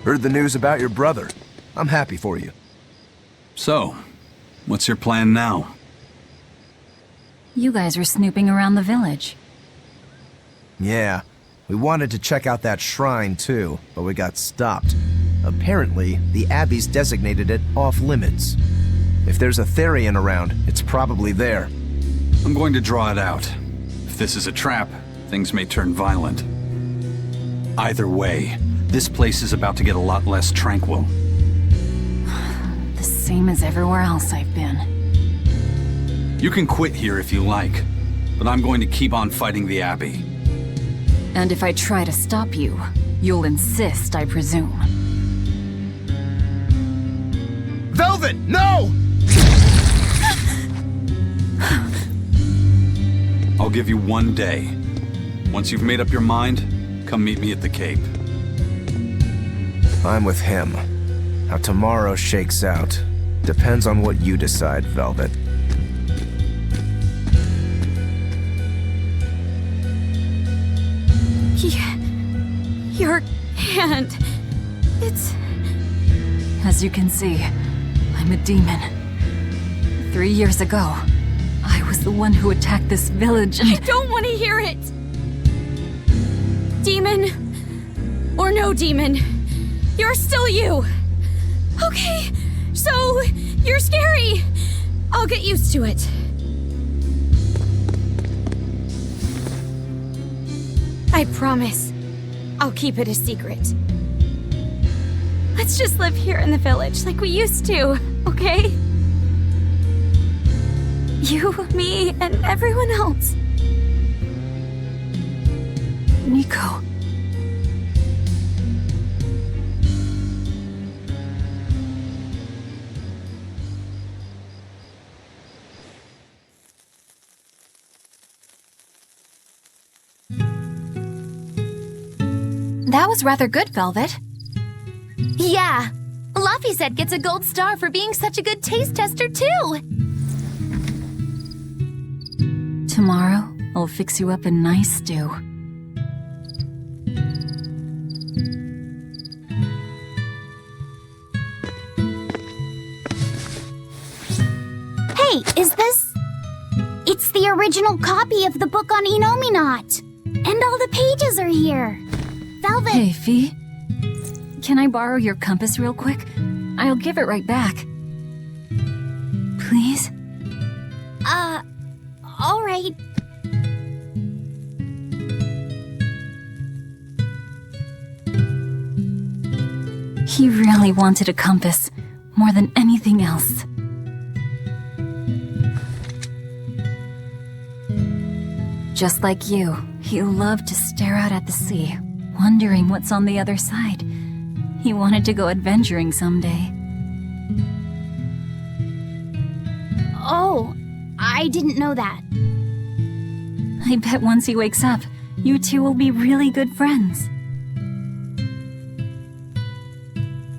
Heard the news about your brother. I'm happy for you. So, what's your plan now? You guys were snooping around the village. Yeah, we wanted to check out that shrine too, but we got stopped. Apparently, the Abbey's designated it off-limits. If there's a Therian around, it's probably there. I'm going to draw it out. If this is a trap, things may turn violent. Either way, this place is about to get a lot less tranquil. The same as everywhere else I've been. You can quit here if you like, but I'm going to keep on fighting the Abbey. And if I try to stop you, you'll insist, I presume. Velvet, no! I'll give you 1 day. Once you've made up your mind, come meet me at the Cape. I'm with him. How tomorrow shakes out depends on what you decide, Velvet. Your hand... It's... As you can see, I'm a demon. 3 years ago, I was the one who attacked this village and... I don't want to hear it! Demon, or no demon, you're still you! Okay, so you're scary! I'll get used to it. I promise, I'll keep it a secret. Let's just live here in the village like we used to, okay? You, me, and everyone else. Nico. That was rather good, Velvet. Yeah. Luffy said gets a gold star for being such a good taste tester, too. Tomorrow, I'll fix you up a nice stew. Hey, is this... It's the original copy of the book on Inominat. And all the pages are here. Velvet... Hey, Fee. Can I borrow your compass real quick? I'll give it right back. Please? All right. He really wanted a compass, more than anything else. Just like you, he loved to stare out at the sea, wondering what's on the other side. He wanted to go adventuring someday. Oh, I didn't know that. I bet once he wakes up, you two will be really good friends.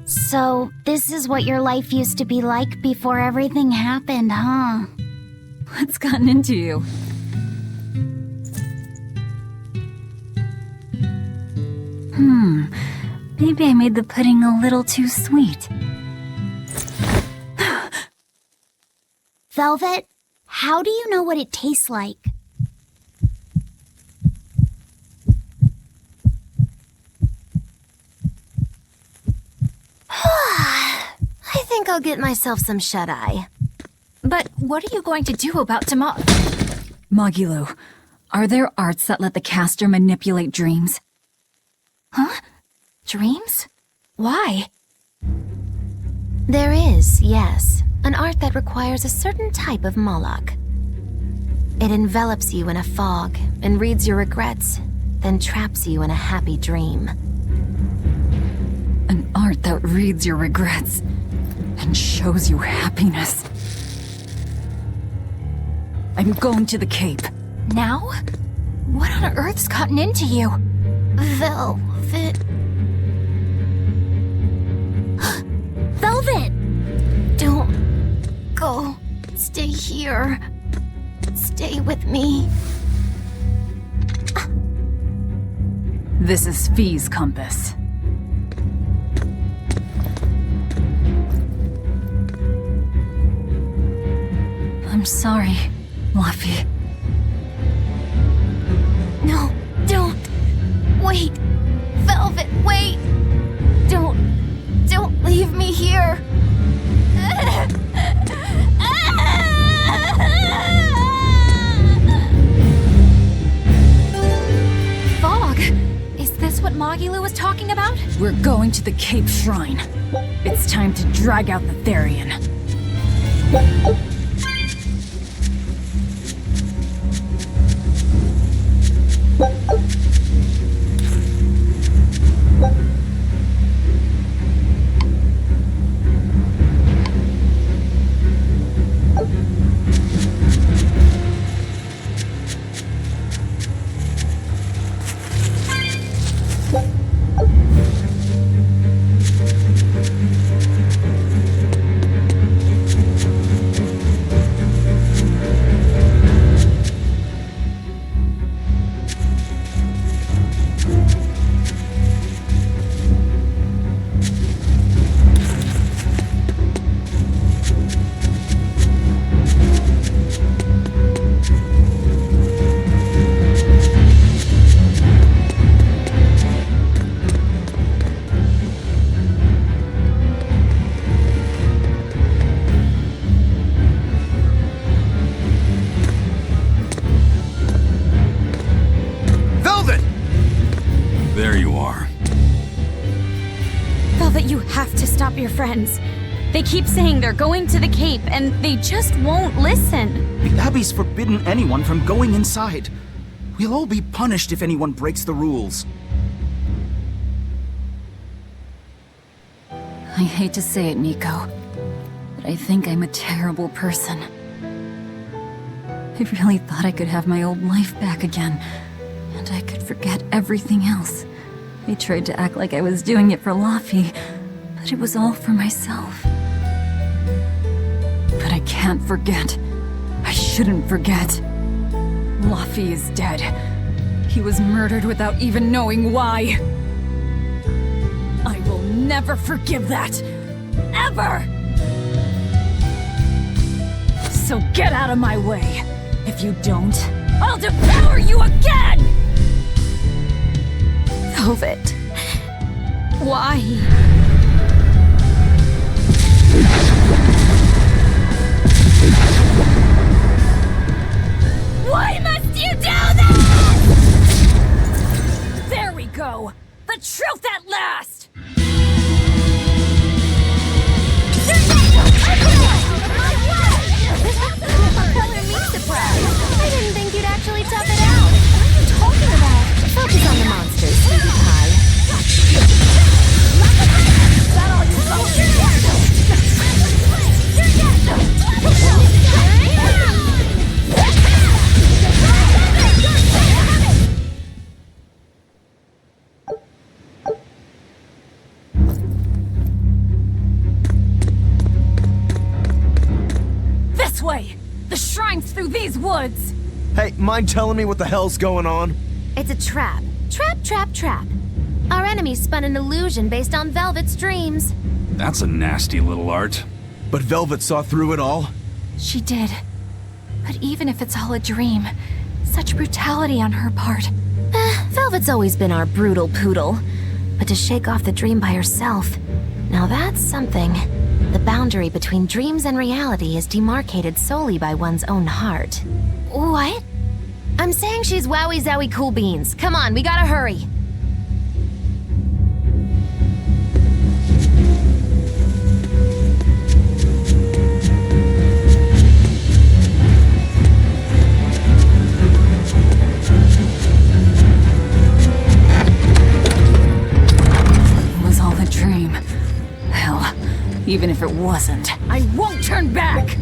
So, this is what your life used to be like before everything happened, huh? What's gotten into you? Maybe I made the pudding a little too sweet. Velvet, how do you know what it tastes like? I think I'll get myself some shut-eye. But what are you going to do about Magilo, are there arts that let the caster manipulate dreams? Huh? Dreams? Why? There is, yes, an art that requires a certain type of Moloch. It envelops you in a fog and reads your regrets, then traps you in a happy dream. An art that reads your regrets and shows you happiness. I'm going to the Cape. Now? What on earth's gotten into you? Velvet... Velvet! Don't go. Stay here. Stay with me. This is Fee's compass. I'm sorry, Luffy. No, don't. Wait. Velvet, wait. Don't leave me here. Fog? Is this what Magilo was talking about? We're going to the Cape Shrine. It's time to drag out the Therian. friends. They keep saying they're going to the Cape, and they just won't listen. The Abbey's forbidden anyone from going inside. We'll all be punished if anyone breaks the rules. I hate to say it, Nico, but I think I'm a terrible person. I really thought I could have my old life back again, and I could forget everything else. I tried to act like I was doing it for Laffy, but it was all for myself. But I can't forget. I shouldn't forget. Laffy is dead. He was murdered without even knowing why. I will never forgive that. Ever! So get out of my way. If you don't, I'll devour you again! Velvet. Why? Why must you do this? There we go. The truth at last! I didn't think you'd actually tough it out. What are you talking about? Focus on the monsters, sweetie pie. Is that all you This way! The shrine's through these woods! Hey, mind telling me what the hell's going on? It's a trap. Trap. Our enemy spun an illusion based on Velvet's dreams. That's a nasty little art. But Velvet saw through it all? She did. But even if it's all a dream, such brutality on her part. Velvet's always been our brutal poodle. But to shake off the dream by herself, now that's something. The boundary between dreams and reality is demarcated solely by one's own heart. What? I'm saying she's wowie zowie cool beans. Come on, we gotta hurry. It was all a dream. Hell, even if it wasn't, I won't turn back!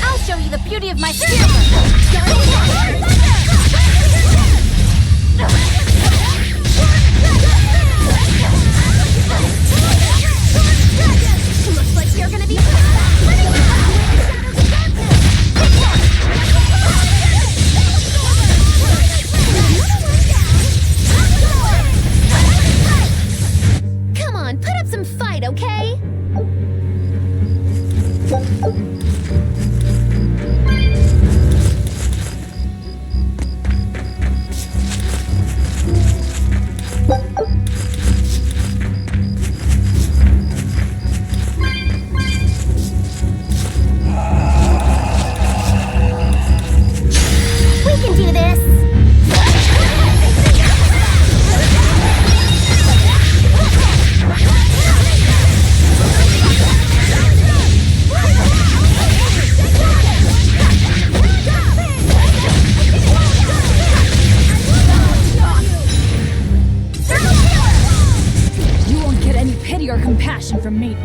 I'll show you the beauty of my spear. Looks like you're gonna be Come on, put up some fight, okay? We can do this! You won't get any pity or compassion from me.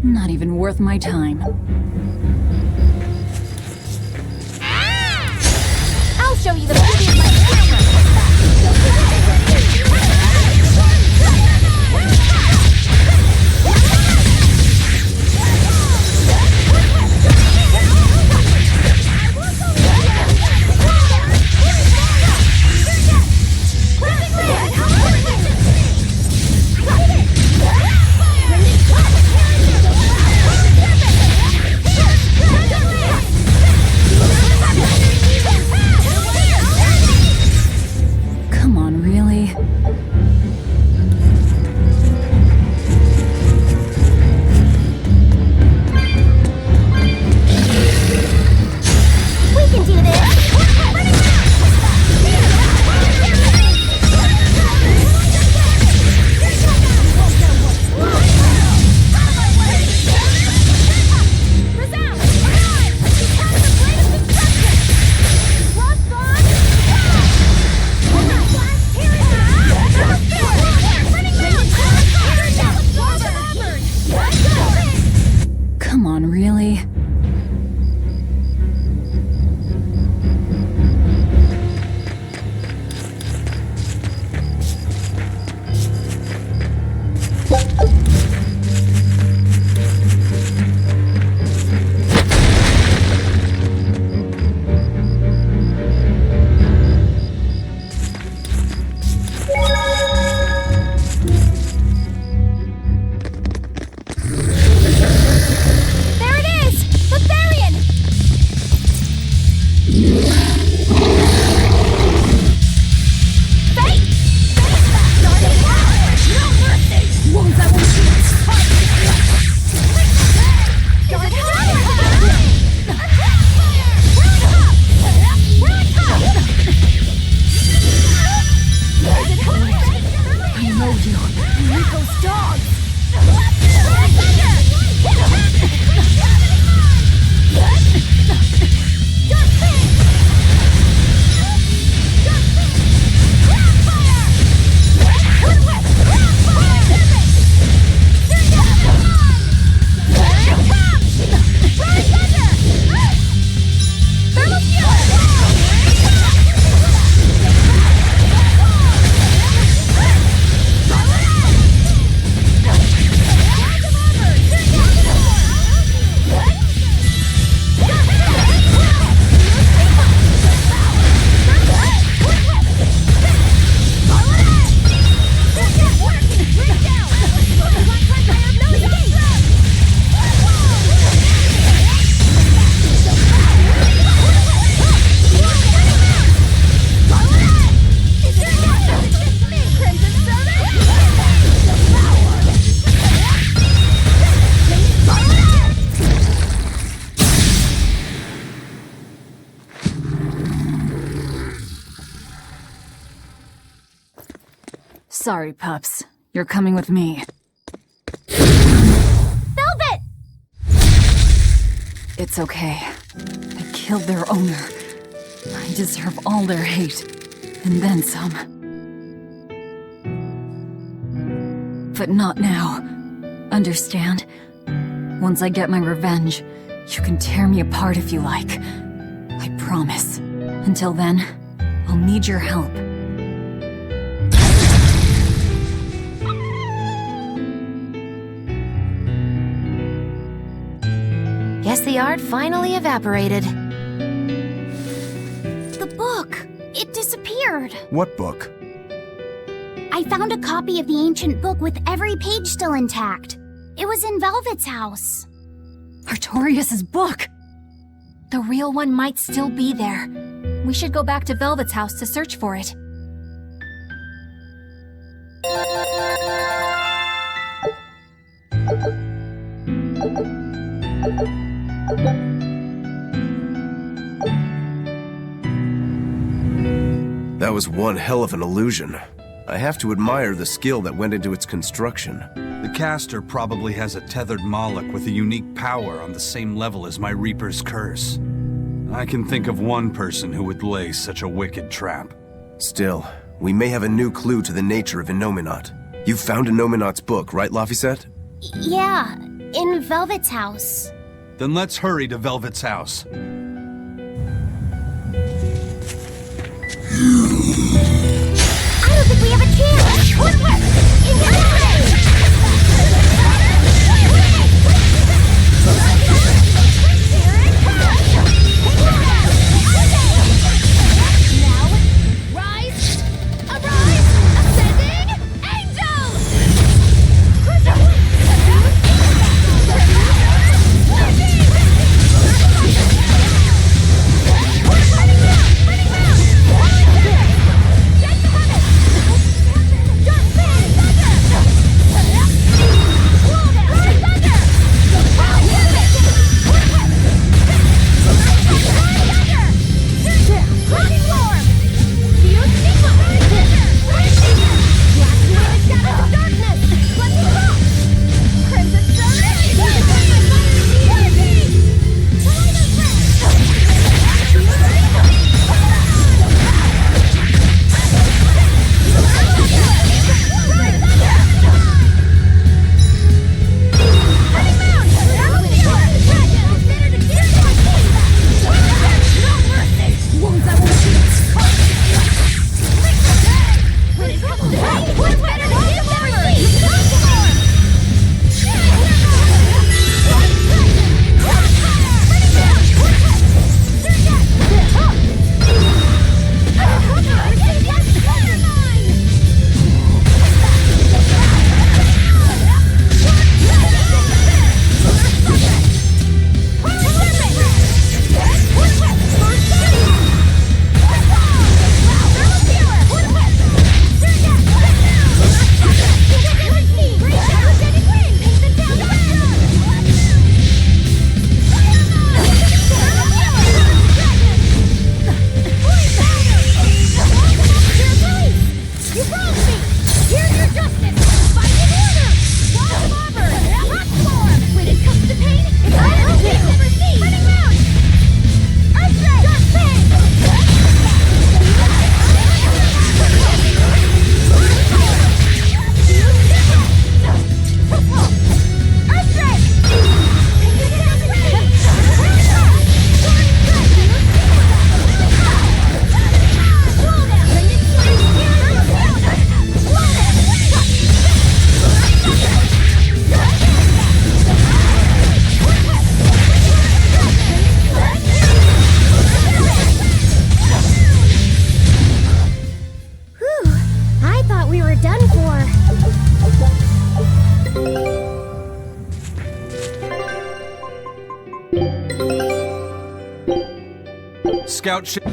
Not even worth my time. I'll show you the beauty of my camera. Come on, really? We can do this! Come on, really? There it is! The Therian! Fate! No mercy! Won't that one I know you. Nico's dogs! Sorry, pups. You're coming with me. Velvet! It's okay. I killed their owner. I deserve all their hate. And then some. But not now. Understand? Once I get my revenge, you can tear me apart if you like. I promise. Until then, I'll need your help. Guess the art finally evaporated. The book! It disappeared! What book? I found a copy of the ancient book with every page still intact. It was in Velvet's house. Artorias' book! The real one might still be there. We should go back to Velvet's house to search for it. That was one hell of an illusion. I have to admire the skill that went into its construction. The caster probably has a tethered Moloch with a unique power on the same level as my Reaper's curse. I can think of one person who would lay such a wicked trap. Still, we may have a new clue to the nature of Innominat. You found Innominat's book, right, Laphicet? Yeah, In Velvet's house. Then let's hurry to Velvet's house. I don't think we have a chance! Now, rise! Arise! Ascending angels! Scout ship.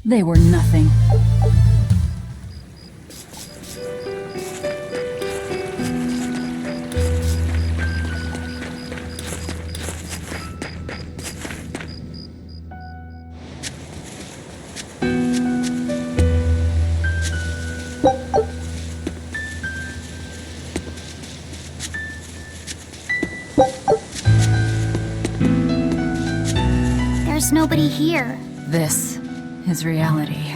They were nothing. There's nobody here. This is reality.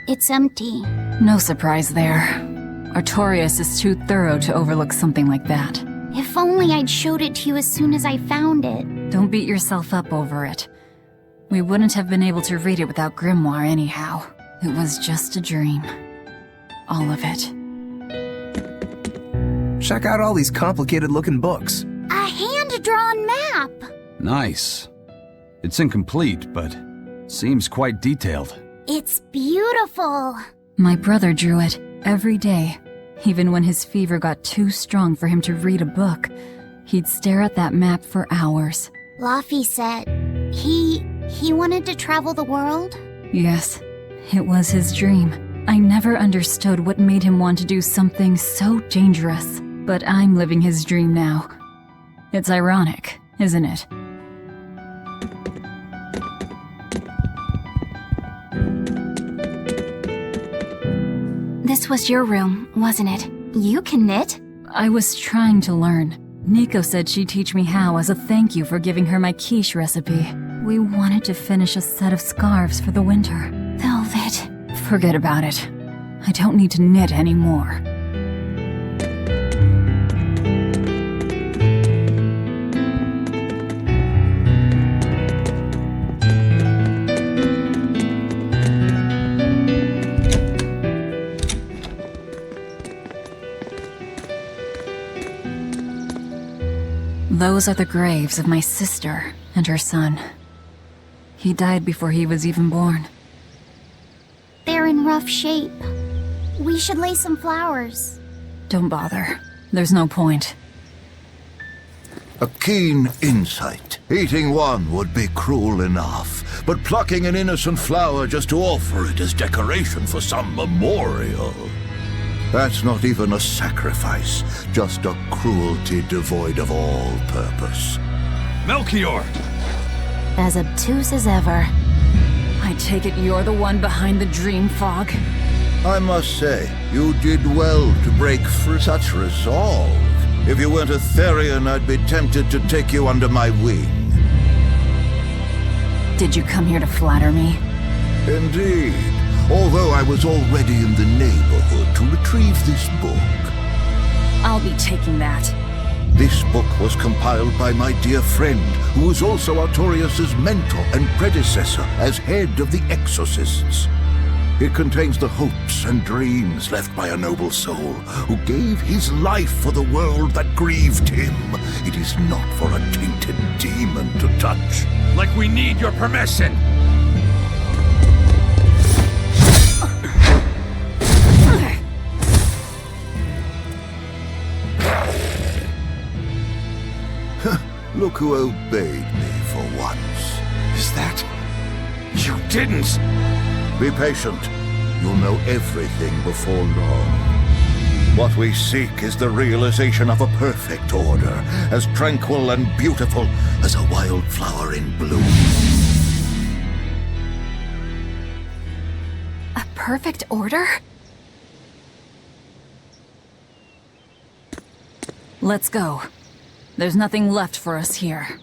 It's empty. No surprise there. Artorias is too thorough to overlook something like that. If only I'd showed it to you as soon as I found it. Don't beat yourself up over it. We wouldn't have been able to read it without Grimoire anyhow. It was just a dream. All of it. Check out all these complicated-looking books. A hand-drawn map! Nice. It's incomplete, but seems quite detailed. It's beautiful. My brother drew it every day. Even when his fever got too strong for him to read a book, he'd stare at that map for hours. Laffy said he wanted to travel the world. Yes, it was his dream. I never understood what made him want to do something so dangerous. But I'm living his dream now. It's ironic, isn't it? This was your room, wasn't it? You can knit? I was trying to learn. Nico said she'd teach me how as a thank you for giving her my quiche recipe. We wanted to finish a set of scarves for the winter. Velvet. Forget about it. I don't need to knit anymore. Those are the graves of my sister and her son. He died before he was even born. They're in rough shape. We should lay some flowers. Don't bother. There's no point. A keen insight. Eating one would be cruel enough, but plucking an innocent flower just to offer it as decoration for some memorial. That's not even a sacrifice, just a cruelty devoid of all purpose. Melchior! As obtuse as ever. I take it you're the one behind the dream fog? I must say, you did well to break through such resolve. If you weren't a Therian, I'd be tempted to take you under my wing. Did you come here to flatter me? Indeed. Although I was already in the neighborhood to retrieve this book. I'll be taking that. This book was compiled by my dear friend, who was also Artorias' mentor and predecessor as head of the Exorcists. It contains the hopes and dreams left by a noble soul who gave his life for the world that grieved him. It is not for a tainted demon to touch. Like we need your permission! Look who obeyed me for once. Is that... You didn't! Be patient. You'll know everything before long. What we seek is the realization of a perfect order, as tranquil and beautiful as a wildflower in bloom. A perfect order? Let's go. There's nothing left for us here.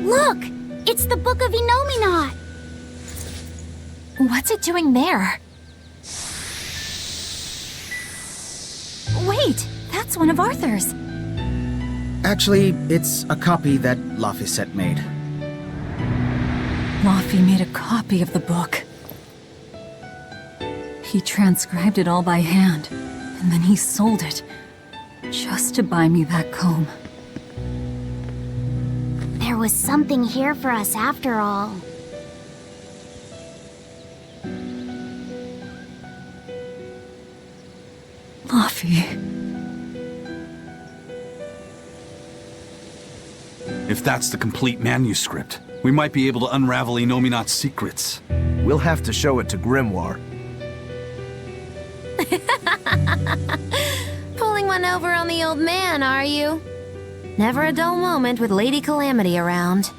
Look! It's the Book of Enominat! What's it doing there? Wait, that's one of Arthur's. Actually, it's a copy that Laphicet made. Laffy made a copy of the book. He transcribed it all by hand, and then he sold it, just to buy me that comb. There was something here for us after all. Laffy. If that's the complete manuscript, we might be able to unravel Enominat's secrets. We'll have to show it to Grimoire. Pulling one over on the old man, are you? Never a dull moment with Lady Calamity around.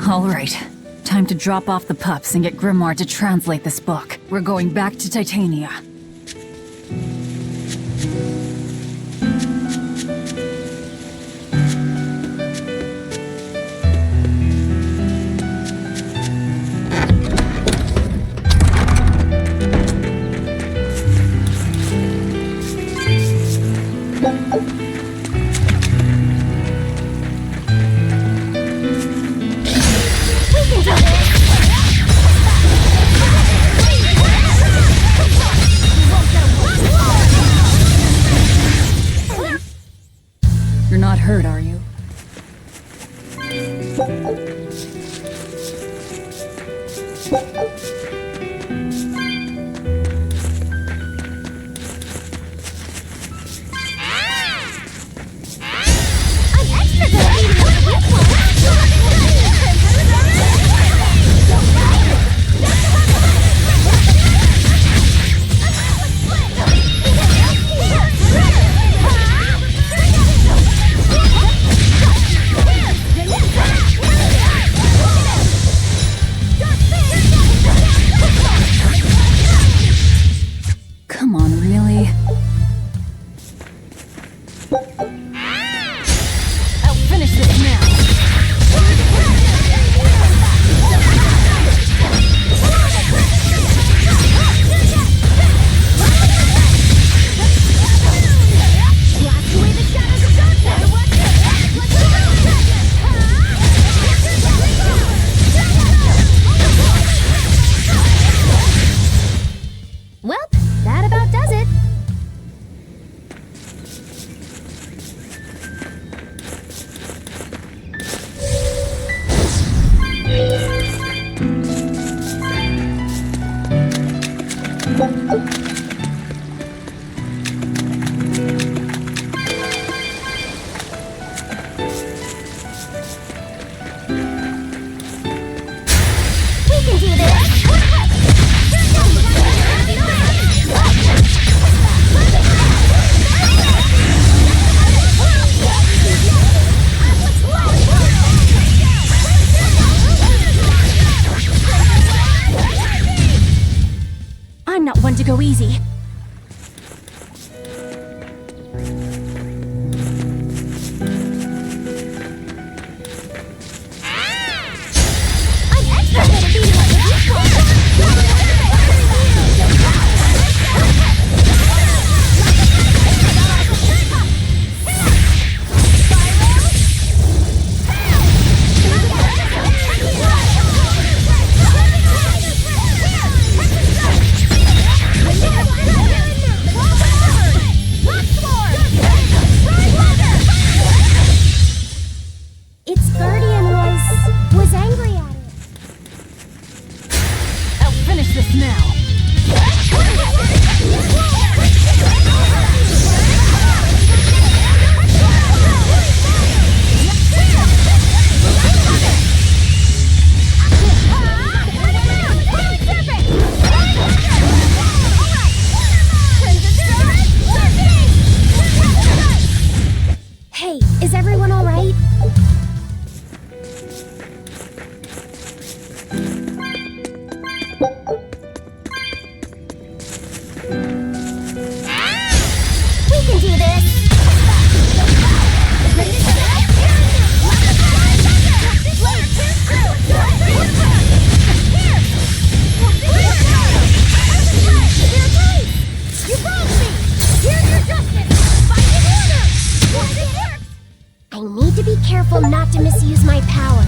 All right. Time to drop off the pups and get Grimoire to translate this book. We're going back to Titania. You're not hurt, are you? Starts now. Hey, is everyone all right? We can do this! I need to be careful not to misuse my power.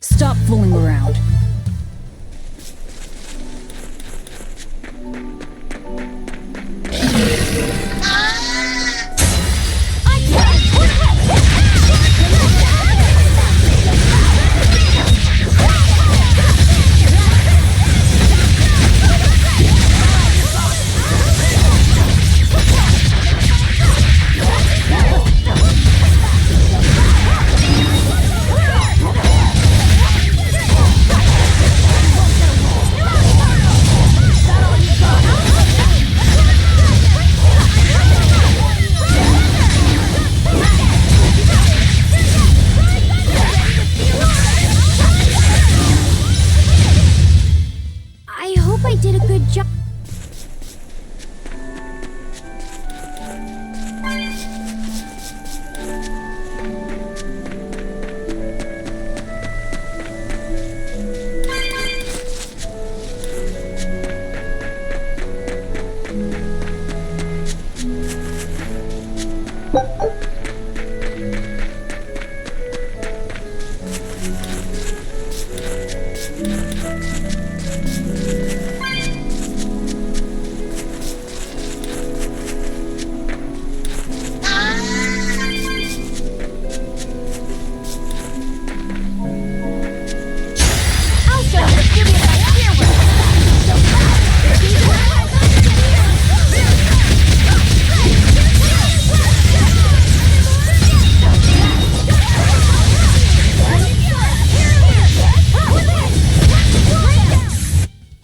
Stop fooling around. I hope I did a good job.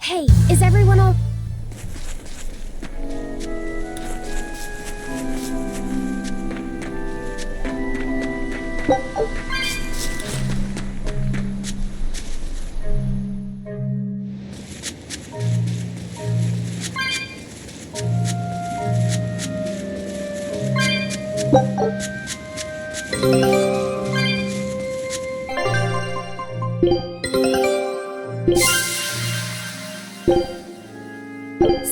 Hey, is everyone all...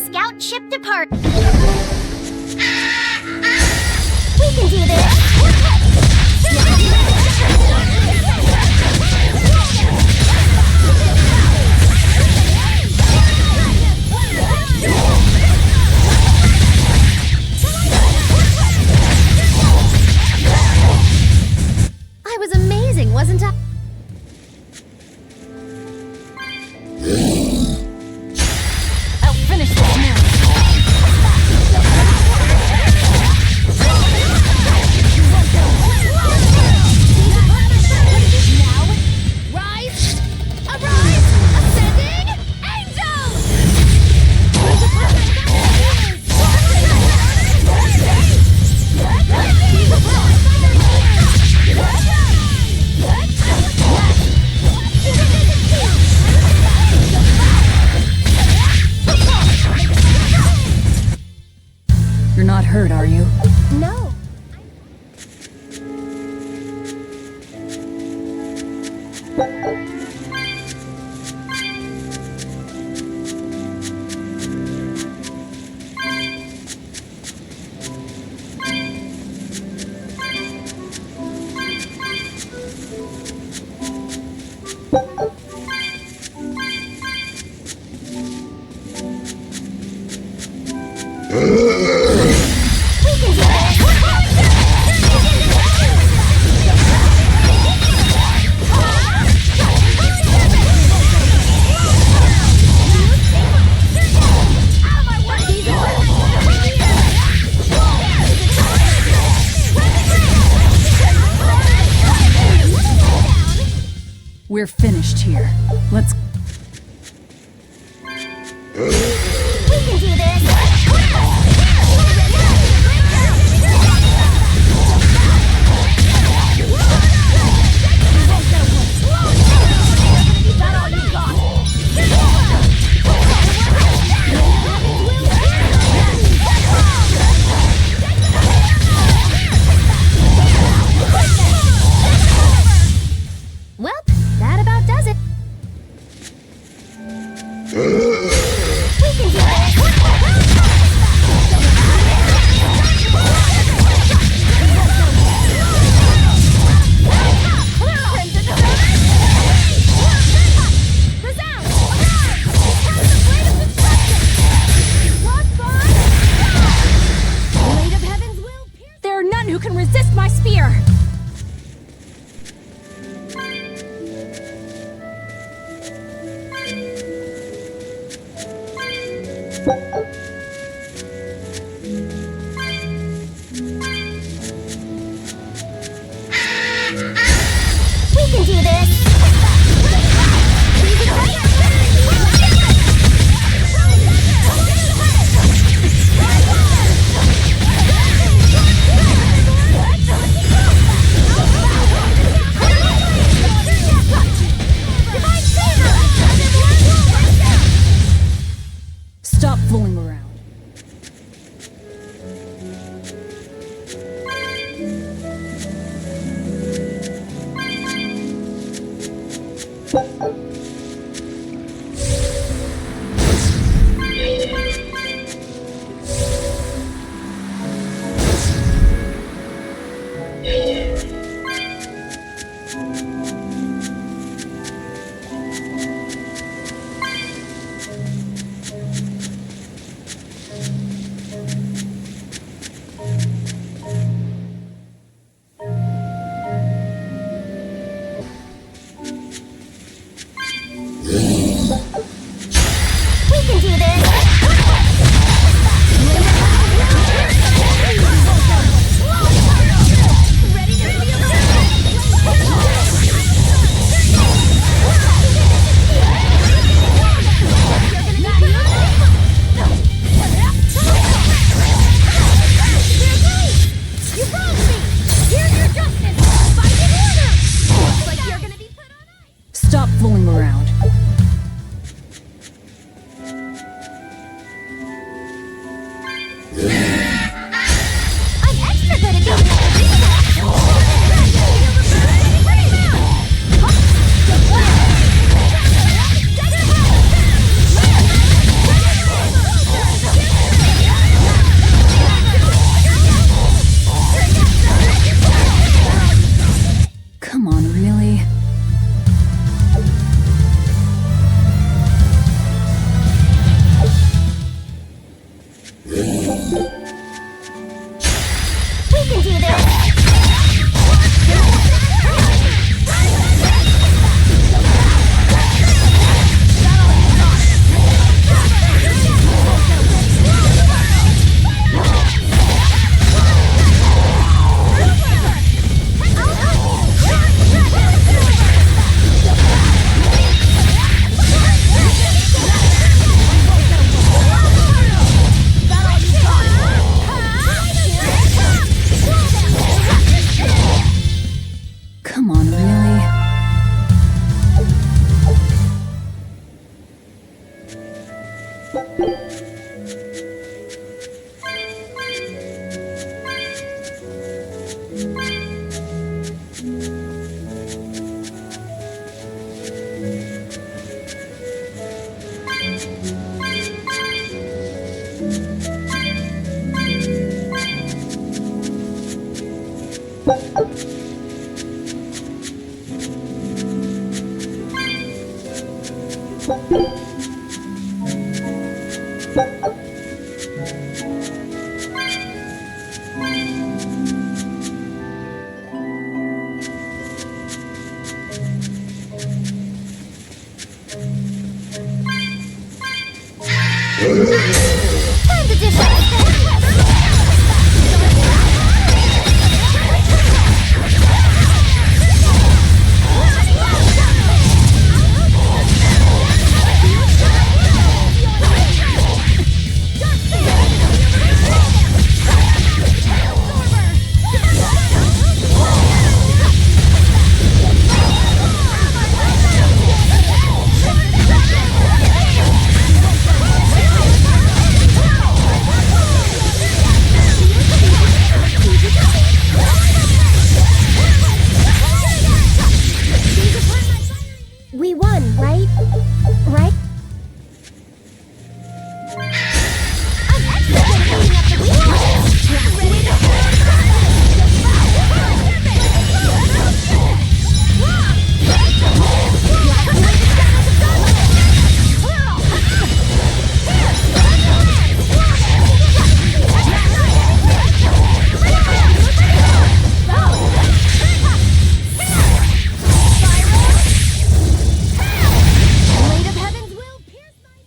Scout ship depart. We can do this. I was amazing, wasn't I? I'll finish this now. You're not hurt, are you? No. We can do this. We're finished here. Let's... We can do this! Well, that about does it. We can do this! There are none who can resist my spear! We can do this! Stop fooling around. We can do this! Ready to You wronged me! Here's your justice! Fight in order! Looks like you're gonna be put on ice! Stop fooling around. I'm extra good at being Come on, really? We can do this! Come on, really? Time to different! I'm extra good at beating up the weak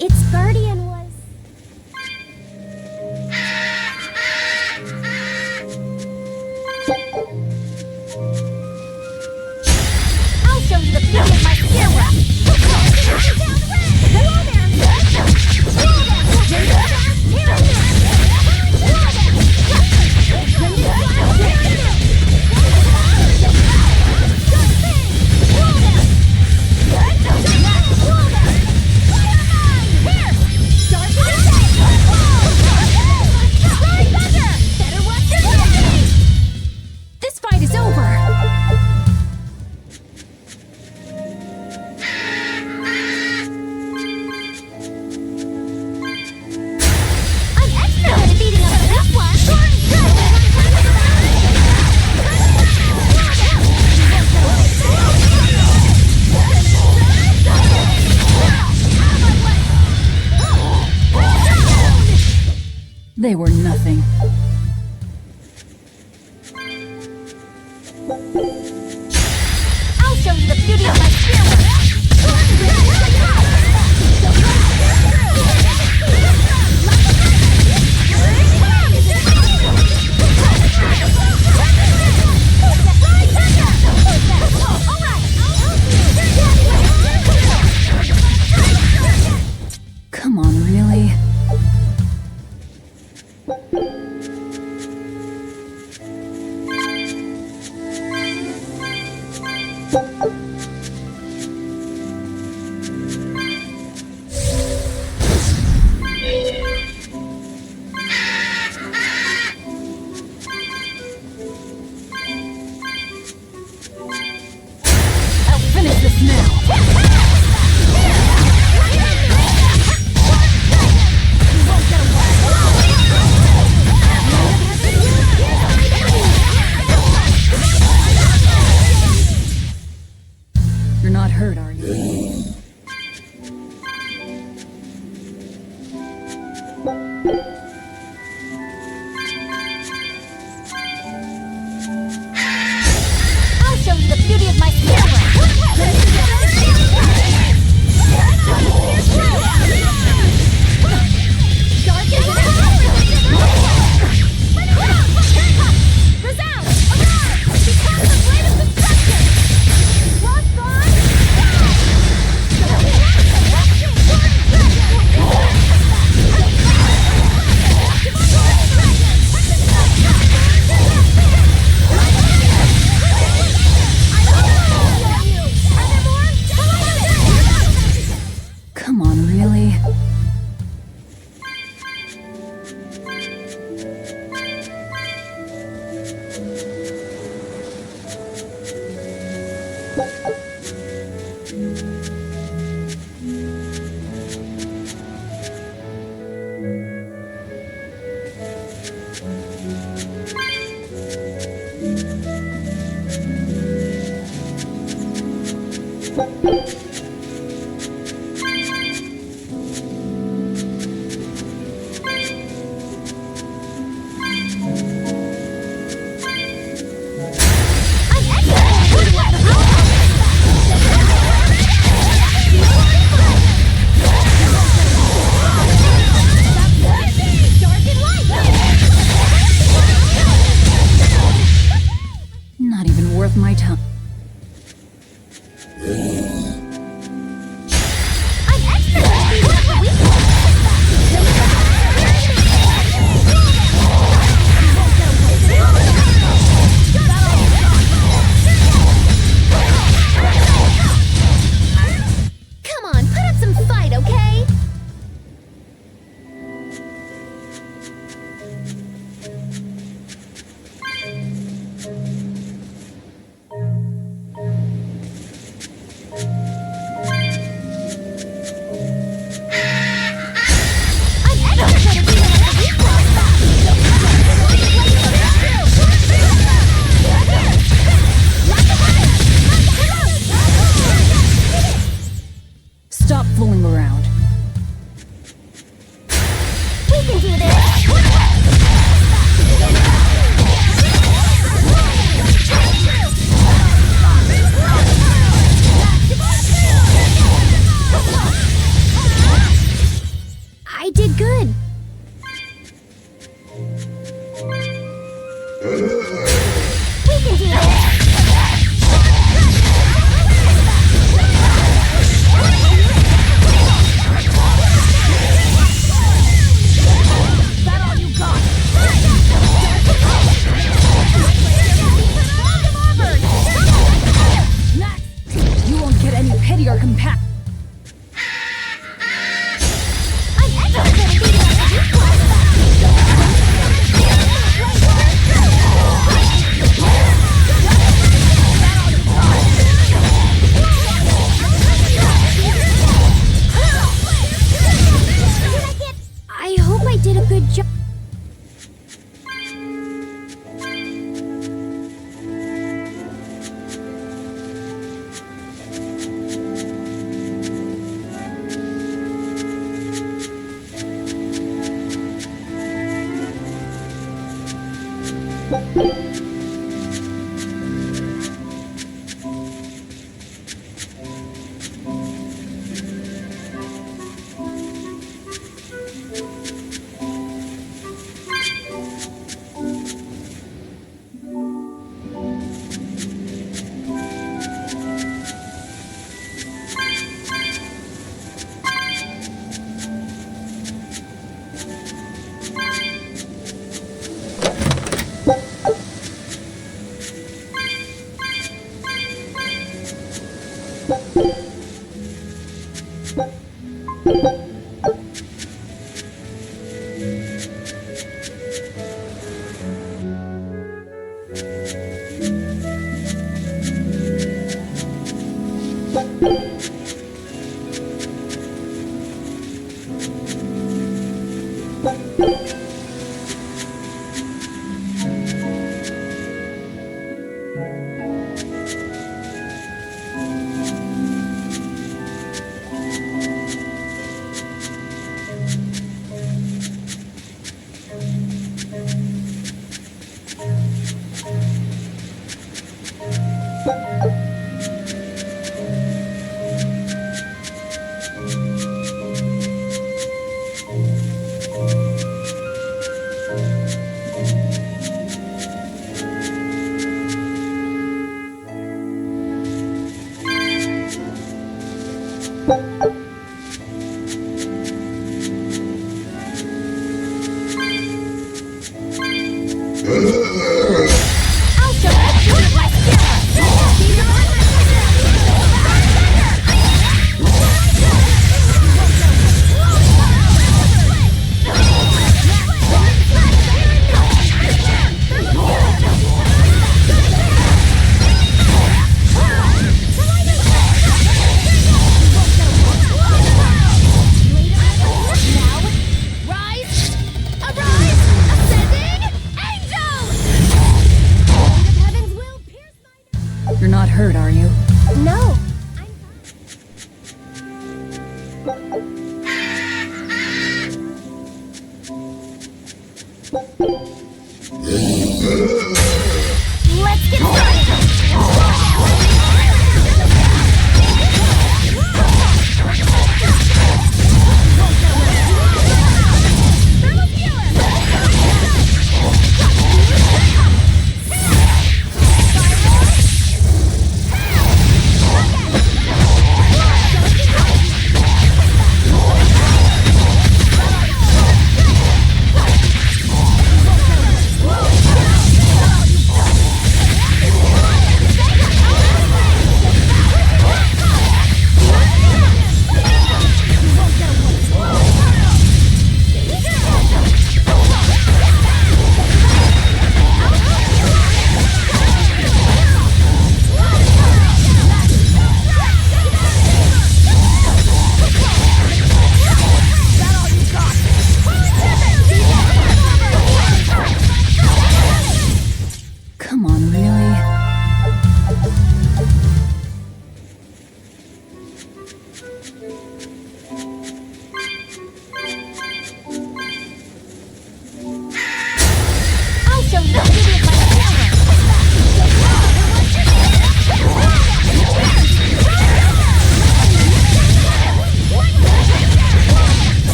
its guardian was... I'll show you the beauty of my camera! This fight is over! I'm extra good at beating up this one! They were nothing. I'll show you the beauty of my camera! Come on, really? I'll finish this now! You're not hurt, are you? I'll show you the beauty of my camera! did good. We can do this! Is that all you got? Next! You won't get any pity or compassion. I'm excellent at beating up this one! I hope I did a good job. You're not hurt, are you? No. Let's get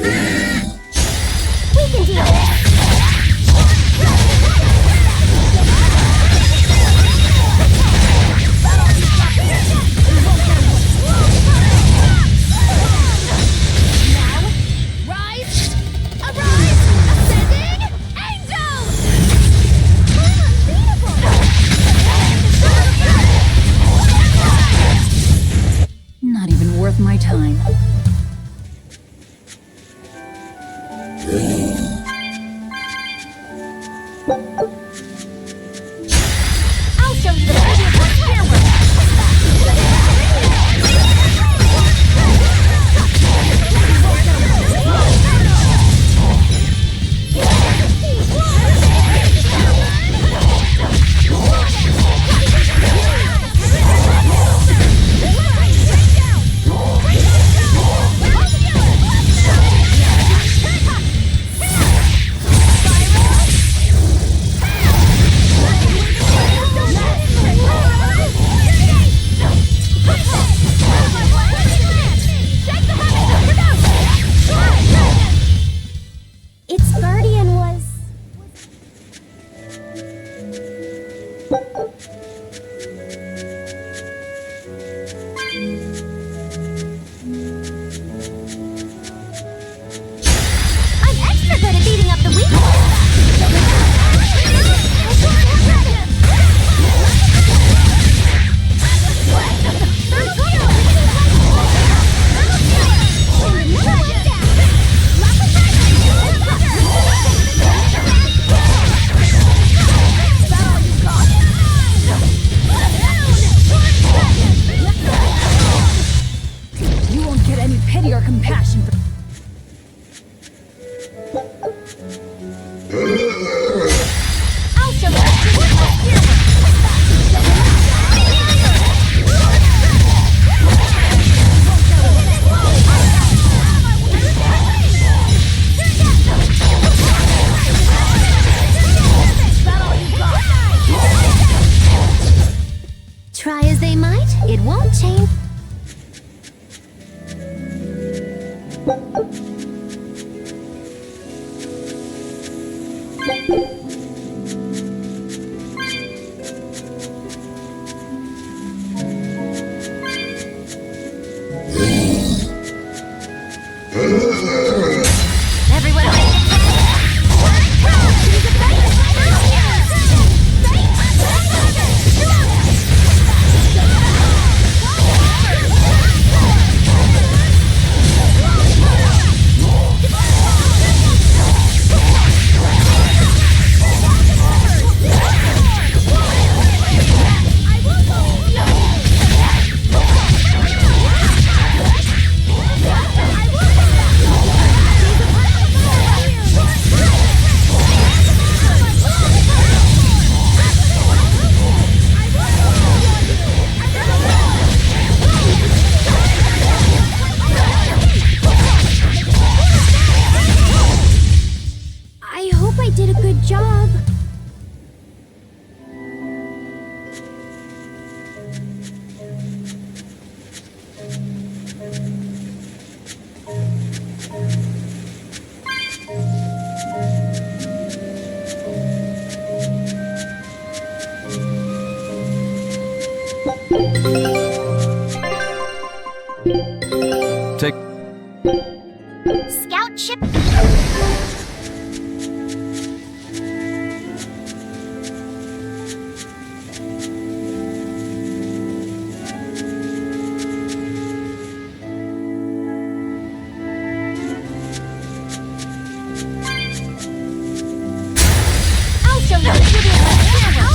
We can deal with it. Not even worth my time. I'll show you the magic of camera. Its guardian was... I'm extra good at beating up the weak You won't get any pity or compassion for I'll show you Try as they might, it won't change. Everyone ready to I hope I did a good job. Take. Scout ship. I'll show you the beauty of my camera.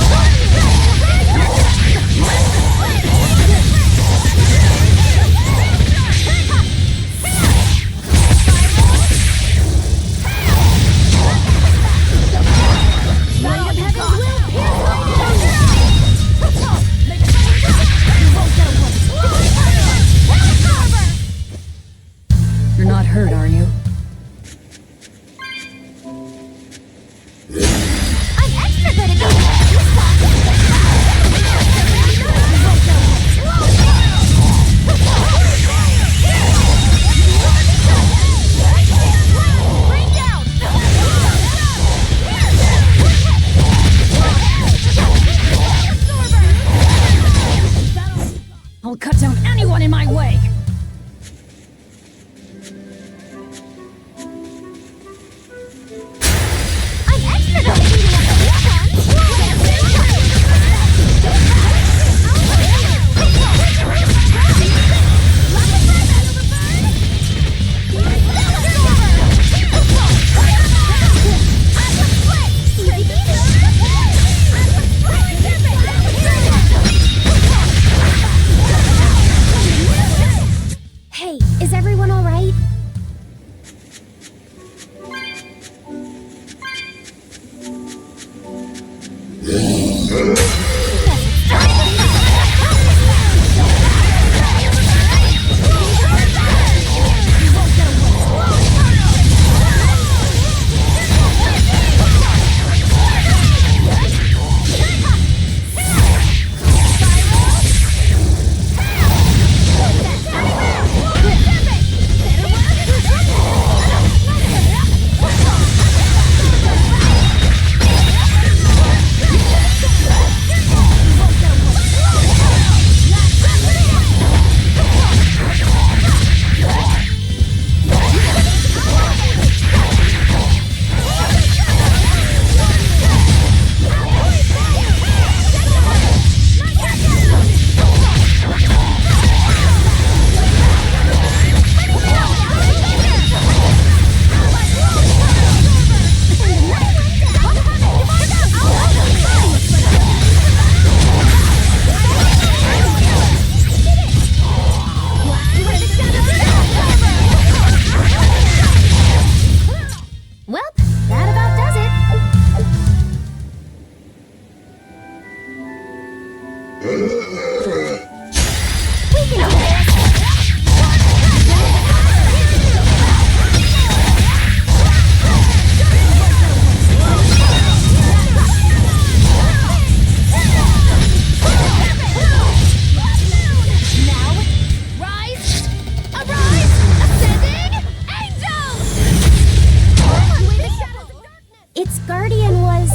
its guardian was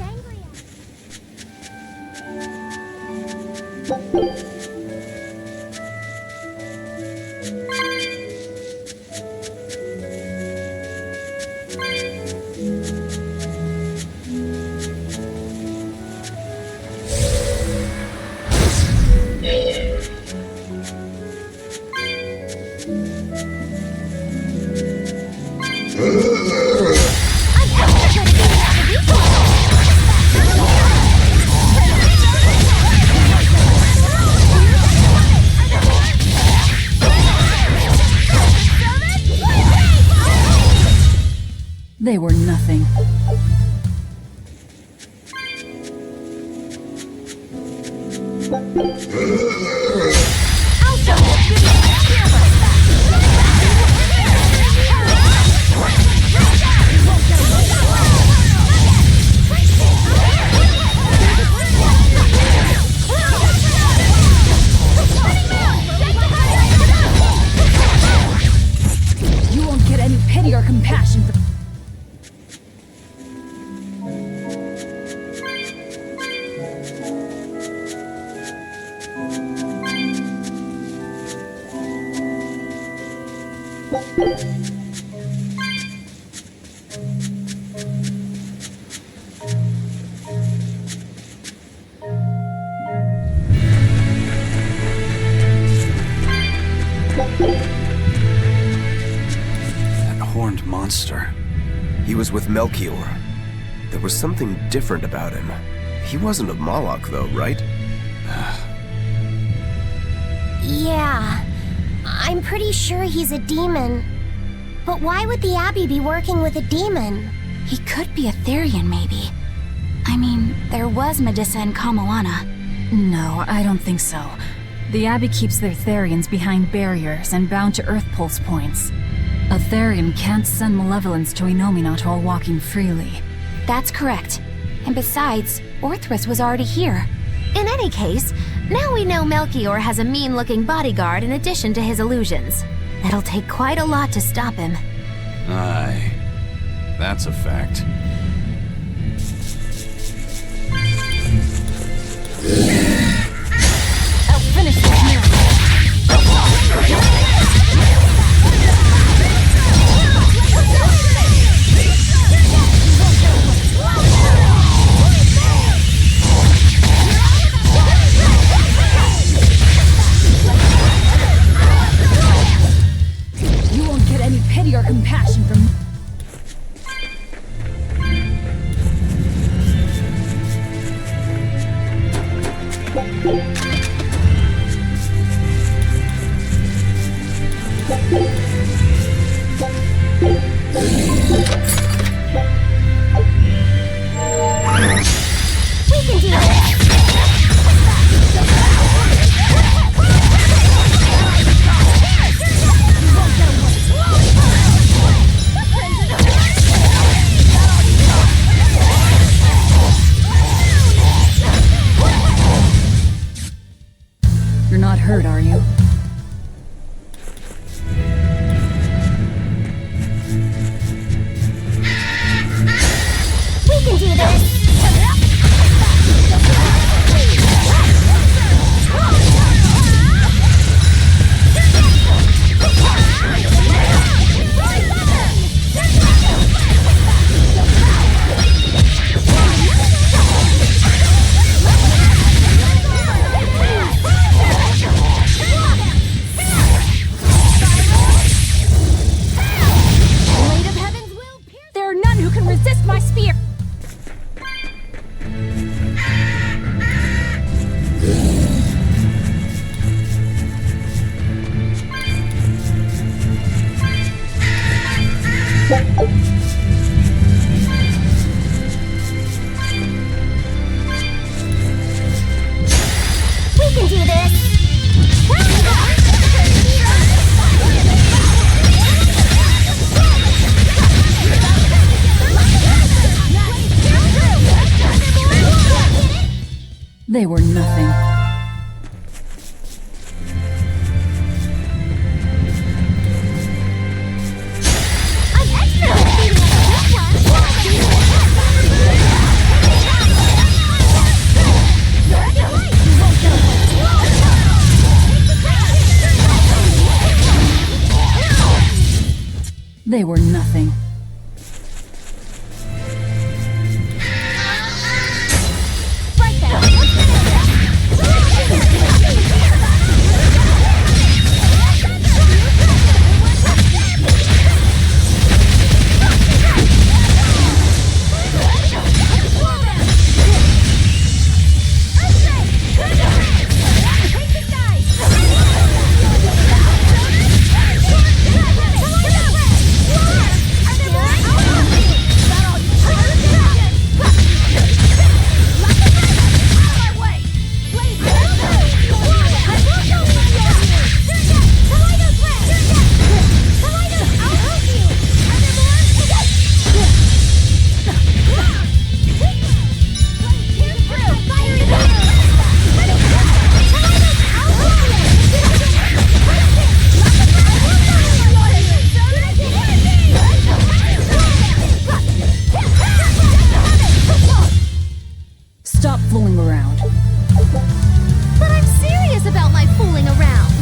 angry at They were nothing. You won't get any pity or compassion for That horned monster. He was with Melchior. There was something different about him. He wasn't a Moloch, though, right? Yeah, I'm pretty sure he's a demon. But why would the Abbey be working with a demon? He could be a Therian, maybe. I mean, there was Medusa and Kamoana. No, I don't think so. The Abbey keeps their Therians behind barriers and bound to Earth pulse points. A Therian can't send malevolence to Inominat while walking freely. That's correct. And besides, Orthrus was already here. In any case, now we know Melchior has a mean-looking bodyguard in addition to his illusions. It'll take quite a lot to stop him. Aye. That's a fact. I'll finish this miracle. You won't get any pity or compassion from We can do this! You're not hurt, are you? We can do this! There are none who can resist my spear! We can do this! They were nothing. I'm expert at beating up this one! They were nothing. Right there. Stop fooling around. But I'm serious about my fooling around.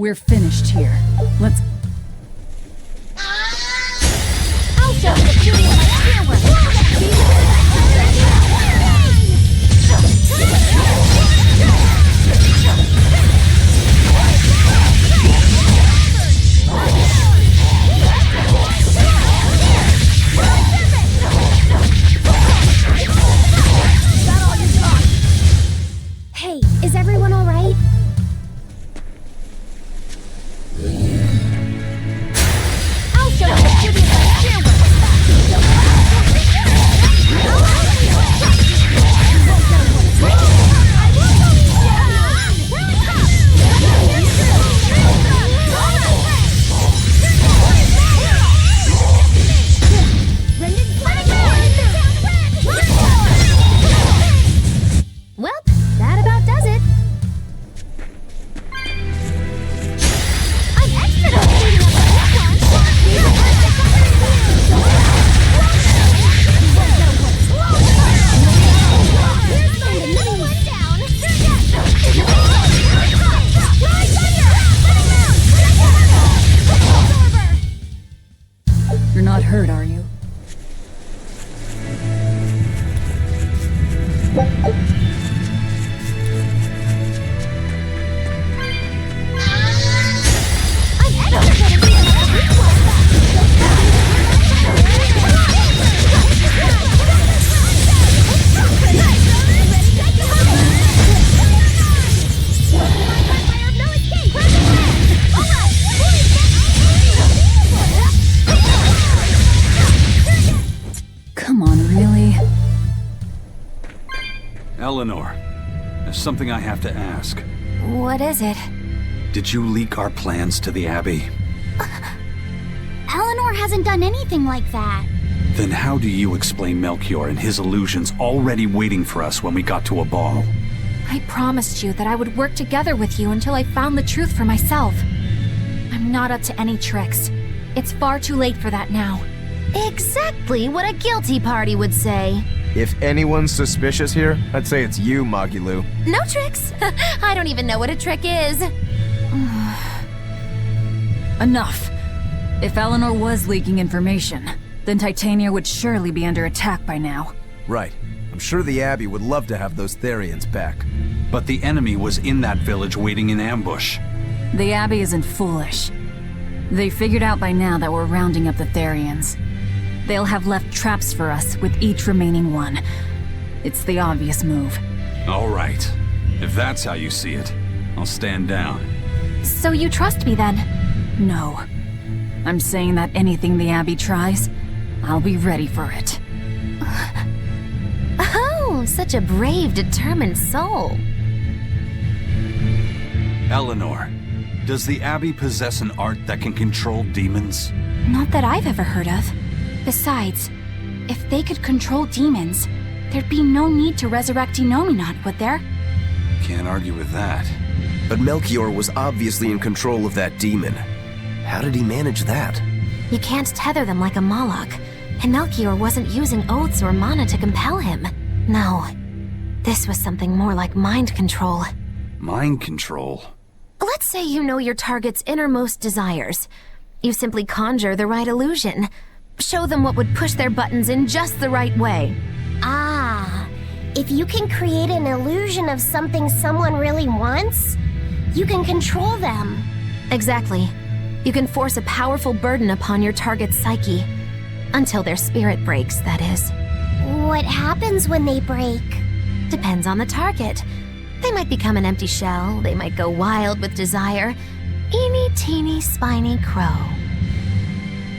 We're finished here. Let's... I'll show you the beauty of my spearwork. Hey, is everyone all right? I'll show you the beauty of my spearwork. Well, that about does it. I'm expert at shooting up You're not hurt, are you? Come on, really? Eleanor, there's something I have to ask. What is it? Did you leak our plans to the Abbey? Eleanor hasn't done anything like that. Then how do you explain Melchior and his illusions already waiting for us when we got to a ball? I promised you that I would work together with you until I found the truth for myself. I'm not up to any tricks. It's far too late for that now. Exactly what a guilty party would say. If anyone's suspicious here, I'd say it's you, Magilu. No tricks. I don't even know what a trick is. Enough. If Eleanor was leaking information, then Titania would surely be under attack by now. Right. I'm sure the Abbey would love to have those Therians back. But the enemy was in that village waiting in ambush. The Abbey isn't foolish. They figured out by now that we're rounding up the Therians. They'll have left traps for us with each remaining one. It's the obvious move. All right. If that's how you see it, I'll stand down. So you trust me then? No. I'm saying that anything the Abbey tries, I'll be ready for it. Oh, such a brave, determined soul. Eleanor, does the Abbey possess an art that can control demons? Not that I've ever heard of. Besides, if they could control demons, there'd be no need to resurrect Inominat, would there? Can't argue with that. But Melchior was obviously in control of that demon. How did he manage that? You can't tether them like a Moloch, and Melchior wasn't using oaths or mana to compel him. No, this was something more like mind control. Mind control? Let's say you know your target's innermost desires. You simply conjure the right illusion. Show them what would push their buttons in just the right way. Ah, if you can create an illusion of something someone really wants, you can control them. Exactly. You can force a powerful burden upon your target's psyche. Until their spirit breaks, that is. What happens when they break? Depends on the target. They might become an empty shell, they might go wild with desire. Eeny teeny spiny crow.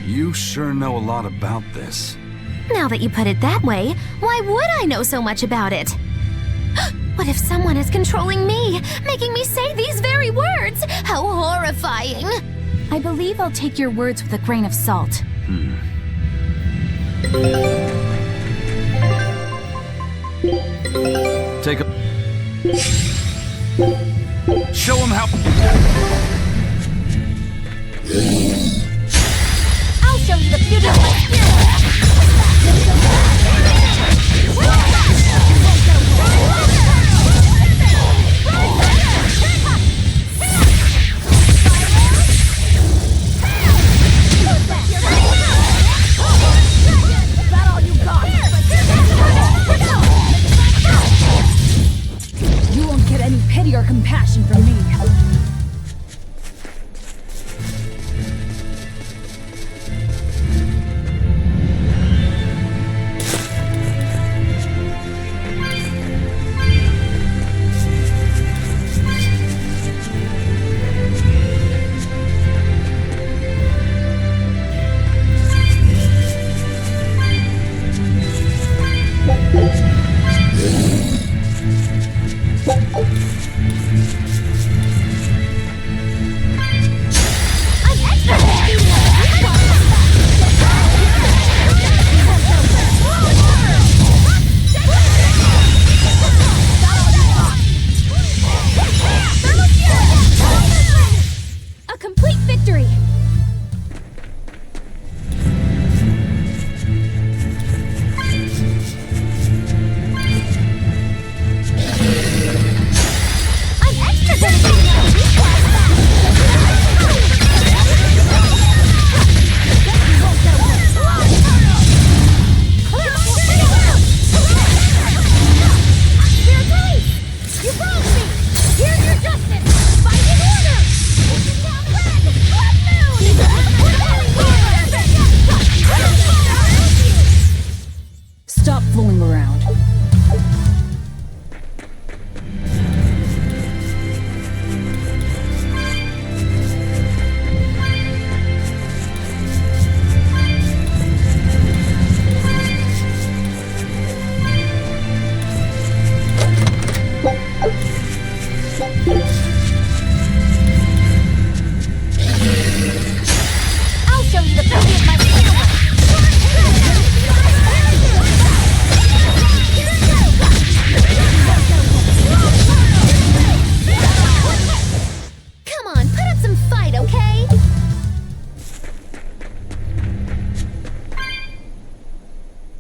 You sure know a lot about this. Now that you put it that way, why would I know so much about it? What if someone is controlling me, making me say these very words? How horrifying! I believe I'll take your words with a grain of salt. Take a... Show him how... I'll show you the beauty of my spirit.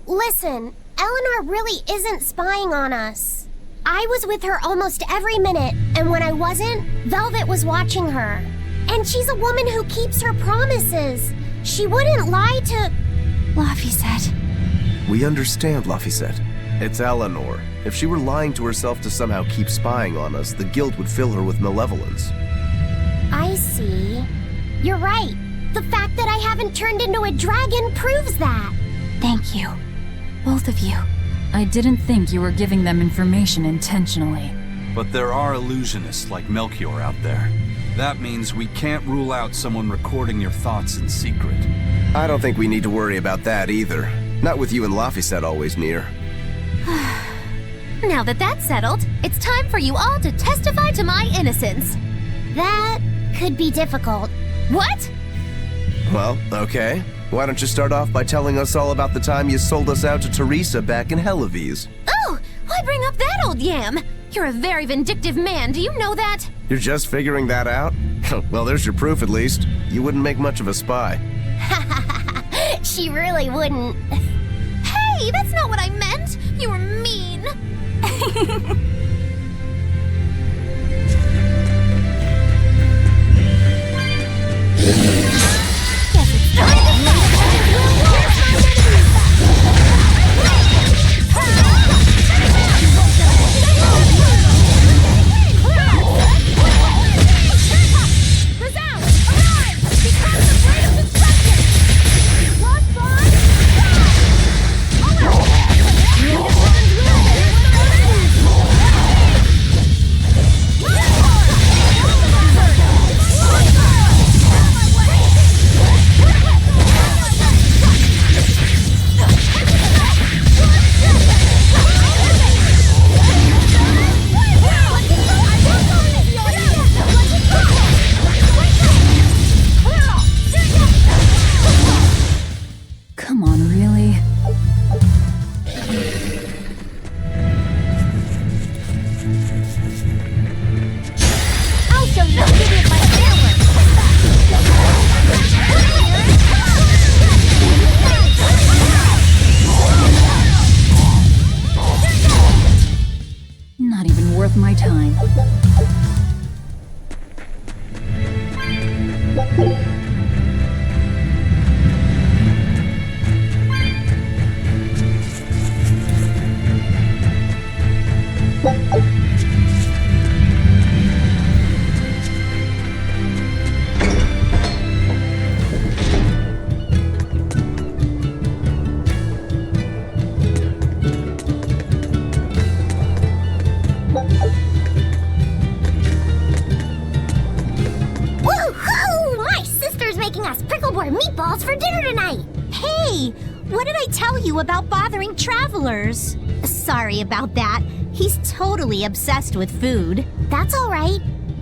Listen, Eleanor really isn't spying on us. I was with her almost every minute, and when I wasn't, Velvet was watching her. And she's a woman who keeps her promises. She wouldn't lie to... Laphicet. We understand, Laphicet. It's Eleanor. If she were lying to herself to somehow keep spying on us, the guilt would fill her with malevolence. I see. You're right. The fact that I haven't turned into a dragon proves that. Thank you. Both of you. I didn't think you were giving them information intentionally. But there are illusionists like Melchior out there. That means we can't rule out someone recording your thoughts in secret. I don't think we need to worry about that either. Not with you and Laphicet always near. Now that that's settled, it's time for you all to testify to my innocence. That could be difficult. What? Well, okay. Why don't you start off by telling us all about the time you sold us out to Teresa back in Helives? Oh, why bring up that old yam? You're a very vindictive man, do you know that? You're just figuring that out? Well, there's your proof at least. You wouldn't make much of a spy. She really wouldn't. Hey, that's not what I meant! You were mean! Come on, really? I'll show you with my Not even worth my time. Woohoo! My sister's making us pickleboard meatballs for dinner tonight! Hey! What did I tell you about bothering travelers? Sorry about that. He's totally obsessed with food. That's alright.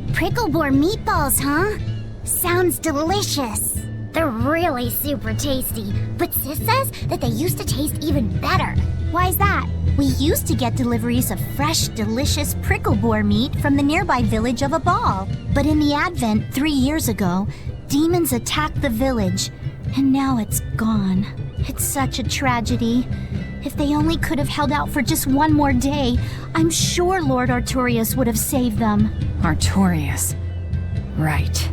Pickleboard meatballs, huh? Sounds delicious. They're really super tasty, but Sis says that they used to taste even better. Why's that? We used to get deliveries of fresh, delicious prickleboar meat from the nearby village of Abal. But in the Advent 3 years ago, demons attacked the village, and now it's gone. It's such a tragedy. If they only could have held out for just one more day, I'm sure Lord Artorius would have saved them. Artorius. Right.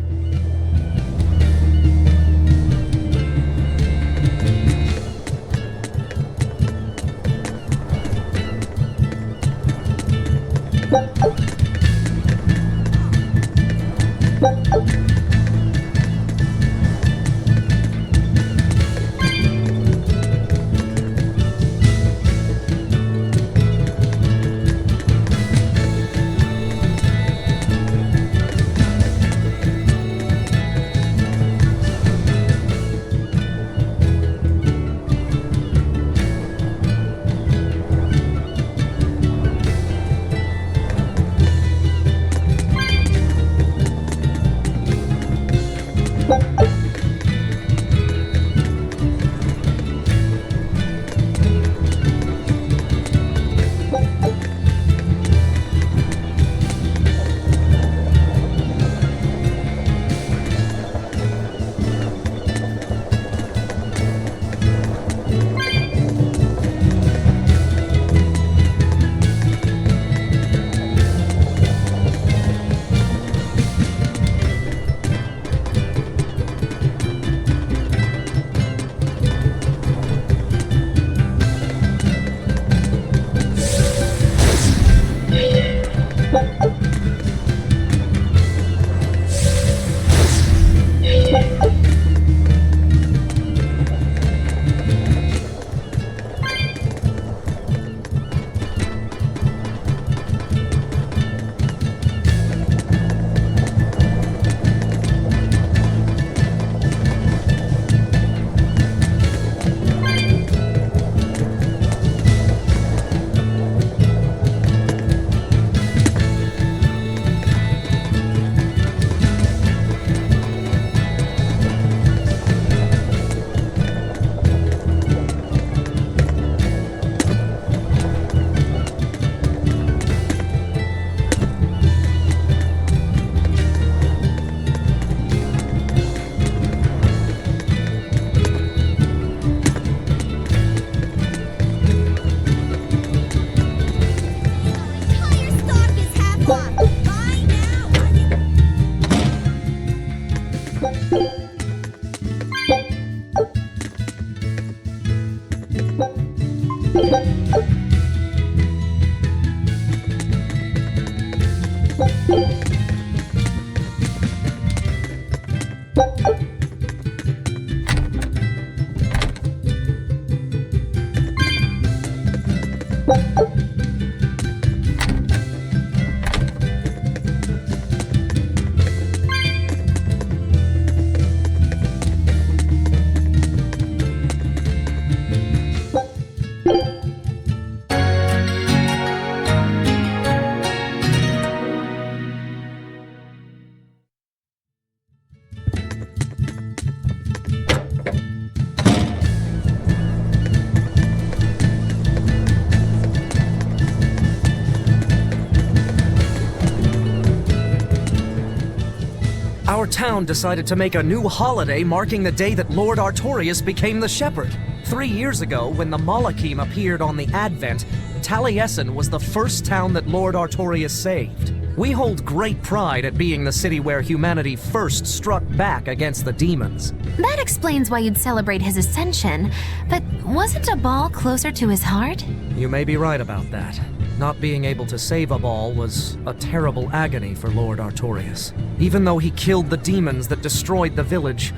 Our town decided to make a new holiday marking the day that Lord Artorias became the Shepherd. 3 years ago, when the Malachim appeared on the Advent, Taliesin was the first town that Lord Artorias saved. We hold great pride at being the city where humanity first struck back against the demons. That explains why you'd celebrate his ascension, but wasn't a ball closer to his heart? You may be right about that. Not being able to save a ball was a terrible agony for Lord Artorias. Even though he killed the demons that destroyed the village,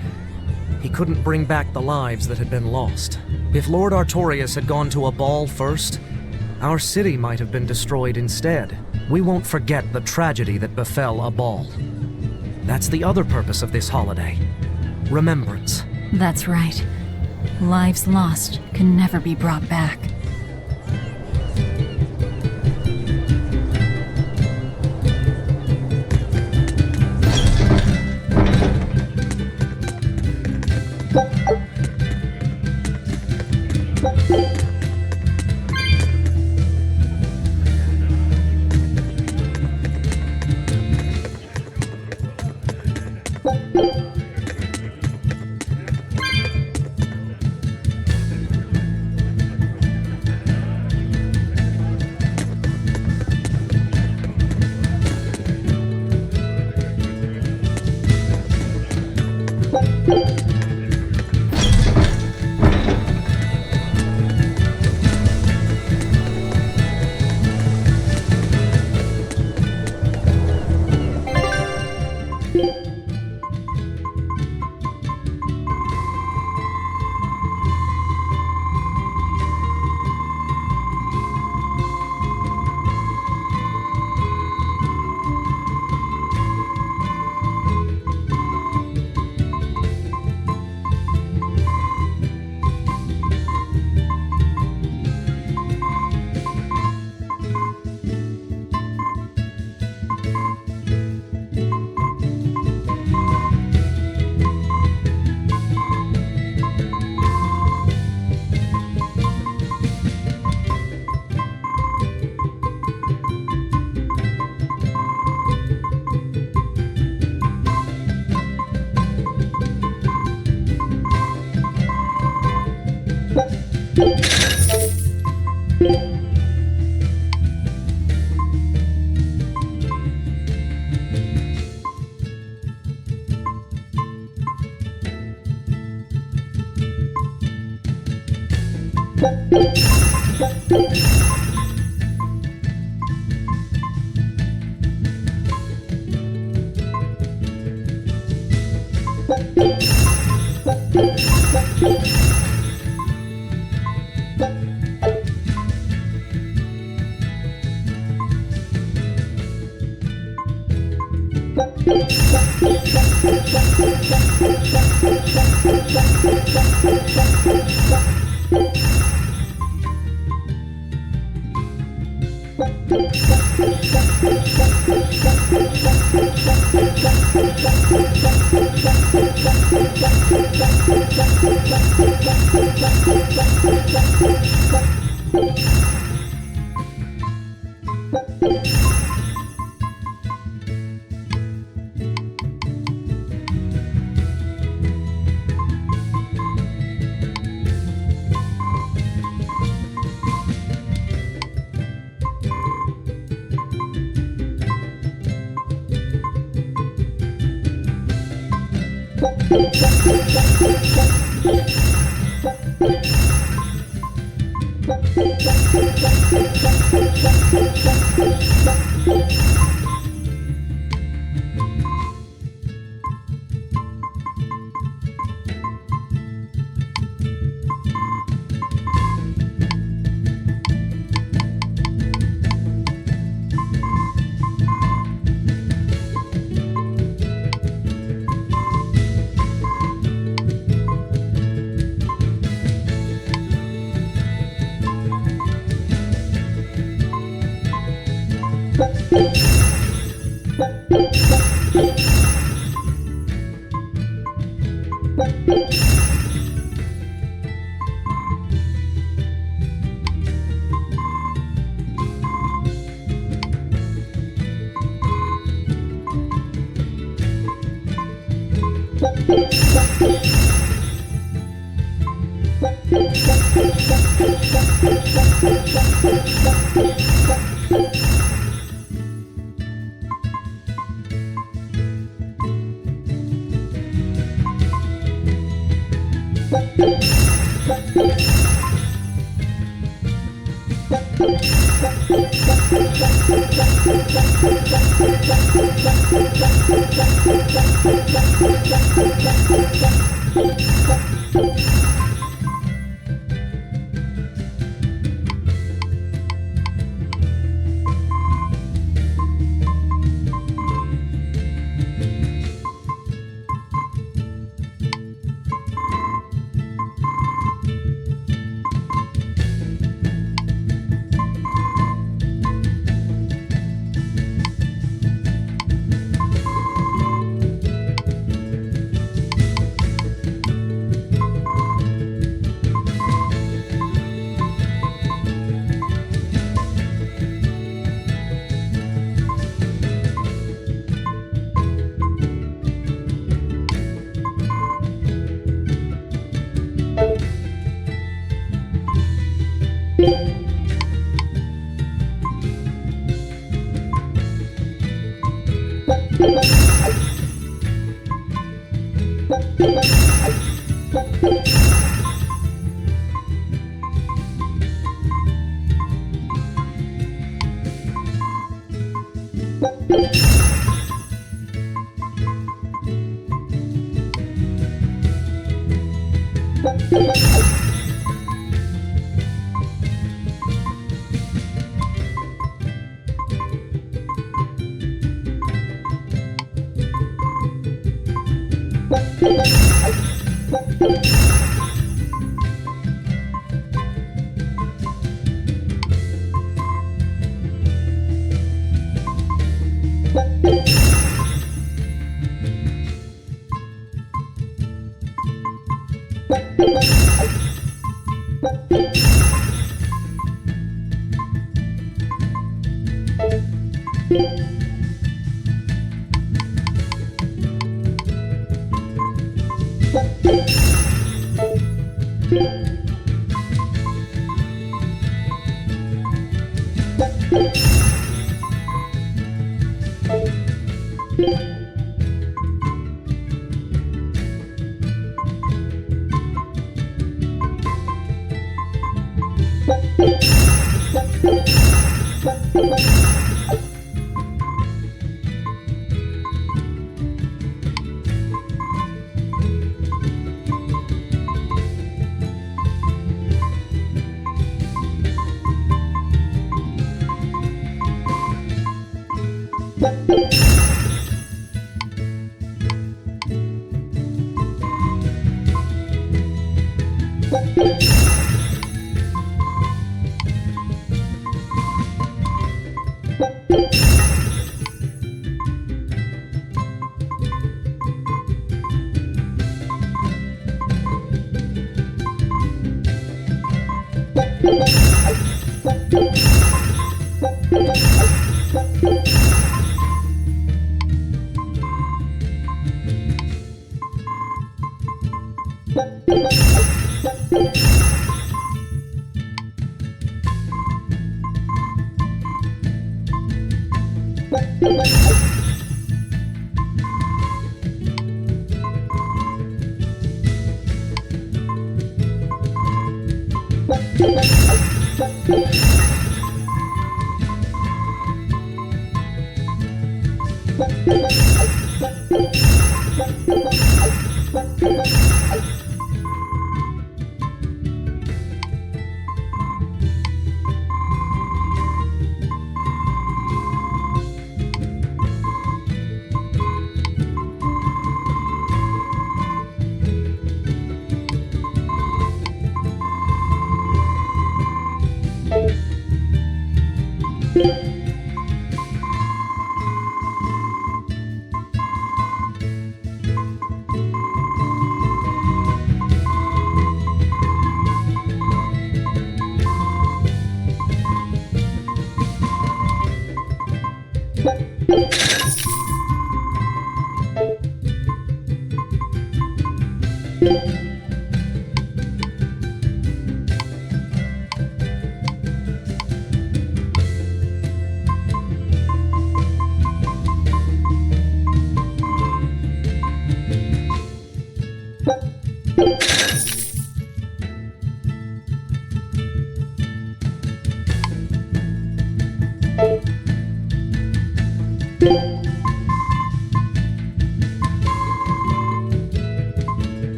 he couldn't bring back the lives that had been lost. If Lord Artorias had gone to a ball first, our city might have been destroyed instead. We won't forget the tragedy that befell a ball. That's the other purpose of this holiday. Remembrance. That's right. Lives lost can never be brought back.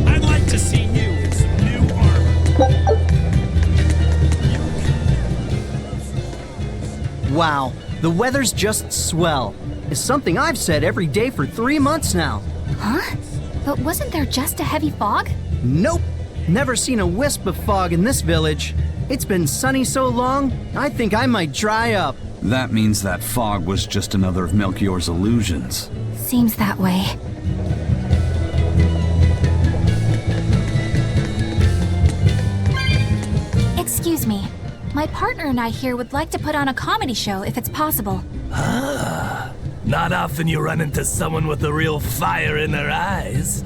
I'd like to see you in some new armor. Wow, the weather's just swell. It's something I've said every day for 3 months now. Huh? But wasn't there just a heavy fog? Nope, never seen a wisp of fog in this village. It's been sunny so long, I think I might dry up. That means that fog was just another of Melchior's illusions. Seems that way. Excuse me. My partner and I here would like to put on a comedy show if it's possible. Not often you run into someone with a real fire in their eyes.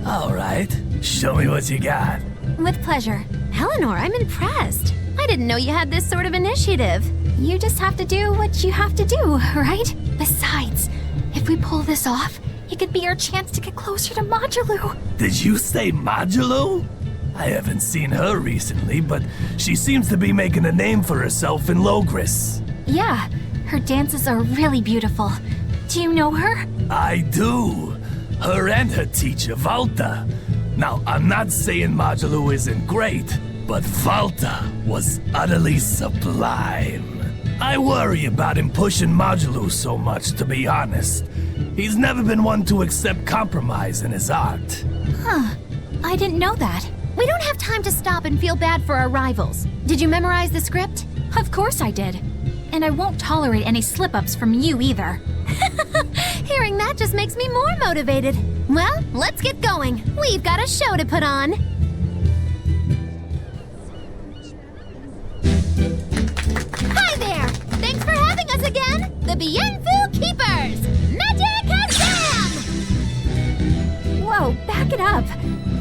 All right, show me what you got. With pleasure. Eleanor, I'm impressed. I didn't know you had this sort of initiative. You just have to do what you have to do, right? Besides, if we pull this off, it could be our chance to get closer to Modulu. Did you say Modulu? I haven't seen her recently, but she seems to be making a name for herself in Logris. Yeah, her dances are really beautiful. Do you know her? I do. Her and her teacher, Valta. Now, I'm not saying Modulu isn't great, but Valta was utterly sublime. I worry about him pushing Modulu so much, to be honest. He's never been one to accept compromise in his art. Huh. I didn't know that. We don't have time to stop and feel bad for our rivals. Did you memorize the script? Of course I did. And I won't tolerate any slip-ups from you either. Hearing that just makes me more motivated. Well, let's get going. We've got a show to put on. Hi there! Thanks for having us again! The Bienfu Keepers! Magic Azam! Whoa, back it up.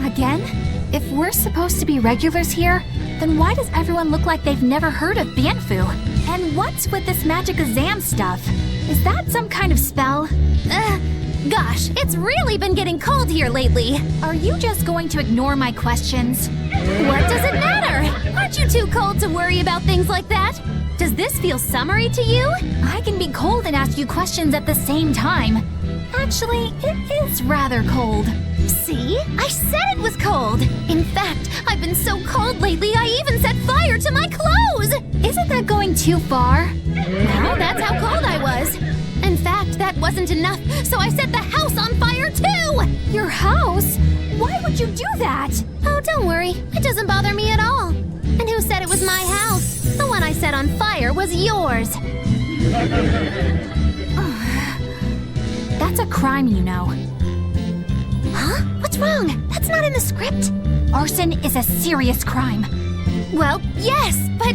Again? If we're supposed to be regulars here, then why does everyone look like they've never heard of Bienfu? And what's with this Magic Azam stuff? Is that some kind of spell? Gosh, it's really been getting cold here lately. Are you just going to ignore my questions? What does it matter? Aren't you too cold to worry about things like that? Does this feel summery to you? I can be cold and ask you questions at the same time. Actually, it is rather cold. See? I said it was cold. In fact, I've been so cold lately I even set fire to my clothes. Isn't that going too far? Well, that's how cold I was. In fact, that wasn't enough, so I set the house on fire too! Your house? Why would you do that? Oh, don't worry. It doesn't bother me at all. And who said it was my house? The one I set on fire was yours. That's a crime, you know. Huh? What's wrong? That's not in the script. Arson is a serious crime. Well, yes, but...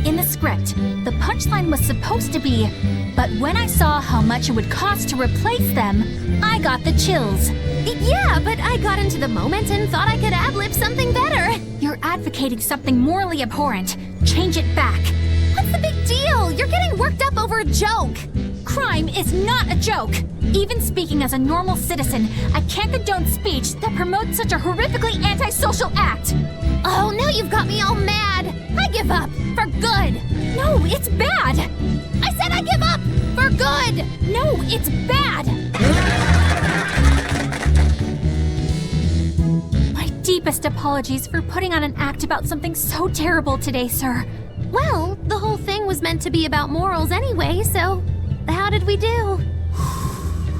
In the script, the punchline was supposed to be, but when I saw how much it would cost to replace them, I got the chills. Yeah, but I got into the moment and thought I could ad-lib something better. You're advocating something morally abhorrent. Change it back. What's the big deal? You're getting worked up over a joke. Crime is not a joke. Even speaking as a normal citizen, I can't condone speech that promotes such a horrifically antisocial act. Oh, now you've got me all mad. I give up. For good. No, it's bad. I said I give up. For good. No, it's bad. My deepest apologies for putting on an act about something so terrible today, sir. Well, the whole thing was meant to be about morals anyway, so how did we do?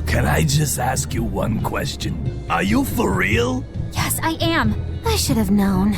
Can I just ask you one question? Are you for real? Yes, I am. I should have known.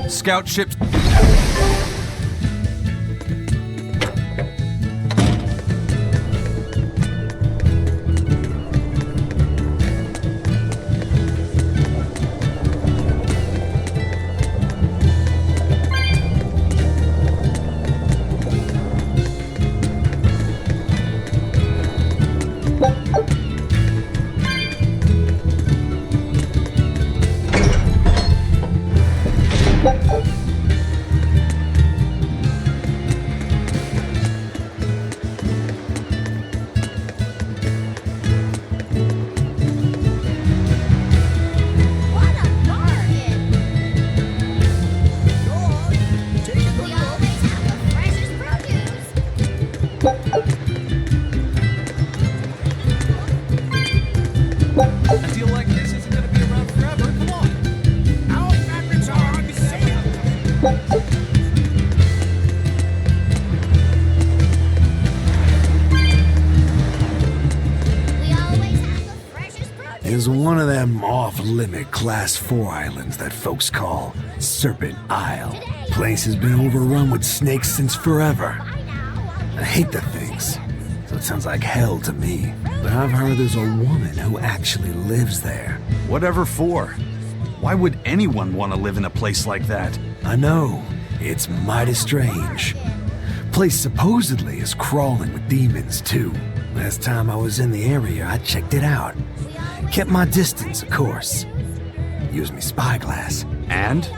Scout ships. Is one of them off-limit Class 4 islands that folks call Serpent Isle. Place has been overrun with snakes since forever. I hate the things, so it sounds like hell to me. But I've heard there's a woman who actually lives there. Whatever for? Why would anyone want to live in a place like that? I know, it's mighty strange. Place supposedly is crawling with demons too. Last time I was in the area, I checked it out. Kept my distance, of course. Used me spyglass. And?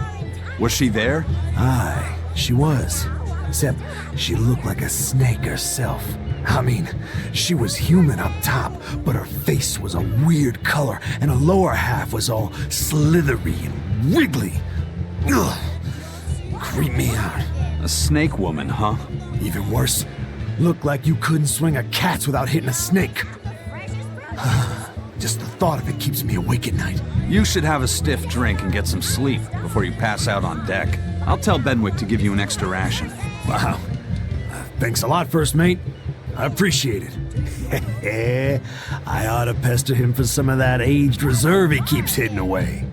Was she there? Aye, she was. Except she looked like a snake herself. I mean, she was human up top, but her face was a weird color, and her lower half was all slithery and wiggly. Ugh. Creeped me out. A snake woman, huh? Even worse, looked like you couldn't swing a cat's without hitting a snake. Just the thought of it keeps me awake at night. You should have a stiff drink and get some sleep before you pass out on deck. I'll tell Benwick to give you an extra ration. Wow. Thanks a lot, First Mate. I appreciate it. I ought to pester him for some of that aged reserve he keeps hidden away.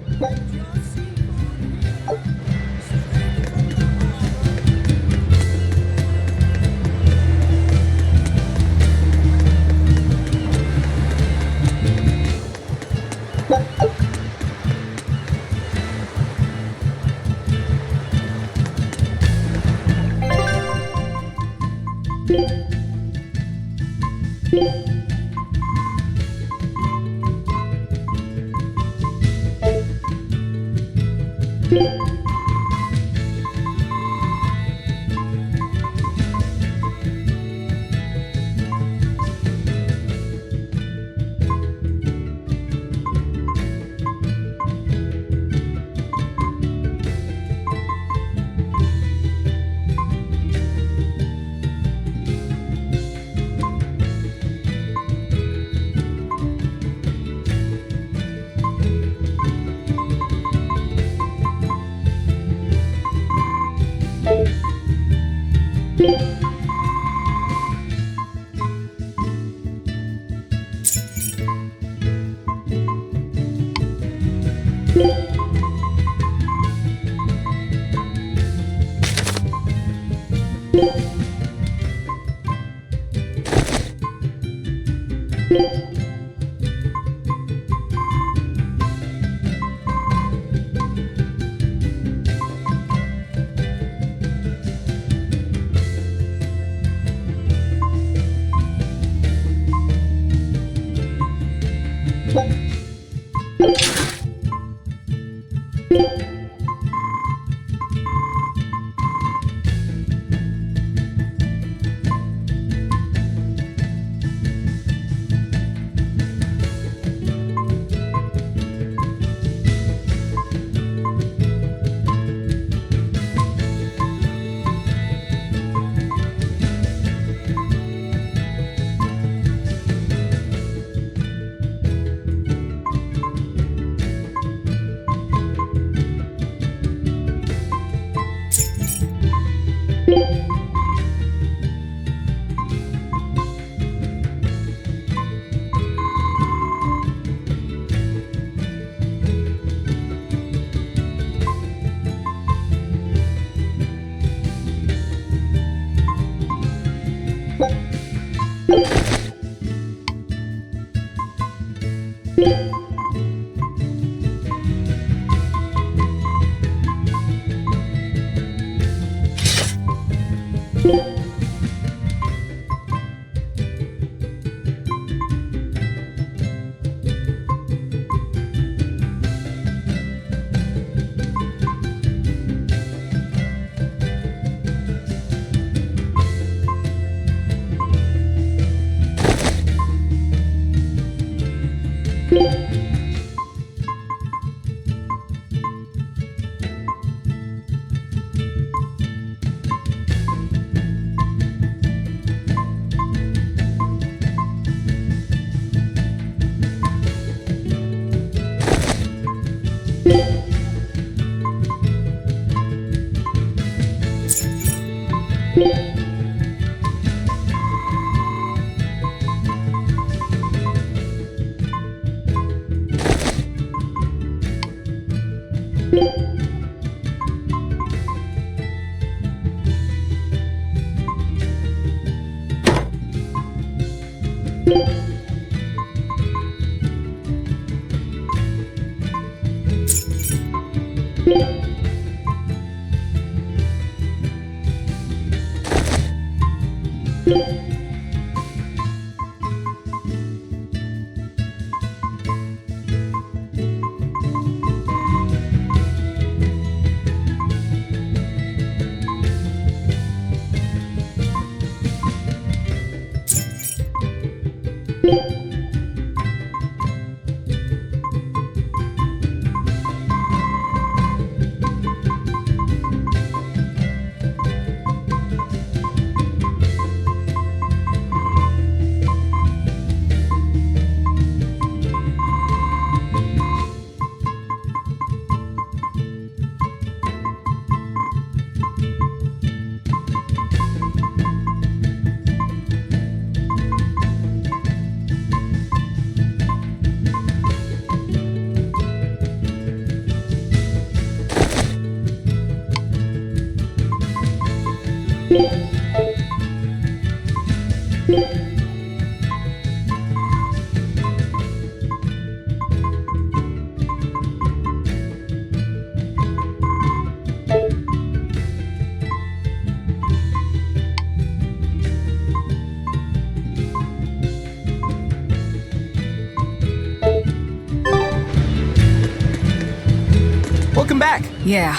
Welcome back. Yeah.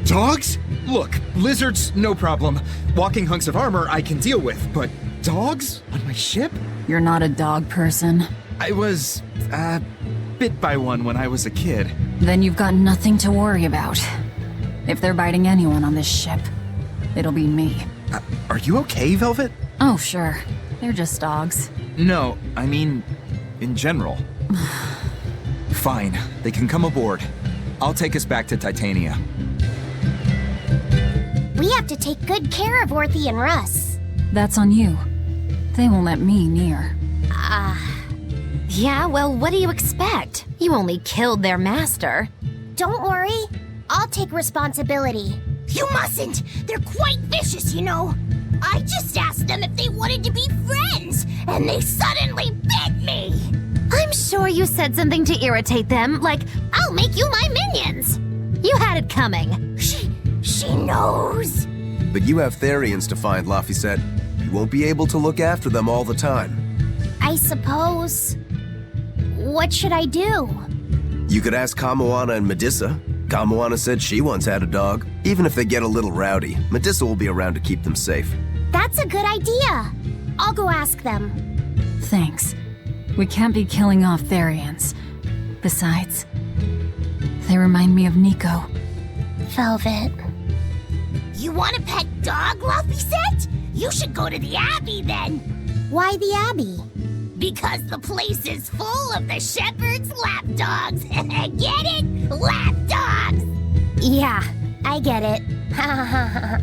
Dogs? Look, lizards, no problem. Walking hunks of armor I can deal with, but dogs? On my ship? You're not a dog person. I was, bit by one when I was a kid. Then you've got nothing to worry about. If they're biting anyone on this ship, it'll be me. Are you okay, Velvet? Oh, sure. They're just dogs. No, I mean, in general. Fine, they can come aboard. I'll take us back to Titania. We have to take good care of Orthy and Russ. That's on you. They won't let me near. Yeah, well, what do you expect? You only killed their master. Don't worry, I'll take responsibility. You mustn't! They're quite vicious, you know. I just asked them if they wanted to be friends, and they suddenly bit me! I'm sure you said something to irritate them, like, I'll make you my minions! You had it coming. She knows. But you have Therians to find, Laphicet. You won't be able to look after them all the time. I suppose. What should I do? You could ask Kamoana and Medissa. Kamoana said she once had a dog. Even if they get a little rowdy, Medissa will be around to keep them safe. That's a good idea. I'll go ask them. Thanks. We can't be killing off Therians. Besides, they remind me of Nico. Velvet. You want a pet dog, Laphicet? You should go to the Abbey then. Why the Abbey? Because the place is full of the shepherd's lapdogs. Get it? Lapdogs! Yeah, I get it. Ha ha ha.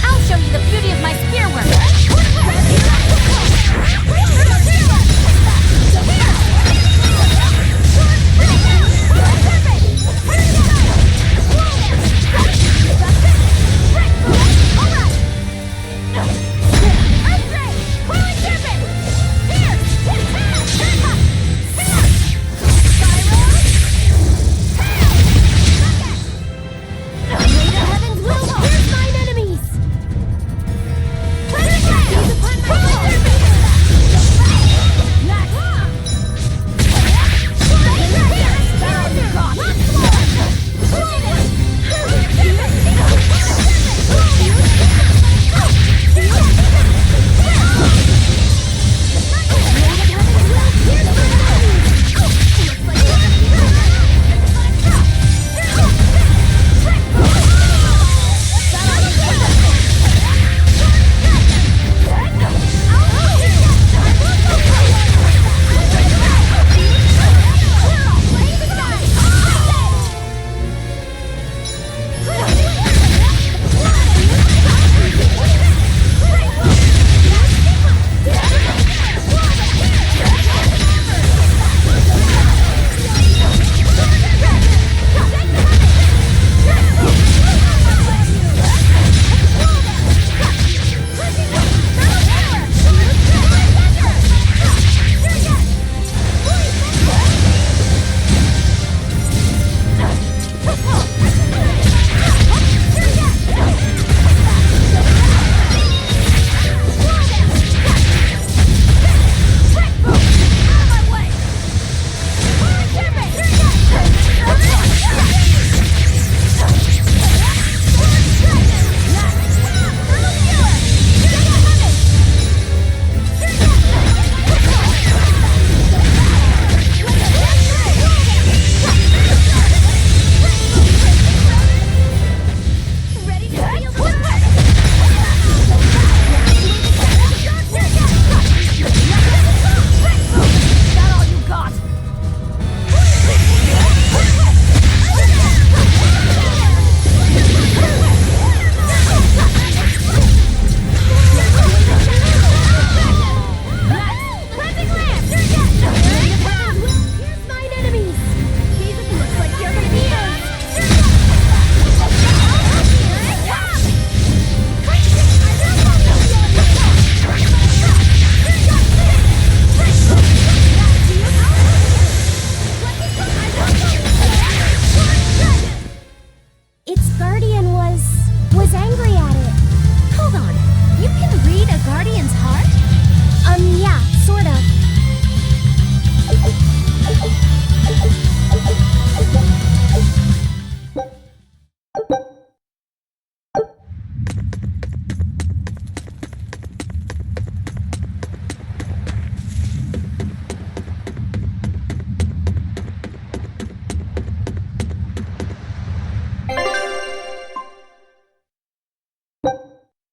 I'll show you the beauty of my spearwork.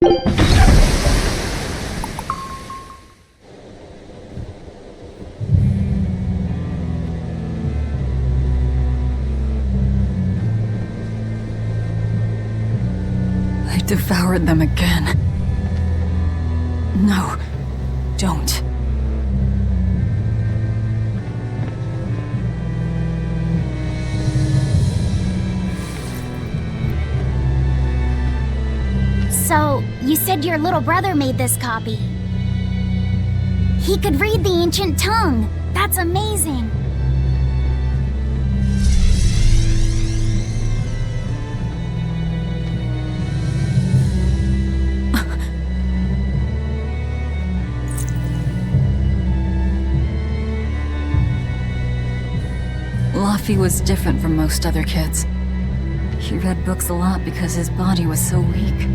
I devoured them again. No, don't. So, you said your little brother made this copy. He could read the ancient tongue. That's amazing. Luffy was different from most other kids. He read books a lot because his body was so weak.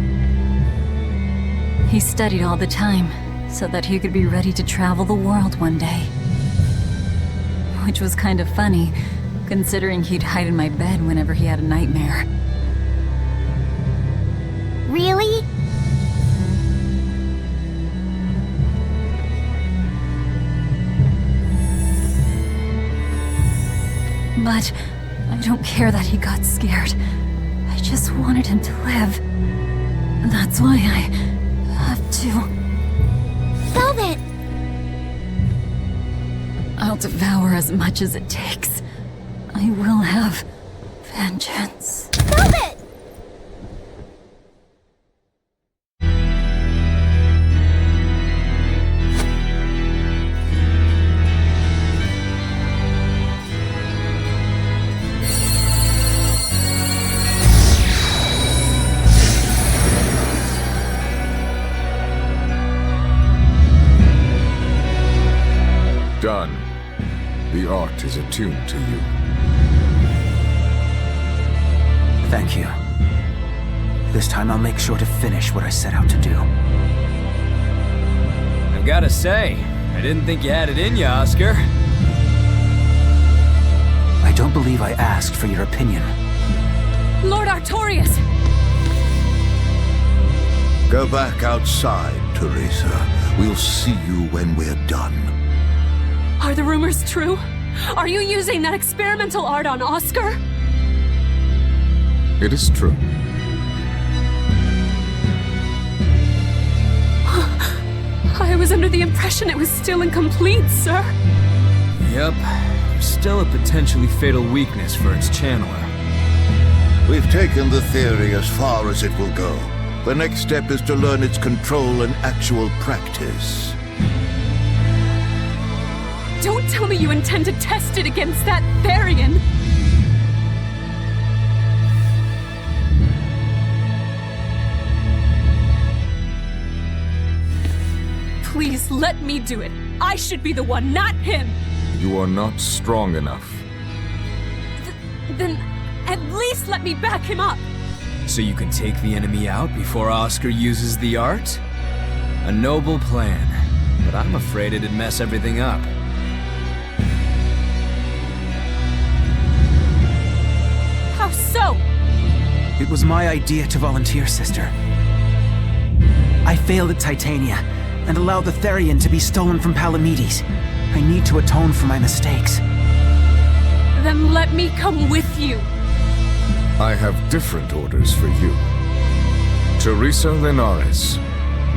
He studied all the time, so that he could be ready to travel the world one day. Which was kind of funny, considering he'd hide in my bed whenever he had a nightmare. Really? But I don't care that he got scared. I just wanted him to live. That's why I have to. Velvet! I'll devour as much as it takes. I will have vengeance. Velvet! Done. The art is attuned to you. Thank you. This time I'll make sure to finish what I set out to do. I've gotta say, I didn't think you had it in you, Oscar. I don't believe I asked for your opinion. Lord Artorias! Go back outside, Teresa. We'll see you when we're done. Are the rumors true? Are you using that experimental art on Oscar? It is true. I was under the impression it was still incomplete, sir. Yep. There's still a potentially fatal weakness for its channeler. We've taken the theory as far as it will go. The next step is to learn its control and actual practice. Don't tell me you intend to test it against that Therian! Please let me do it. I should be the one, not him! You are not strong enough. Then at least let me back him up! So you can take the enemy out before Oscar uses the art? A noble plan, but I'm afraid it'd mess everything up. How so? It was my idea to volunteer, sister. I failed at Titania, and allowed the Therian to be stolen from Palamedes. I need to atone for my mistakes. Then let me come with you. I have different orders for you. Teresa Linares,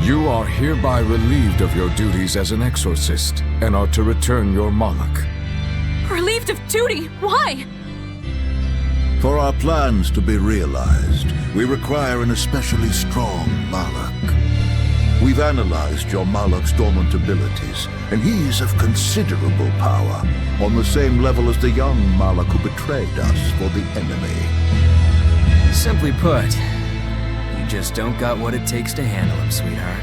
you are hereby relieved of your duties as an exorcist, and are to return your Moloch. Relieved of duty? Why? For our plans to be realized, we require an especially strong Moloch. We've analyzed your Moloch's dormant abilities, and he's of considerable power, on the same level as the young Moloch who betrayed us for the enemy. Simply put, you just don't got what it takes to handle him, sweetheart.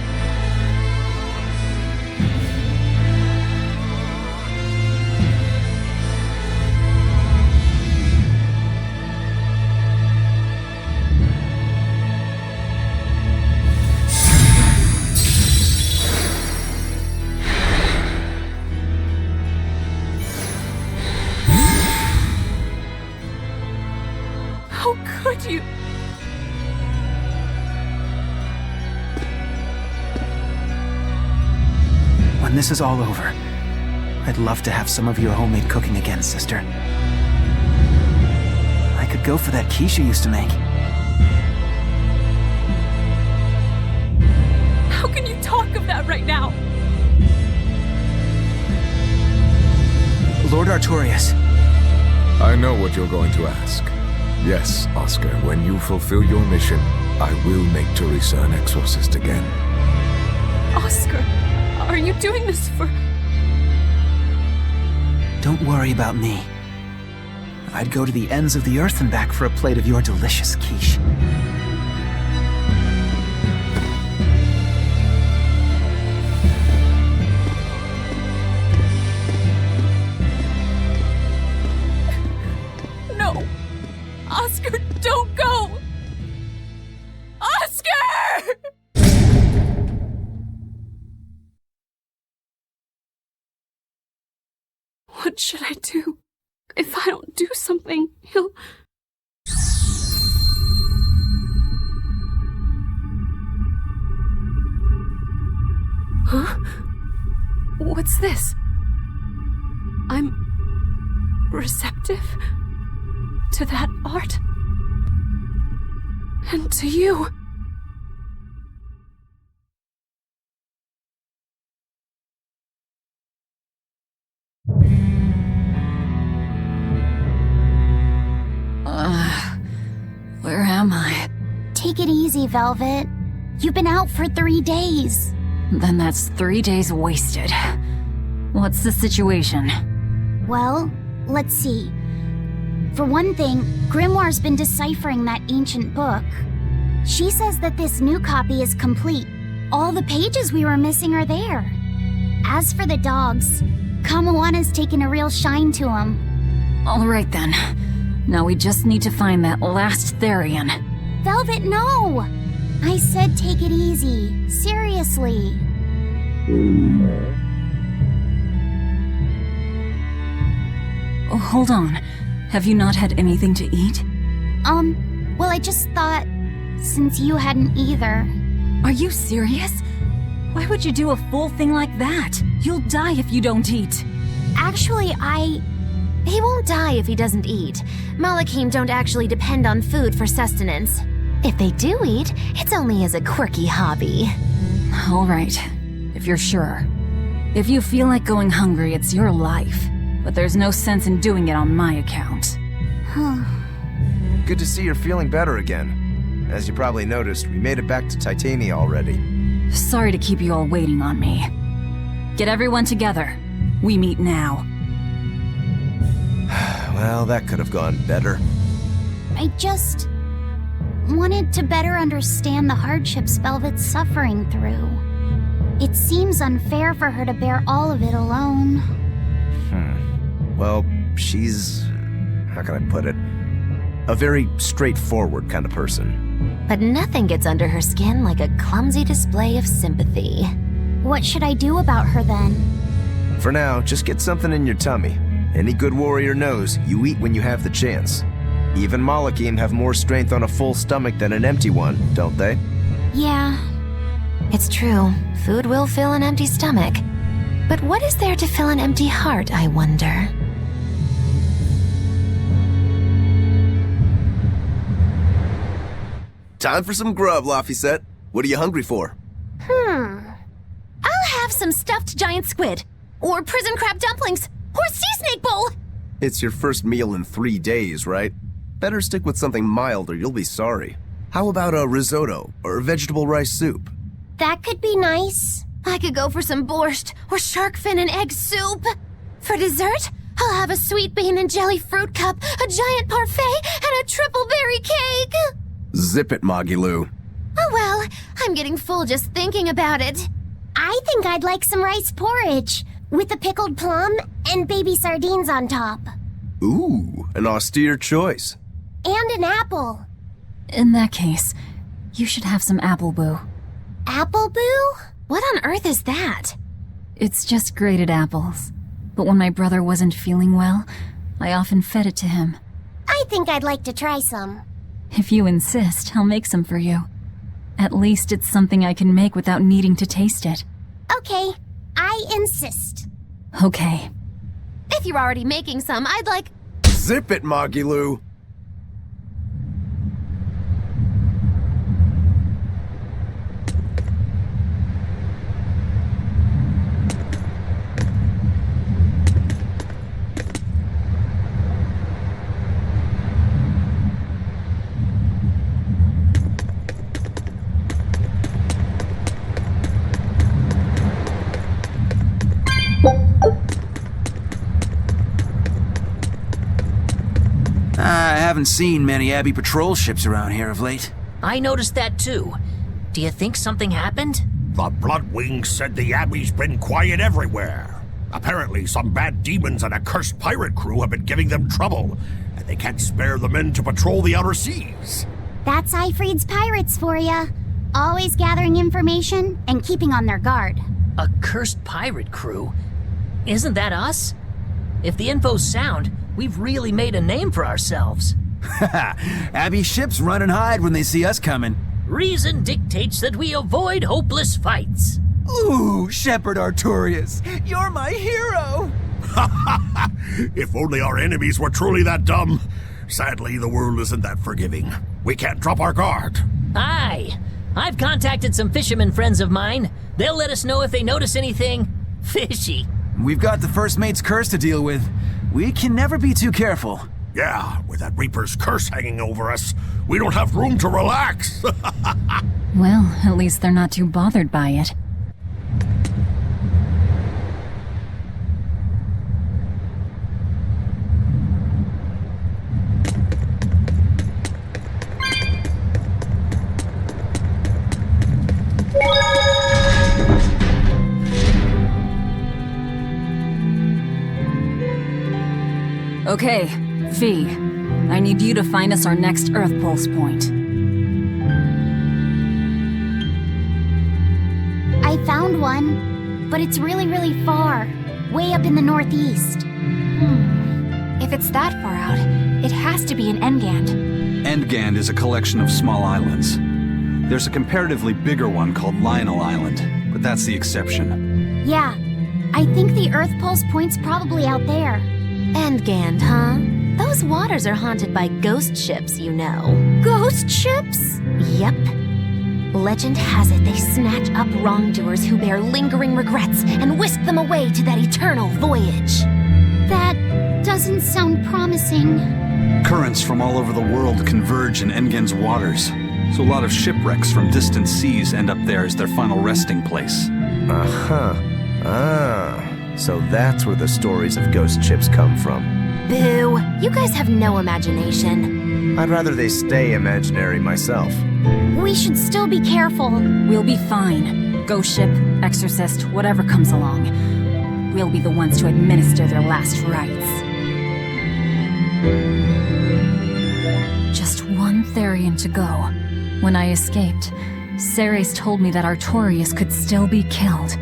when this is all over, I'd love to have some of your homemade cooking again, sister. I could go for that quiche you used to make. How can you talk of that right now? Lord Artorias. I know what you're going to ask. Yes, Oscar, when you fulfill your mission, I will make Teresa an exorcist again. Oscar, are you doing this for... Don't worry about me. I'd go to the ends of the earth and back for a plate of your delicious quiche. No! Oscar, don't go! Oscar! What should I do? If I don't do something, he'll... Huh? What's this? I'm... receptive to that art? And to you? Where am I? Take it easy, Velvet. You've been out for 3 days. Then that's 3 days wasted. What's the situation? Well, let's see. For one thing, Grimoire's been deciphering that ancient book. She says that this new copy is complete. All the pages we were missing are there. As for the dogs, Kamawana's taken a real shine to them. All right then. Now we just need to find that last Therian. Velvet, no! I said take it easy. Seriously. Oh, hold on. Have you not had anything to eat? Well, I just thought, since you hadn't either. Are you serious? Why would you do a full thing like that? You'll die if you don't eat. Actually, He won't die if he doesn't eat. Malachim don't actually depend on food for sustenance. If they do eat, it's only as a quirky hobby. All right, if you're sure. If you feel like going hungry, it's your life. But there's no sense in doing it on my account. Good to see you're feeling better again. As you probably noticed, we made it back to Titania already. Sorry to keep you all waiting on me. Get everyone together. We meet now. Well, that could have gone better. I just wanted to better understand the hardships Velvet's suffering through. It seems unfair for her to bear all of it alone. Well, she's... how can I put it? A very straightforward kind of person. But nothing gets under her skin like a clumsy display of sympathy. What should I do about her then? For now, just get something in your tummy. Any good warrior knows you eat when you have the chance. Even Malachim have more strength on a full stomach than an empty one, don't they? Yeah. It's true. Food will fill an empty stomach. But what is there to fill an empty heart, I wonder? Time for some grub, Laphicet. What are you hungry for? I'll have some stuffed giant squid. Or prison crab dumplings. Or sea snake bowl! It's your first meal in 3 days, right? Better stick with something mild or you'll be sorry. How about a risotto or vegetable rice soup? That could be nice. I could go for some borscht or shark fin and egg soup. For dessert, I'll have a sweet bean and jelly fruit cup, a giant parfait, and a triple berry cake. Zip it, Magilou. Oh well, I'm getting full just thinking about it. I think I'd like some rice porridge with a pickled plum and baby sardines on top. Ooh, an austere choice. And an apple. In that case, you should have some apple boo. Apple boo? What on earth is that? It's just grated apples. But when my brother wasn't feeling well, I often fed it to him. I think I'd like to try some. If you insist, I'll make some for you. At least it's something I can make without needing to taste it. Okay, I insist. Okay. If you're already making some, I'd like... Zip it, Magilu. I haven't seen many Abbey patrol ships around here of late. I noticed that too. Do you think something happened? The Bloodwings said the Abbey's been quiet everywhere. Apparently, some bad demons and a cursed pirate crew have been giving them trouble, and they can't spare the men to patrol the outer seas. That's Eifried's pirates for ya. Always gathering information and keeping on their guard. A cursed pirate crew? Isn't that us? If the info's sound, we've really made a name for ourselves. Abbey ships run and hide when they see us coming. Reason dictates that we avoid hopeless fights. Ooh, Shepherd Artorius, you're my hero! If only our enemies were truly that dumb. Sadly, the world isn't that forgiving. We can't drop our guard. Aye. I've contacted some fishermen friends of mine. They'll let us know if they notice anything fishy. We've got the First Mate's curse to deal with. We can never be too careful. Yeah, with that Reaper's curse hanging over us, we don't have room to relax. Well, at least they're not too bothered by it. Okay, Fee. I need you to find us our next Earth Pulse point. I found one, but it's really, really far. Way up in the northeast. If it's that far out, it has to be in Engand. Endgand is a collection of small islands. There's a comparatively bigger one called Lionel Island, but that's the exception. Yeah, I think the Earth Pulse point's probably out there. Endgand, huh? Those waters are haunted by ghost ships, you know. Ghost ships? Yep. Legend has it they snatch up wrongdoers who bear lingering regrets and whisk them away to that eternal voyage. That doesn't sound promising. Currents from all over the world converge in Engand's waters, so a lot of shipwrecks from distant seas end up there as their final resting place. Uh-huh. So that's where the stories of ghost ships come from. Boo! You guys have no imagination. I'd rather they stay imaginary myself. We should still be careful. We'll be fine. Ghost ship, exorcist, whatever comes along. We'll be the ones to administer their last rites. Just one Therian to go. When I escaped, Ceres told me that Artorius could still be killed.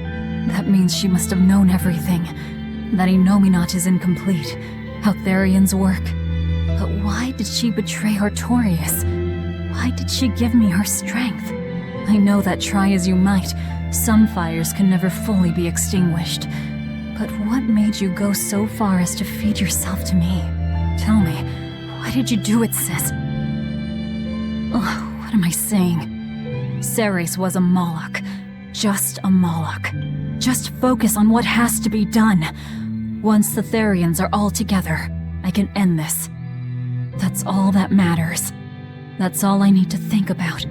That means she must have known everything. That Enominat is incomplete. How Therians work. But why did she betray Artorius? Why did she give me her strength? I know that try as you might, some fires can never fully be extinguished. But what made you go so far as to feed yourself to me? Tell me, why did you do it, sis? Oh, what am I saying? Ceres was a Moloch. Just a Moloch. Just focus on what has to be done. Once the Therians are all together, I can end this. That's all that matters. That's all I need to think about.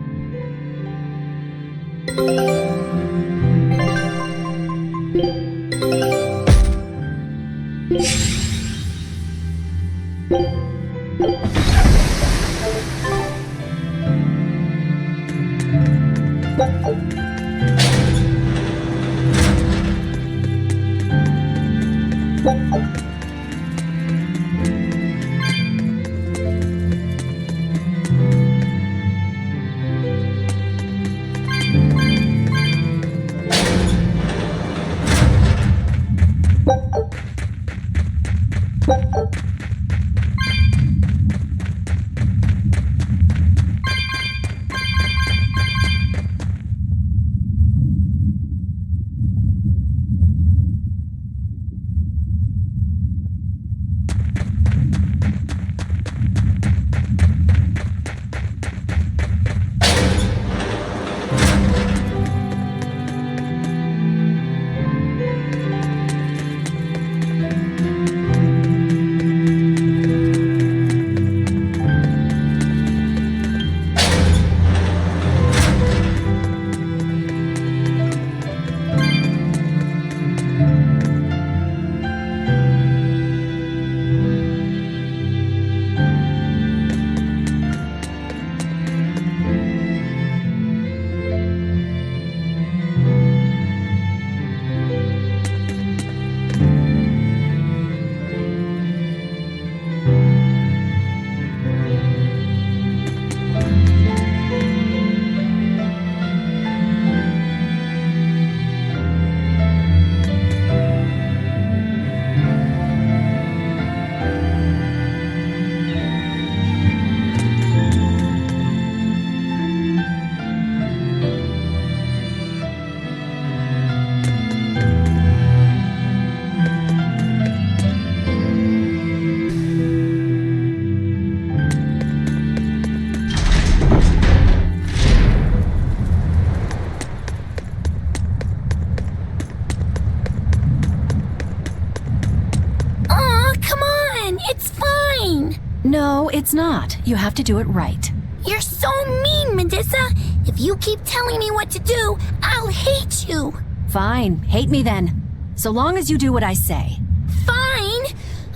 No, it's not. You have to do it right. You're so mean, Medusa! If you keep telling me what to do, I'll hate you! Fine, hate me then. So long as you do what I say. Fine!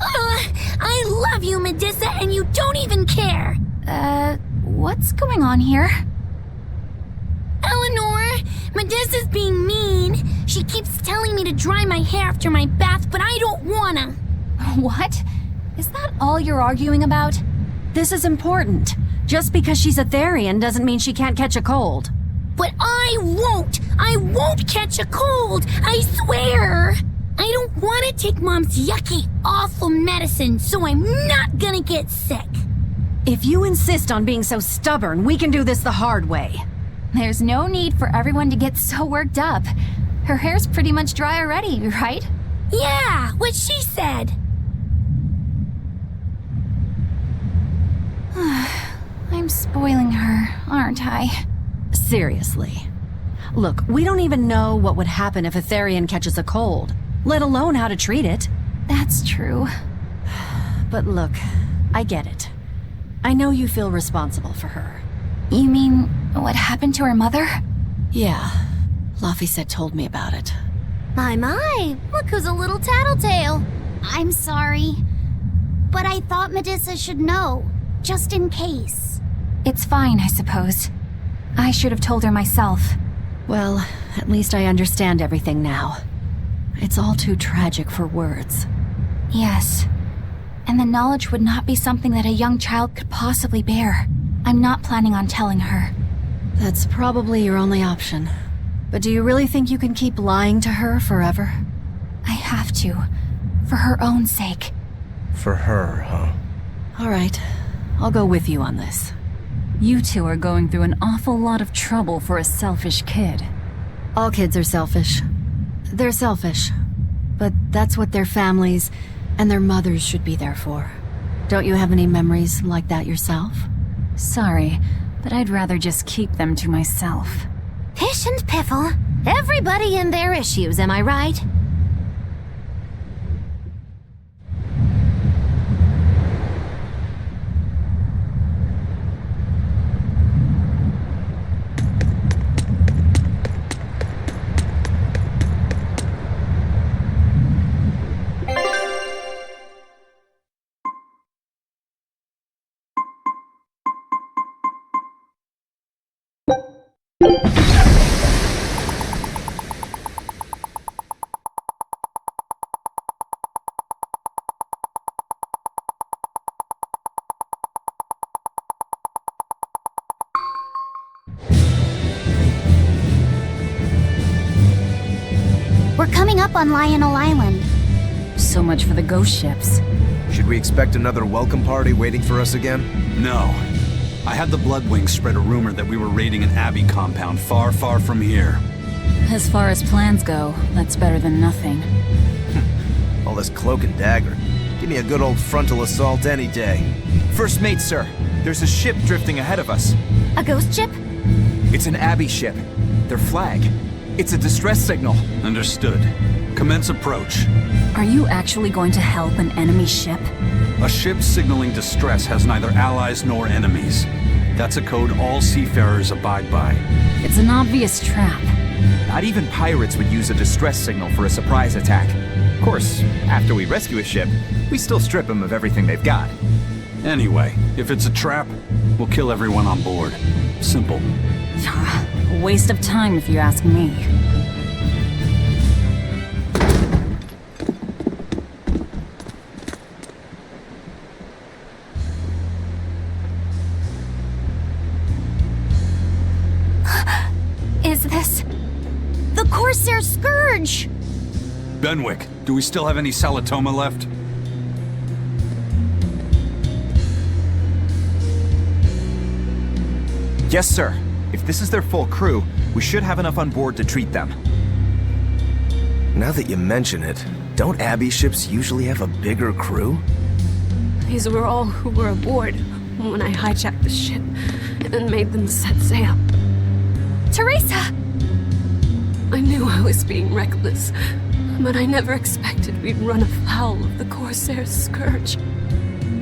I love you, Medusa, and you don't even care! What's going on here? Eleanor, Medusa's being mean. She keeps telling me to dry my hair after my bath, but I don't wanna. What? Is that all you're arguing about? This is important. Just because she's a Therian doesn't mean she can't catch a cold. But I won't! I won't catch a cold! I swear! I don't want to take Mom's yucky, awful medicine, so I'm not gonna get sick. If you insist on being so stubborn, we can do this the hard way. There's no need for everyone to get so worked up. Her hair's pretty much dry already, right? Yeah, what she said. I'm spoiling her, aren't I? Seriously. Look, we don't even know what would happen if a Therian catches a cold, let alone how to treat it. That's true. But look, I get it. I know you feel responsible for her. You mean what happened to her mother? Yeah, Laphicet told me about it. My, look who's a little tattletale. I'm sorry, but I thought Medusa should know, just in case. It's fine, I suppose. I should have told her myself. Well, at least I understand everything now. It's all too tragic for words. Yes. And the knowledge would not be something that a young child could possibly bear. I'm not planning on telling her. That's probably your only option. But do you really think you can keep lying to her forever? I have to. For her own sake. For her, huh? All right. I'll go with you on this. You two are going through an awful lot of trouble for a selfish kid. All kids are selfish. They're selfish. But that's what their families and their mothers should be there for. Don't you have any memories like that yourself? Sorry, but I'd rather just keep them to myself. Pish and piffle. Everybody and their issues, am I right? We're coming up on Lionel Island. So much for the ghost ships. Should we expect another welcome party waiting for us again? No. I had the Bloodwings spread a rumor that we were raiding an Abbey compound far, far from here. As far as plans go, that's better than nothing. All this cloak and dagger. Give me a good old frontal assault any day. First mate, sir. There's a ship drifting ahead of us. A ghost ship? It's an Abbey ship. Their flag. It's a distress signal. Understood. Commence approach. Are you actually going to help an enemy ship? A ship signaling distress has neither allies nor enemies. That's a code all seafarers abide by. It's an obvious trap. Not even pirates would use a distress signal for a surprise attack. Of course, after we rescue a ship, we still strip them of everything they've got. Anyway, if it's a trap, we'll kill everyone on board. Simple. A waste of time if you ask me. Is this the Corsair Scourge? Benwick, do we still have any Salatoma left? Yes, sir. If this is their full crew, we should have enough on board to treat them. Now that you mention it, don't Abbey ships usually have a bigger crew? These were all who were aboard when I hijacked the ship and made them set sail. Teresa! I knew I was being reckless, but I never expected we'd run afoul of the Corsair's Scourge.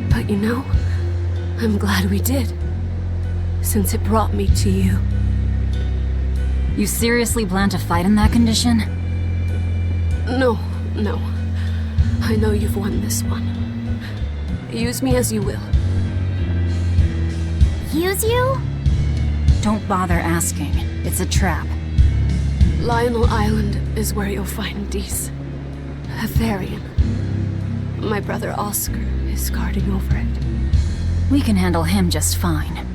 But you know, I'm glad we did, since it brought me to you. You seriously plan to fight in that condition? No. I know you've won this one. Use me as you will. Use you? Don't bother asking. It's a trap. Lionel Island is where you'll find Dees. A Therian. My brother Oscar is guarding over it. We can handle him just fine.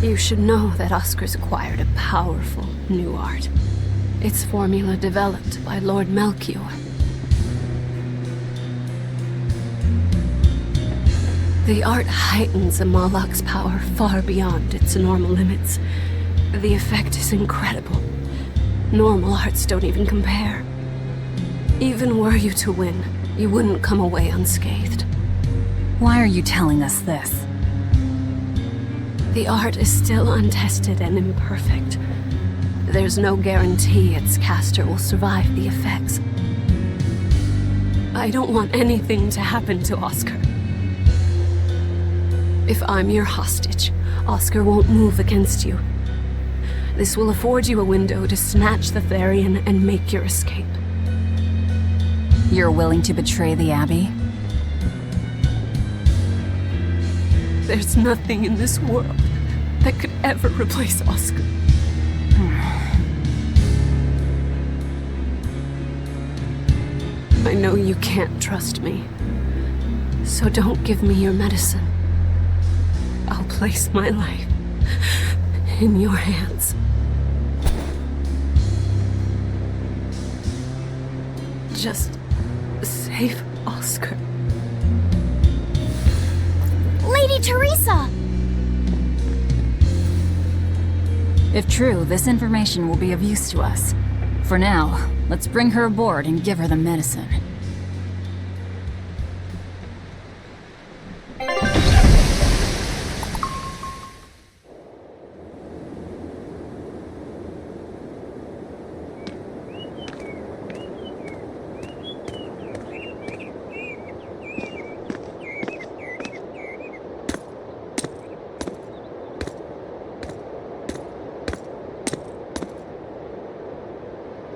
You should know that Oscar's acquired a powerful new art. Its formula developed by Lord Melchior. The art heightens a Moloch's power far beyond its normal limits. The effect is incredible. Normal arts don't even compare. Even were you to win, you wouldn't come away unscathed. Why are you telling us this? The art is still untested and imperfect. There's no guarantee its caster will survive the effects. I don't want anything to happen to Oscar. If I'm your hostage, Oscar won't move against you. This will afford you a window to snatch the Therian and make your escape. You're willing to betray the Abbey? There's nothing in this world that could ever replace Oscar. I know you can't trust me, so don't give me your medicine. I'll place my life in your hands. Just save Oscar. Lady Teresa! If true, this information will be of use to us. For now, let's bring her aboard and give her the medicine.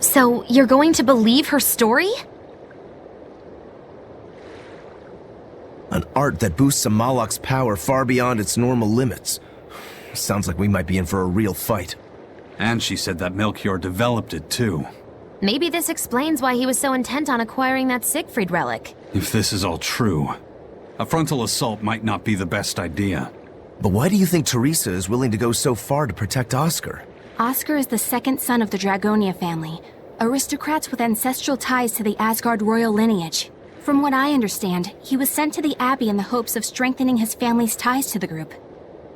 So, you're going to believe her story? An art that boosts a Moloch's power far beyond its normal limits. Sounds like we might be in for a real fight. And she said that Melchior developed it too. Maybe this explains why he was so intent on acquiring that Siegfried relic. If this is all true, a frontal assault might not be the best idea. But why do you think Teresa is willing to go so far to protect Oscar? Oscar is the second son of the Dragonia family, aristocrats with ancestral ties to the Asgard royal lineage. From what I understand, he was sent to the Abbey in the hopes of strengthening his family's ties to the group.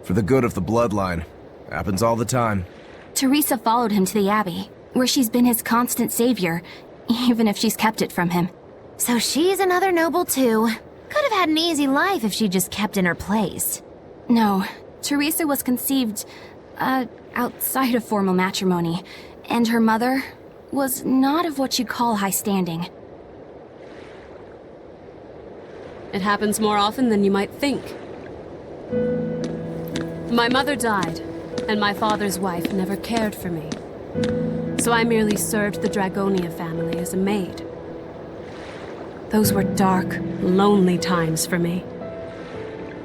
For the good of the bloodline. Happens all the time. Teresa followed him to the Abbey, where she's been his constant savior, even if she's kept it from him. So she's another noble too. Could have had an easy life if she just kept in her place. No, Teresa was conceived, outside of formal matrimony, and her mother was not of what you'd call high standing. It happens more often than you might think. My mother died, and my father's wife never cared for me. So I merely served the Dragonia family as a maid. Those were dark, lonely times for me.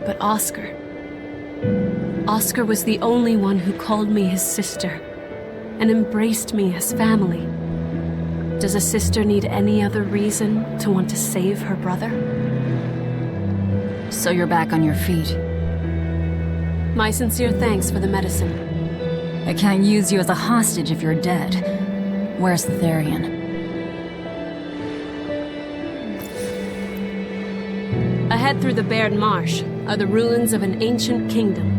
But Oscar was the only one who called me his sister and embraced me as family. Does a sister need any other reason to want to save her brother? So you're back on your feet. My sincere thanks for the medicine. I can't use you as a hostage if you're dead. Where's the Therian? Ahead through the Baird Marsh are the ruins of an ancient kingdom.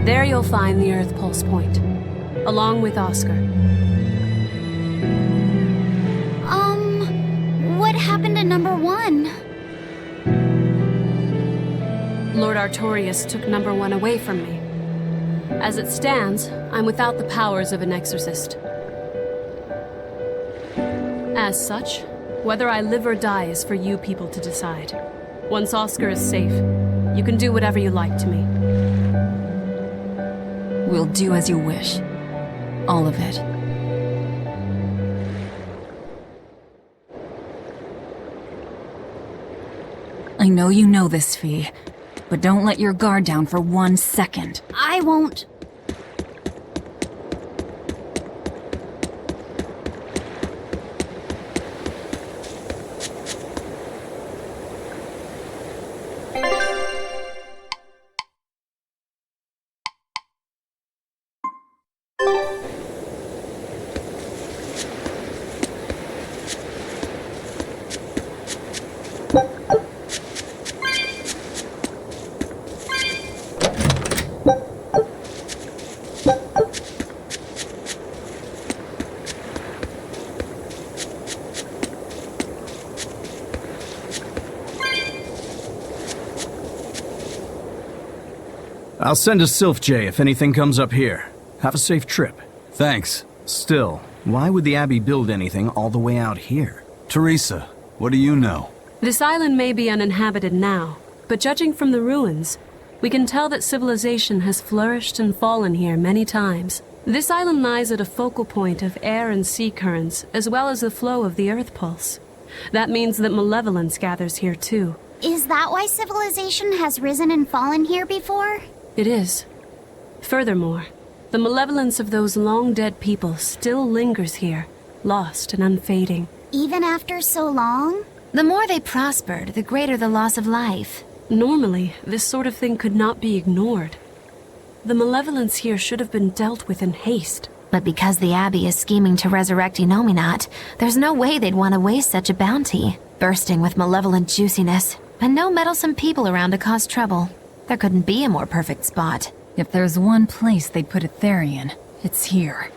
There you'll find the Earth Pulse Point, along with Oscar. What happened to number 1? Lord Artorius took number 1 away from me. As it stands, I'm without the powers of an exorcist. As such, whether I live or die is for you people to decide. Once Oscar is safe, you can do whatever you like to me. We'll do as you wish. All of it. I know you know this, Fee, but don't let your guard down for 1 second. I won't. I'll send a Sylph J if anything comes up here. Have a safe trip. Thanks. Still, why would the Abbey build anything all the way out here? Teresa, what do you know? This island may be uninhabited now, but judging from the ruins, we can tell that civilization has flourished and fallen here many times. This island lies at a focal point of air and sea currents, as well as the flow of the Earth pulse. That means that malevolence gathers here too. Is that why civilization has risen and fallen here before? It is. Furthermore, the malevolence of those long-dead people still lingers here, lost and unfading. Even after so long? The more they prospered, the greater the loss of life. Normally, this sort of thing could not be ignored. The malevolence here should have been dealt with in haste. But because the Abbey is scheming to resurrect Inominat, there's no way they'd want to waste such a bounty. Bursting with malevolent juiciness, and no meddlesome people around to cause trouble. There couldn't be a more perfect spot. If there's one place they'd put a Therian, it's here.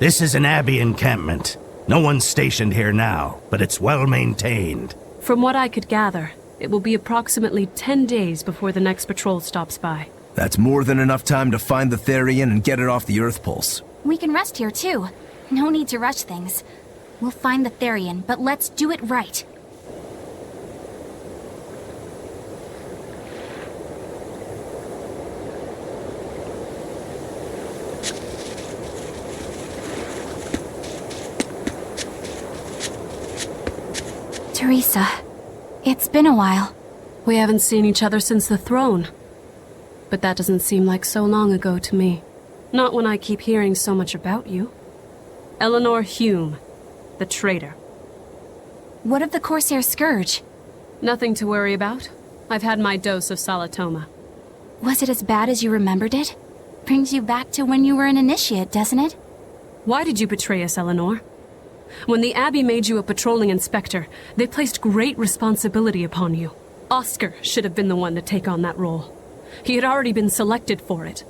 This is an Abbey encampment. No one's stationed here now, but it's well maintained. From what I could gather, it will be approximately 10 days before the next patrol stops by. That's more than enough time to find the Therian and get it off the Earth Pulse. We can rest here too. No need to rush things. We'll find the Therian, but let's do it right. Teresa, it's been a while. We haven't seen each other since the throne. But that doesn't seem like so long ago to me. Not when I keep hearing so much about you. Eleanor Hume, the traitor. What of the Corsair Scourge? Nothing to worry about. I've had my dose of Salatoma. Was it as bad as you remembered it? Brings you back to when you were an initiate, doesn't it? Why did you betray us, Eleanor? When the Abbey made you a patrolling inspector, they placed great responsibility upon you. Oscar should have been the one to take on that role. He had already been selected for it.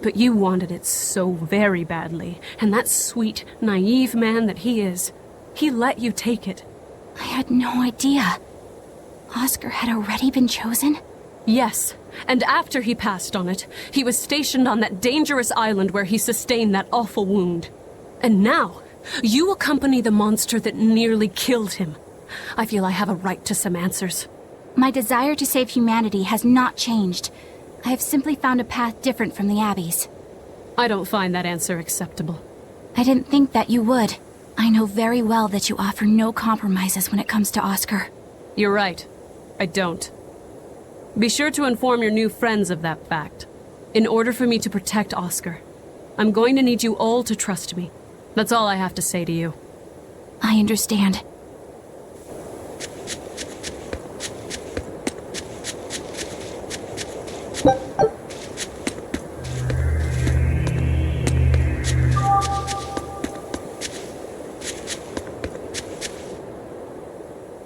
But you wanted it so very badly, and that sweet, naive man that he is, he let you take it. I had no idea. Oscar had already been chosen? Yes, and after he passed on it, he was stationed on that dangerous island where he sustained that awful wound. And now, you accompany the monster that nearly killed him. I feel I have a right to some answers. My desire to save humanity has not changed. I have simply found a path different from the Abbey's. I don't find that answer acceptable. I didn't think that you would. I know very well that you offer no compromises when it comes to Oscar. You're right. I don't. Be sure to inform your new friends of that fact. In order for me to protect Oscar, I'm going to need you all to trust me. That's all I have to say to you. I understand.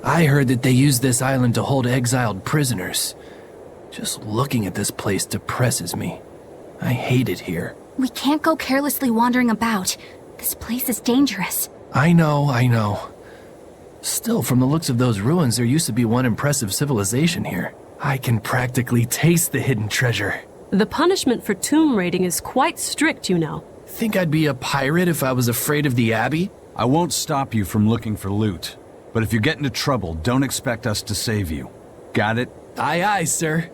I heard that they use this island to hold exiled prisoners. Just looking at this place depresses me. I hate it here. We can't go carelessly wandering about. This place is dangerous. I know. Still, from the looks of those ruins, there used to be one impressive civilization here. I can practically taste the hidden treasure. The punishment for tomb raiding is quite strict, you know. Think I'd be a pirate if I was afraid of the Abbey? I won't stop you from looking for loot. But if you get into trouble, don't expect us to save you. Got it? Aye, aye, sir.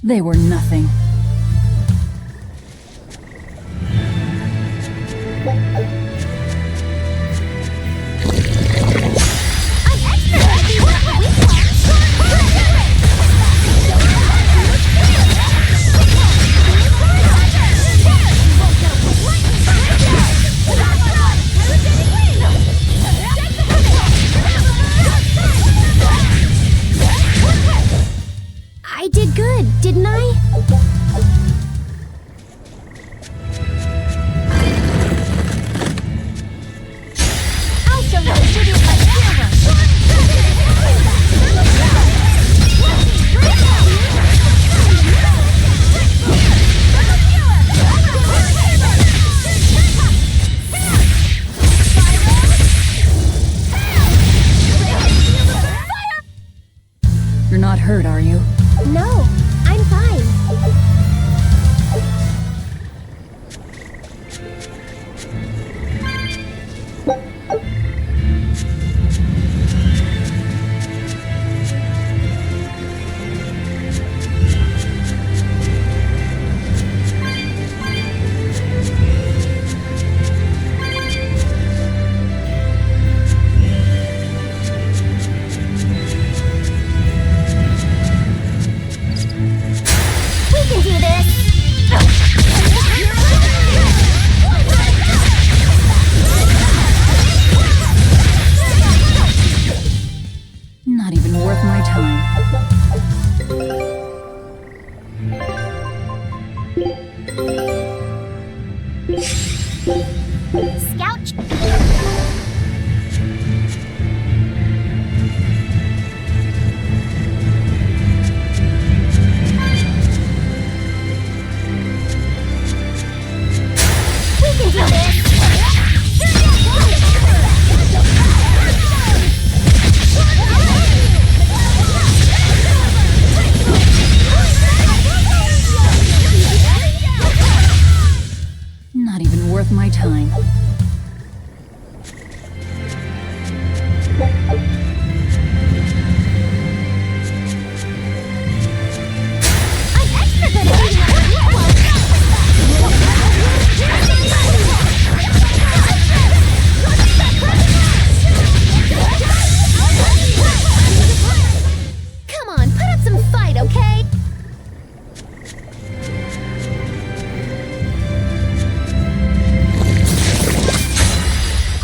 They were nothing. Scout. We can do this. Not even worth my time. I'm extra good at beating up new ones. Come on, put up some fight, okay?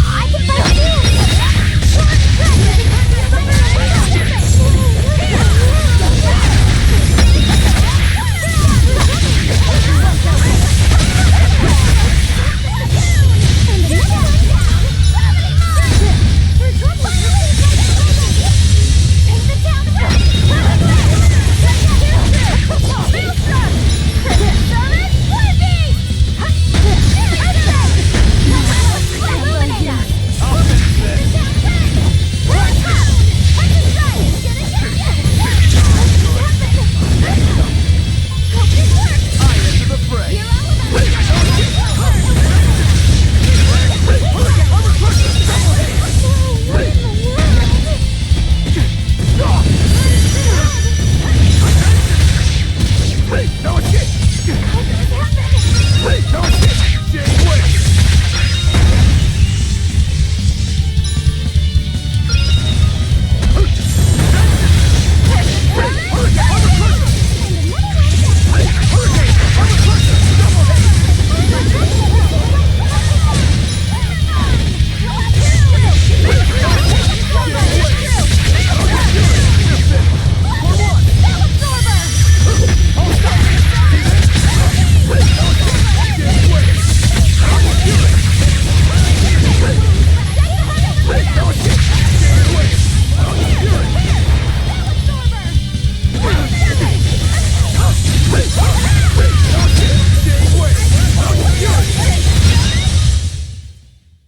I can fight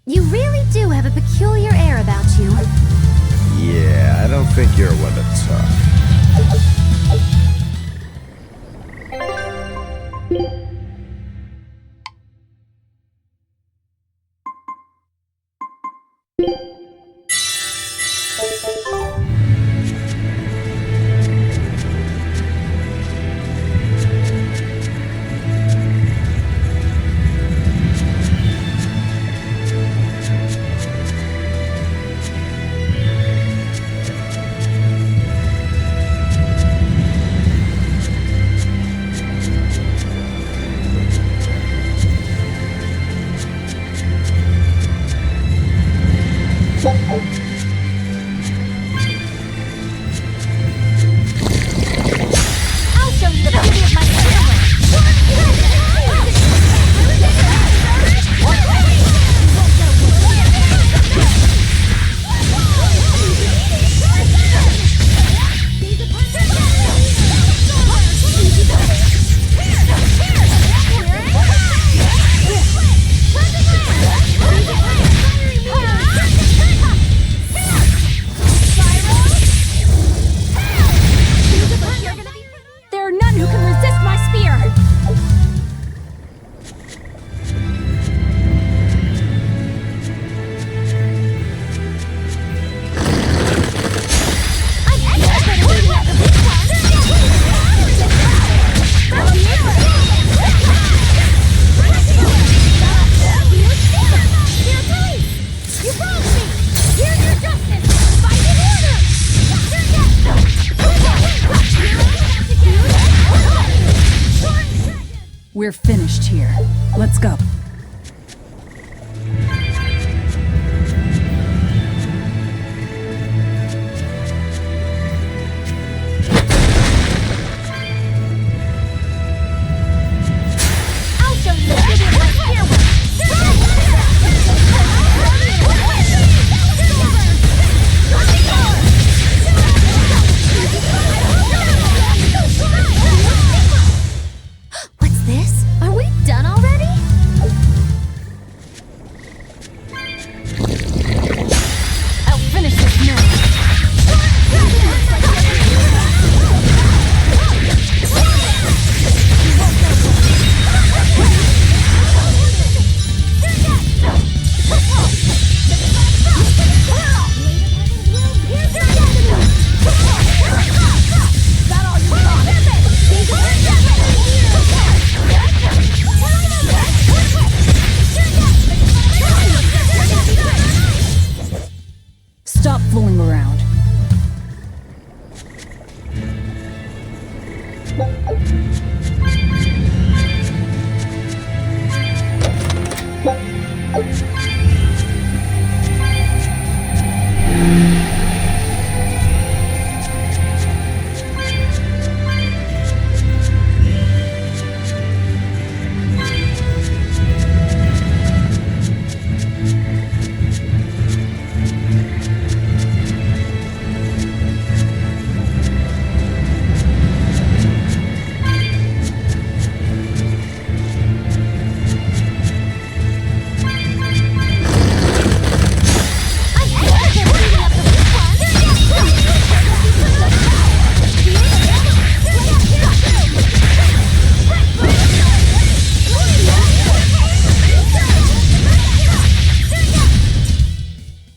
You really do have a peculiar air about you. Yeah, I don't think you're one to talk. I'll show you the beauty of my There are none who can resist my spear! We're finished here. Let's go. I'll show you the beauty of my spear work.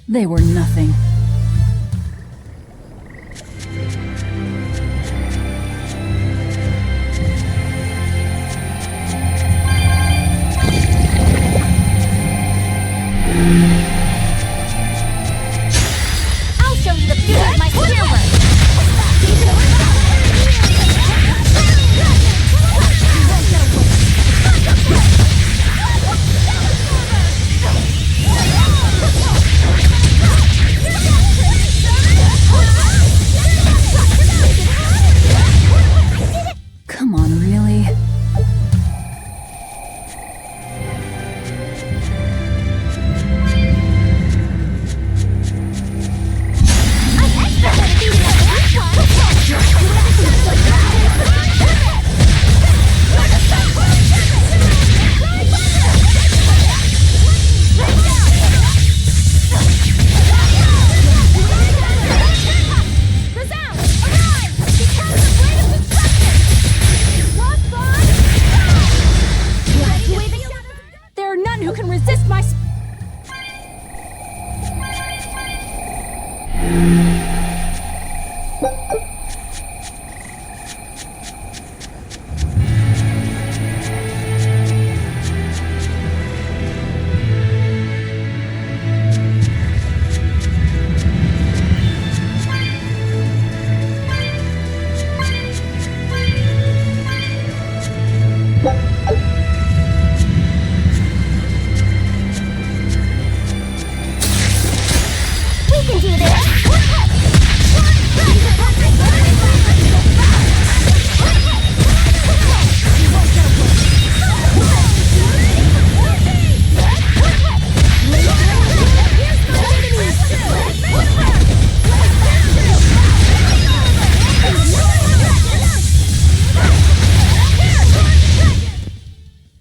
They were nothing. I'll show you the beauty of my spear work. Come on, really? There are none who can resist my We can do this!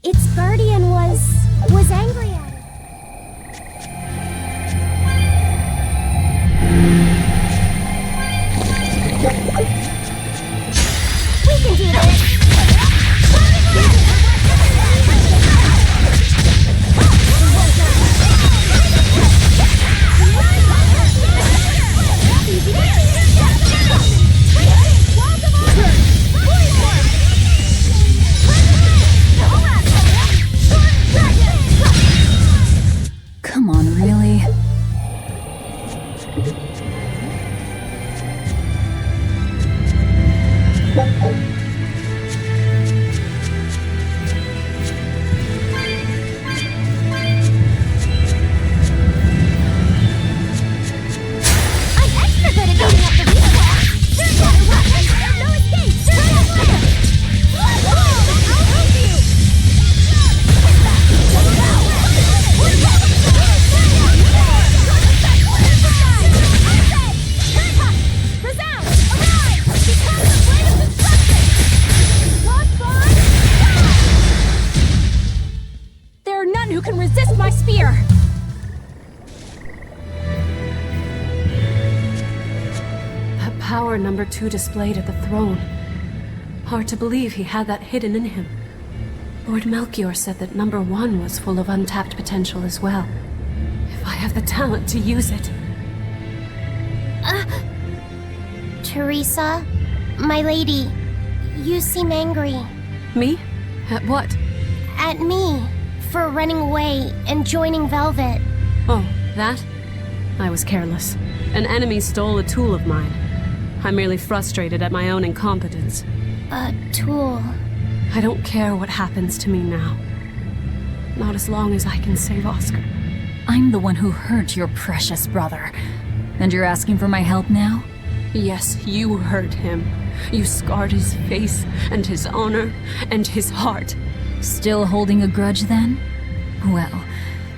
Its guardian was angry at it. We can do this! Come on, really? There are none who can resist my spear! That power number 2 displayed at the throne. Hard to believe he had that hidden in him. Lord Melchior said that number 1 was full of untapped potential as well. If I have the talent to use it. Teresa, my lady, you seem angry. Me? At what? At me, for running away and joining Velvet. Oh, that? I was careless. An enemy stole a tool of mine. I'm merely frustrated at my own incompetence. A tool. I don't care what happens to me now. Not as long as I can save Oscar. I'm the one who hurt your precious brother. And you're asking for my help now? Yes, you hurt him. You scarred his face, and his honor, and his heart. Still holding a grudge then? Well,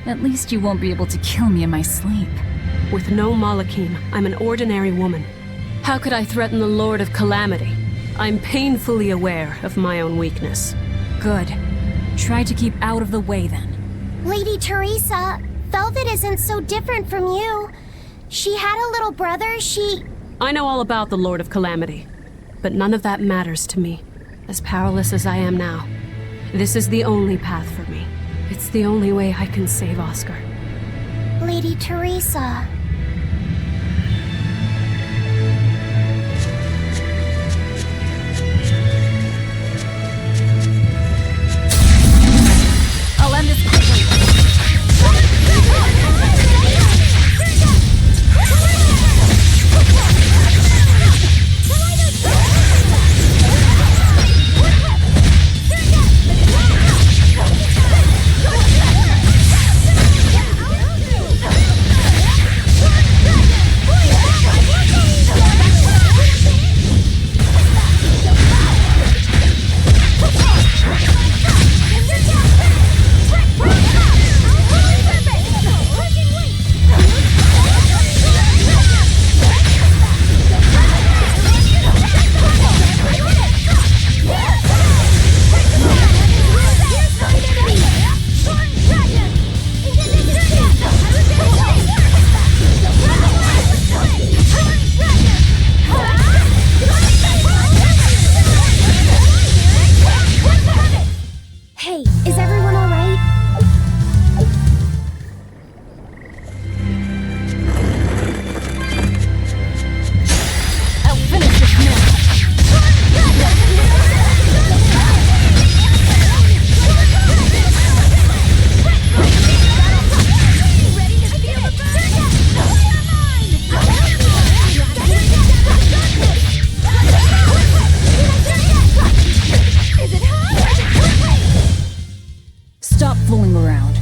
at least you won't be able to kill me in my sleep. With no Malakim, I'm an ordinary woman. How could I threaten the Lord of Calamity? I'm painfully aware of my own weakness. Good. Try to keep out of the way then. Lady Teresa, Velvet isn't so different from you. She had a little brother, I know all about the Lord of Calamity, but none of that matters to me. As powerless as I am now, this is the only path for me. It's the only way I can save Oscar. Lady Teresa. I'll end this quickly. Hey, is everyone all right? I'll finish this now. Stop fooling around.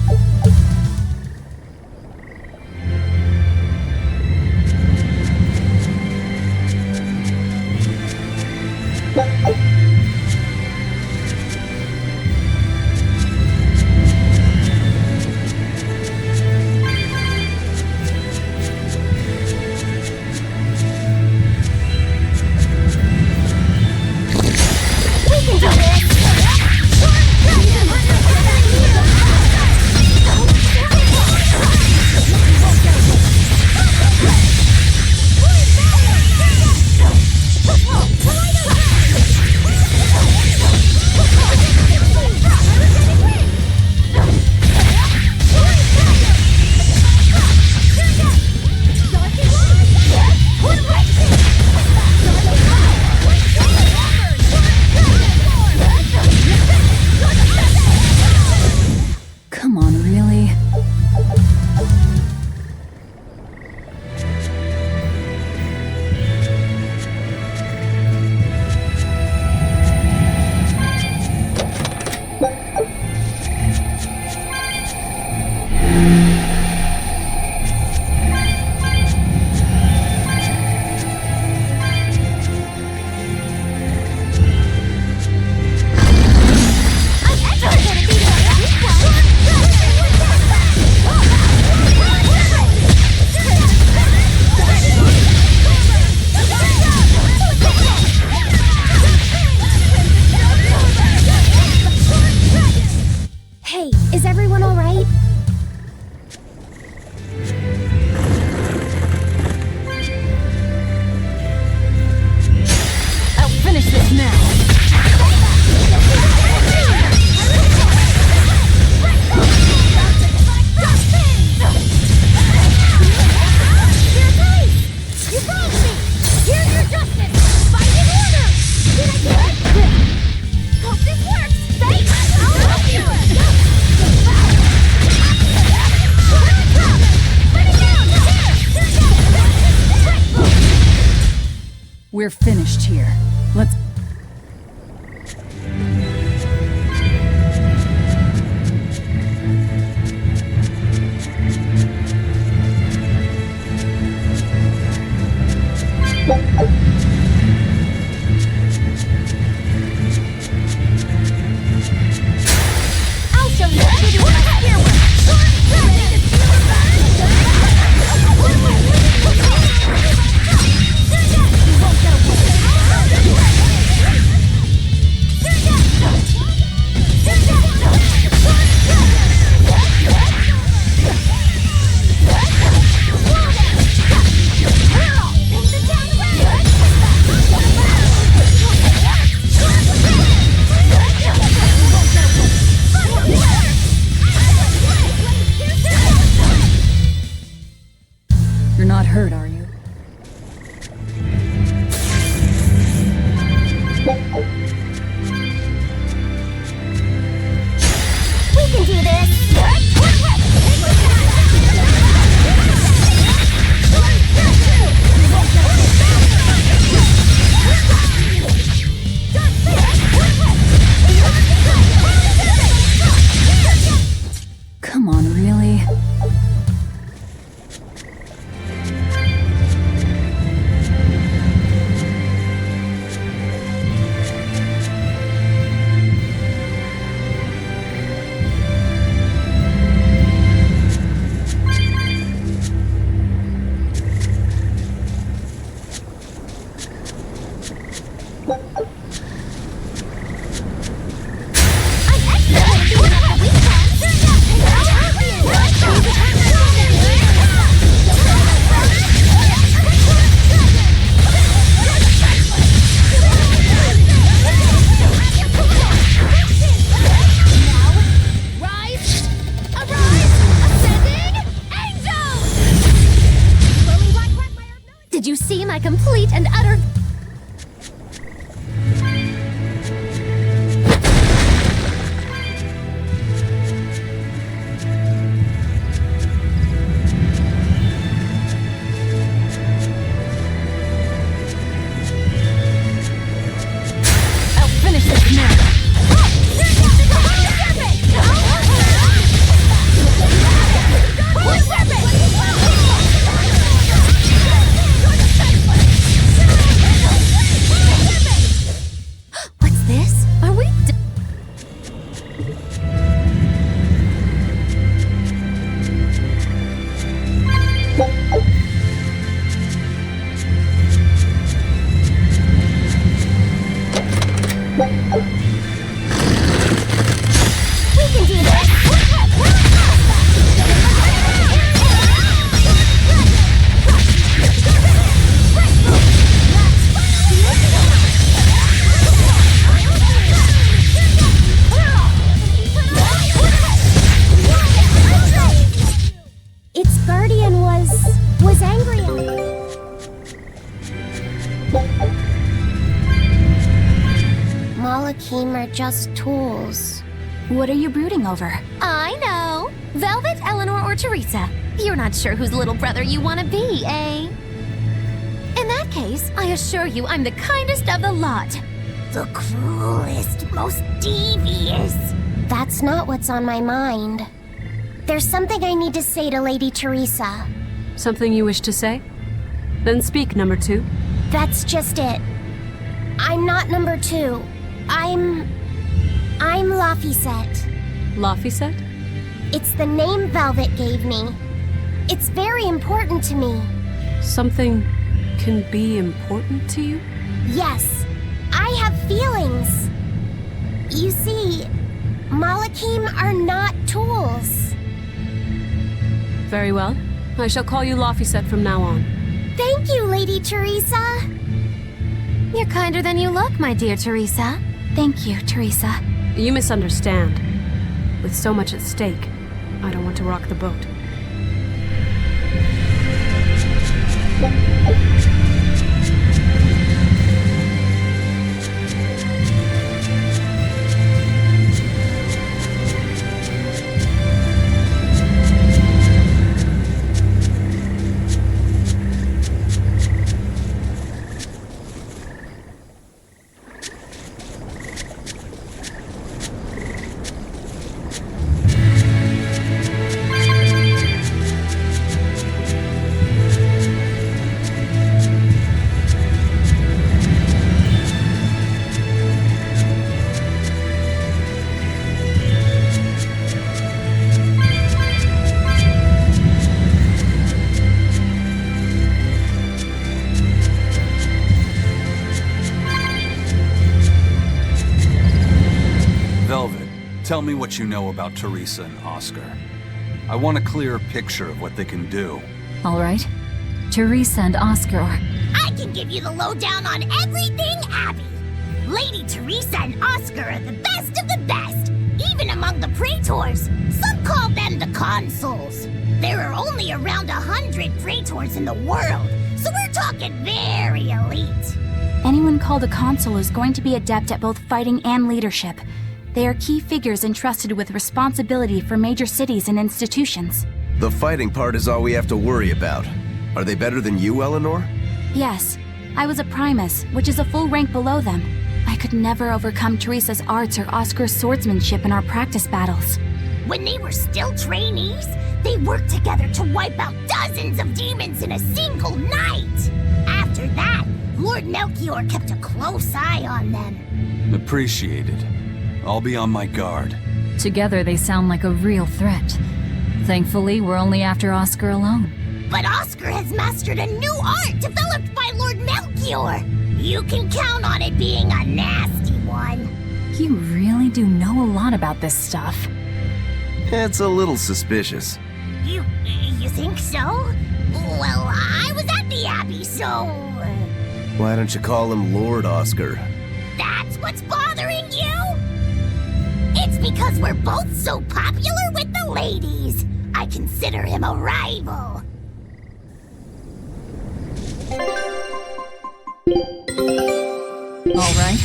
Come on, really? Hey, is everyone all right? I'll finish this now. You found me! Here's your justice! Fight in order! Did I do it? Hope this works! Thanks! I'll help you! We're finished here. Let's... not hurt, are you? We can do this! Come on, really? Did you see my complete and utter... I'll finish this now. What's this? Are we... We can do this! Its guardian was angry at me. Malachim are just tools. What are you brooding over? I know. Velvet, Eleanor, or Teresa. You're not sure whose little brother you want to be, eh? In that case, I assure you I'm the kindest of the lot. The cruelest, most devious. That's not what's on my mind. There's something I need to say to Lady Teresa. Something you wish to say? Then speak, number 2. That's just it. I'm not number 2. I'm Laphicet. Laphicet? It's the name Velvet gave me. It's very important to me. Something can be important to you? Yes, I have feelings. You see, Malachim are not tools. Very well. I shall call you Laphicet from now on. Thank you, Lady Teresa. You're kinder than you look, my dear Teresa. Thank you, Teresa. You misunderstand. With so much at stake, I don't want to rock the boat. Tell me what you know about Teresa and Oscar. I want a clearer picture of what they can do. All right. Teresa and Oscar are... I can give you the lowdown on everything Abby. Lady Teresa and Oscar are the best of the best, even among the praetors. Some call them the consuls. There are only around 100 Praetors in the world, so we're talking very elite. Anyone called a consul is going to be adept at both fighting and leadership. They are key figures entrusted with responsibility for major cities and institutions. The fighting part is all we have to worry about. Are they better than you, Eleanor? Yes, I was a Primus, which is a full rank below them. I could never overcome Teresa's arts or Oscar's swordsmanship in our practice battles. When they were still trainees, they worked together to wipe out dozens of demons in a single night. After that, Lord Melchior kept a close eye on them. Appreciated. I'll be on my guard. Together they sound like a real threat. Thankfully, we're only after Oscar alone. But Oscar has mastered a new art developed by Lord Melchior. You can count on it being a nasty one. You really do know a lot about this stuff. It's a little suspicious. You think so? Well, I was at the Abbey, so... Why don't you call him Lord Oscar? That's what's bothering you? It's because we're both so popular with the ladies. I consider him a rival. All right.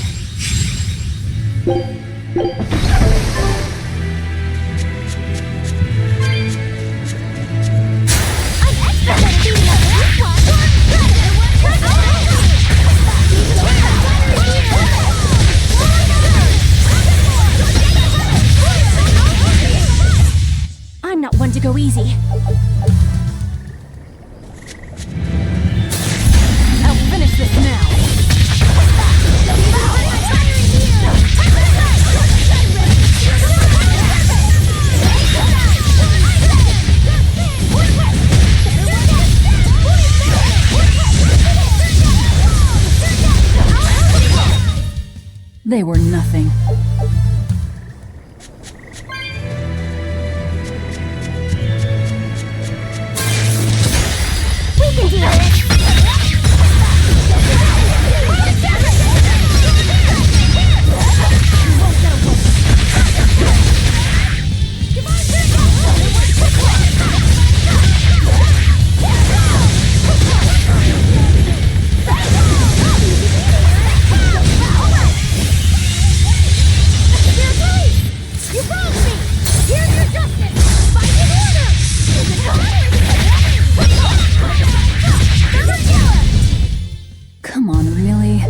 I'm not one to go easy. I'll finish this now. They were nothing. We can do it! You broke me! Here's your justice! Fight in order! Come on, really?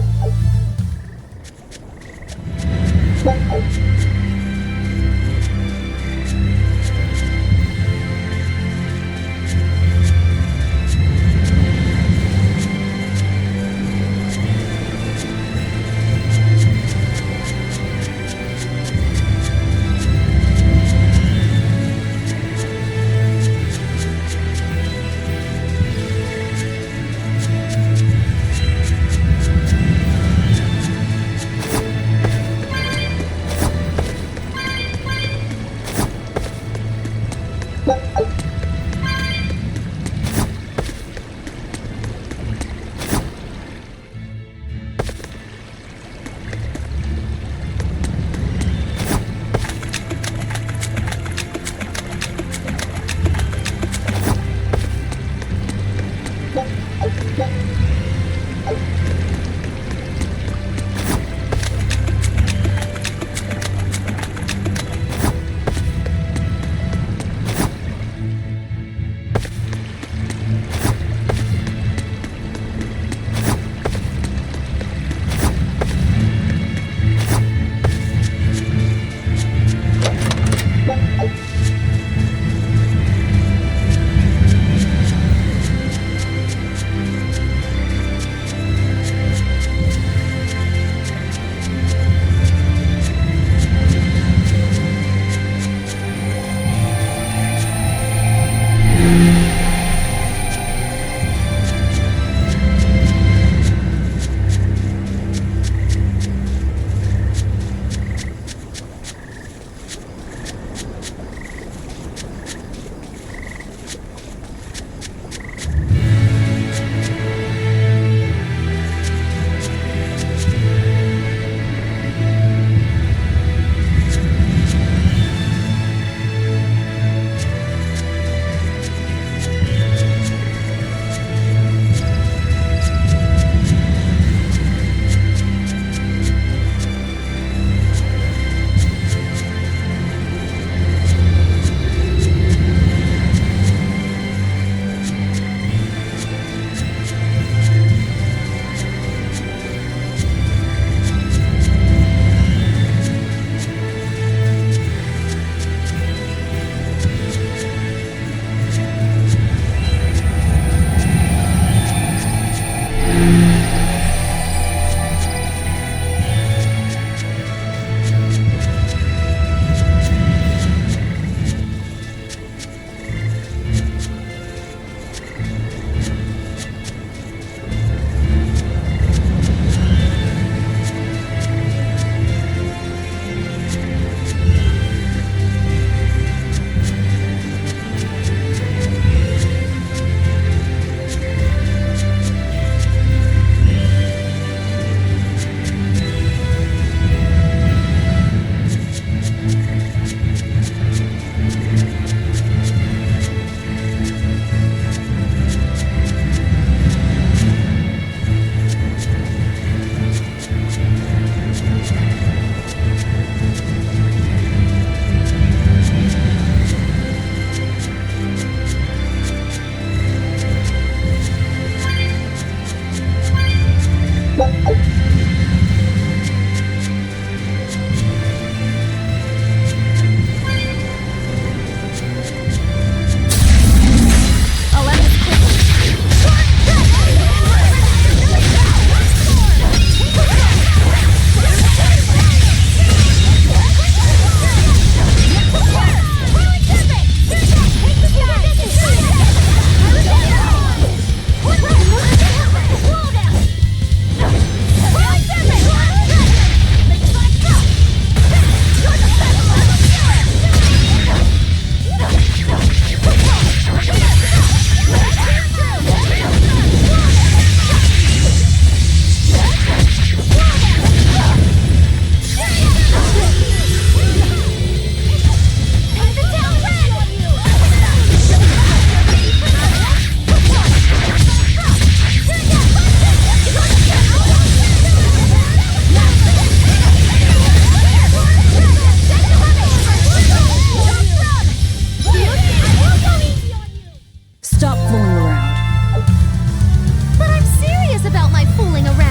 stop fooling around. But I'm serious about my fooling around.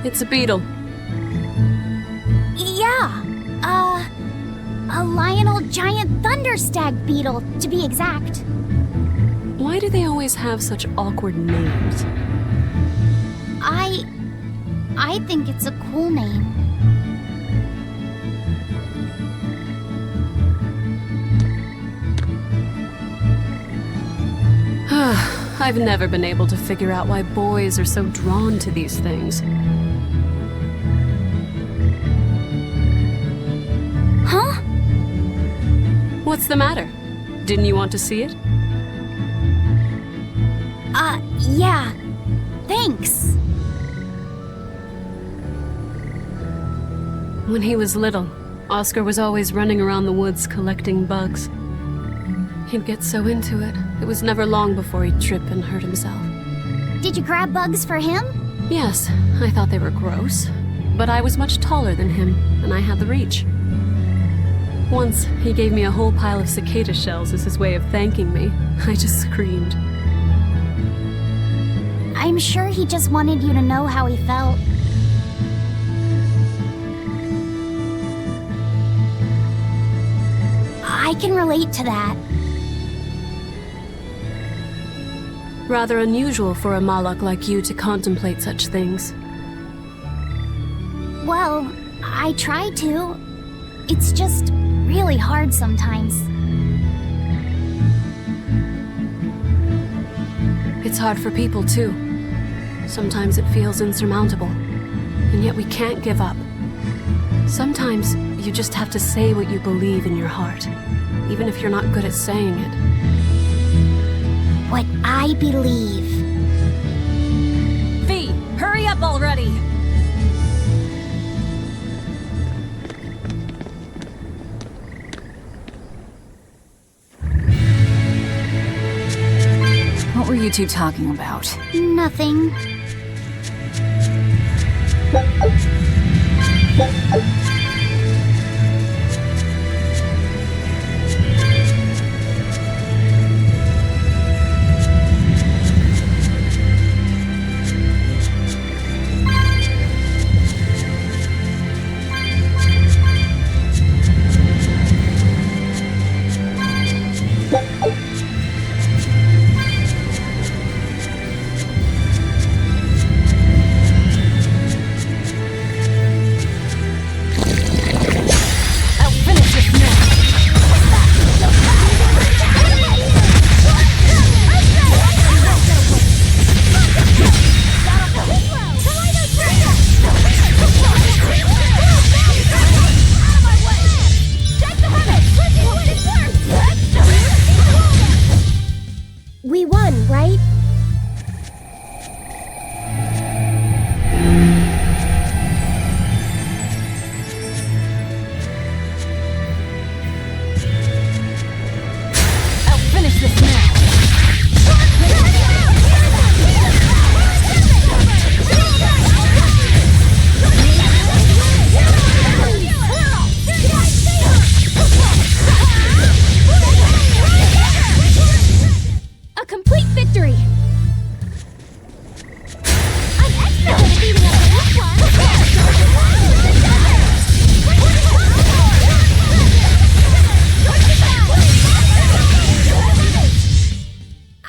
It's a beetle. Yeah. A Lionel giant thunderstag beetle, to be exact. Why do they always have such awkward names? I think it's a cool name. I've never been able to figure out why boys are so drawn to these things. Huh? What's the matter? Didn't you want to see it? Yeah. Thanks. When he was little, Oscar was always running around the woods collecting bugs. He'd get so into it, it was never long before he'd trip and hurt himself. Did you grab bugs for him? Yes, I thought they were gross, but I was much taller than him, and I had the reach. Once, he gave me a whole pile of cicada shells as his way of thanking me. I just screamed. I'm sure he just wanted you to know how he felt. I can relate to that. Rather unusual for a Malak like you to contemplate such things. Well, I try to. It's just really hard sometimes. It's hard for people too. Sometimes it feels insurmountable, and yet we can't give up. Sometimes you just have to say what you believe in your heart, even if you're not good at saying it. What I believe. V, hurry up already! What were you two talking about? Nothing. We won, right? I'll finish this now! A complete victory! I'm expert at beating up the weak one!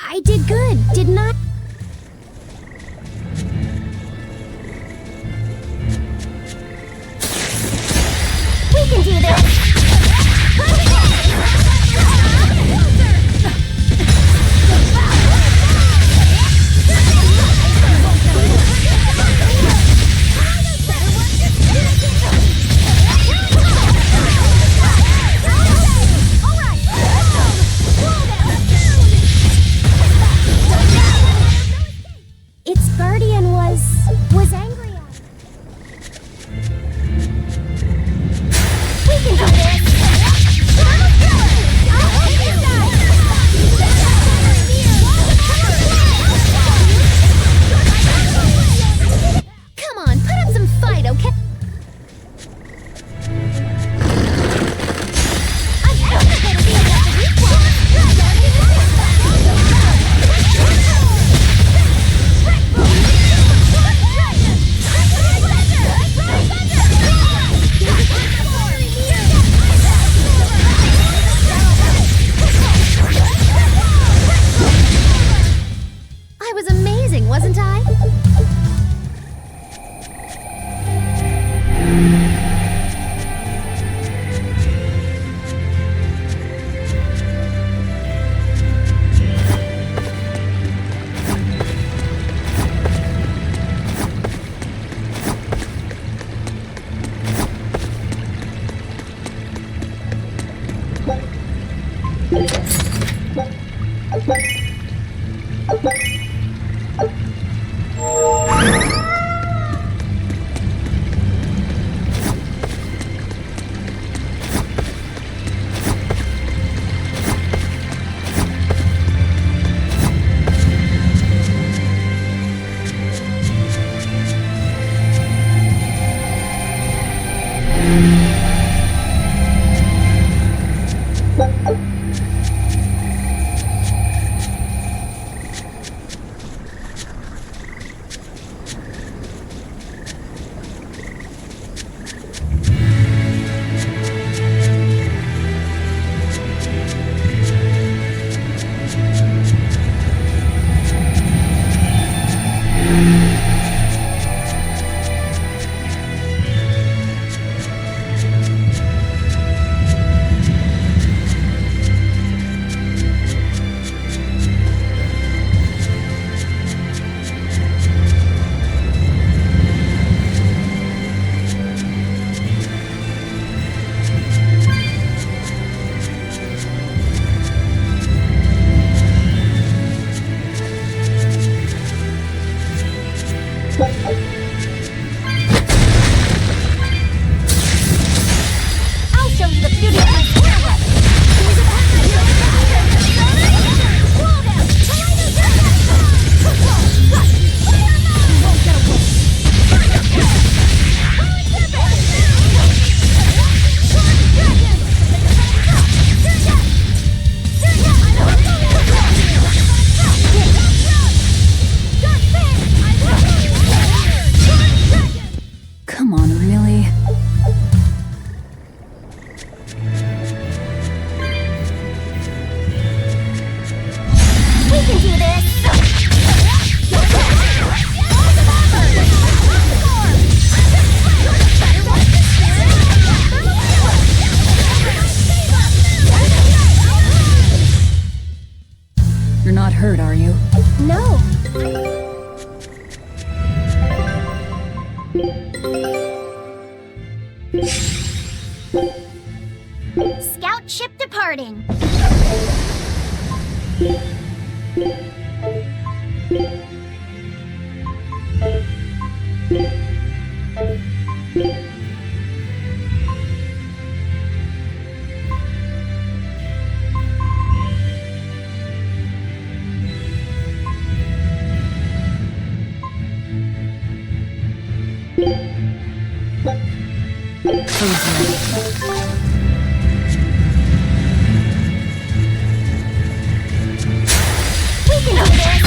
I did good, didn't I? We can do this! Its guardian was angry at us. We can do I'll show you the beauty of my power! Come on, really? We can do this! You're not hurt, are you? No. Scout ship departing. We can do this!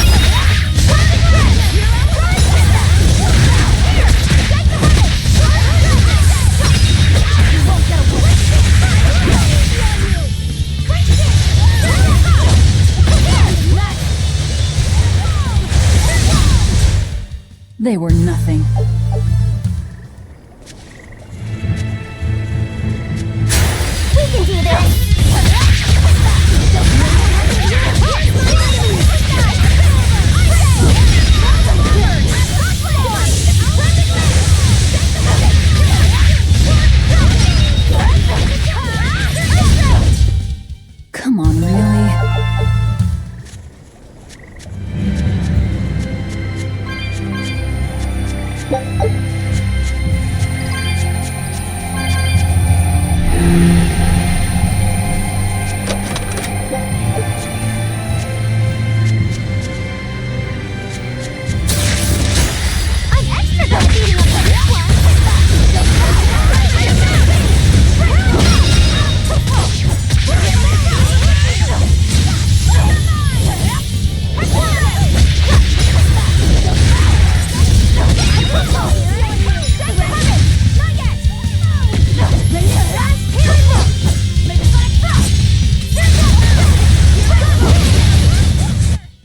They were nothing. We can do this! Come on, really? I'm extra good at beating up on this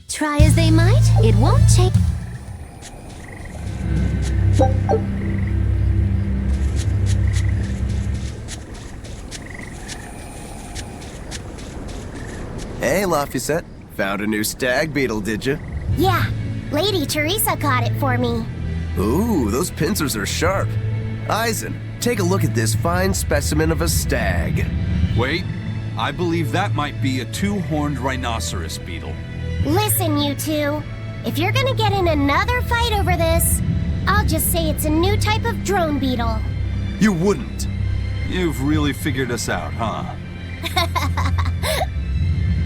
Try as they might, it won't take. Hey, Lafayette. Found a new stag beetle, did you? Yeah, Lady Teresa caught it for me. Ooh, those pincers are sharp. Eisen, take a look at this fine specimen of a stag. Wait, I believe that might be a two-horned rhinoceros beetle. Listen, you two. If you're gonna get in another fight over this, I'll just say it's a new type of drone beetle. You wouldn't. You've really figured us out, huh?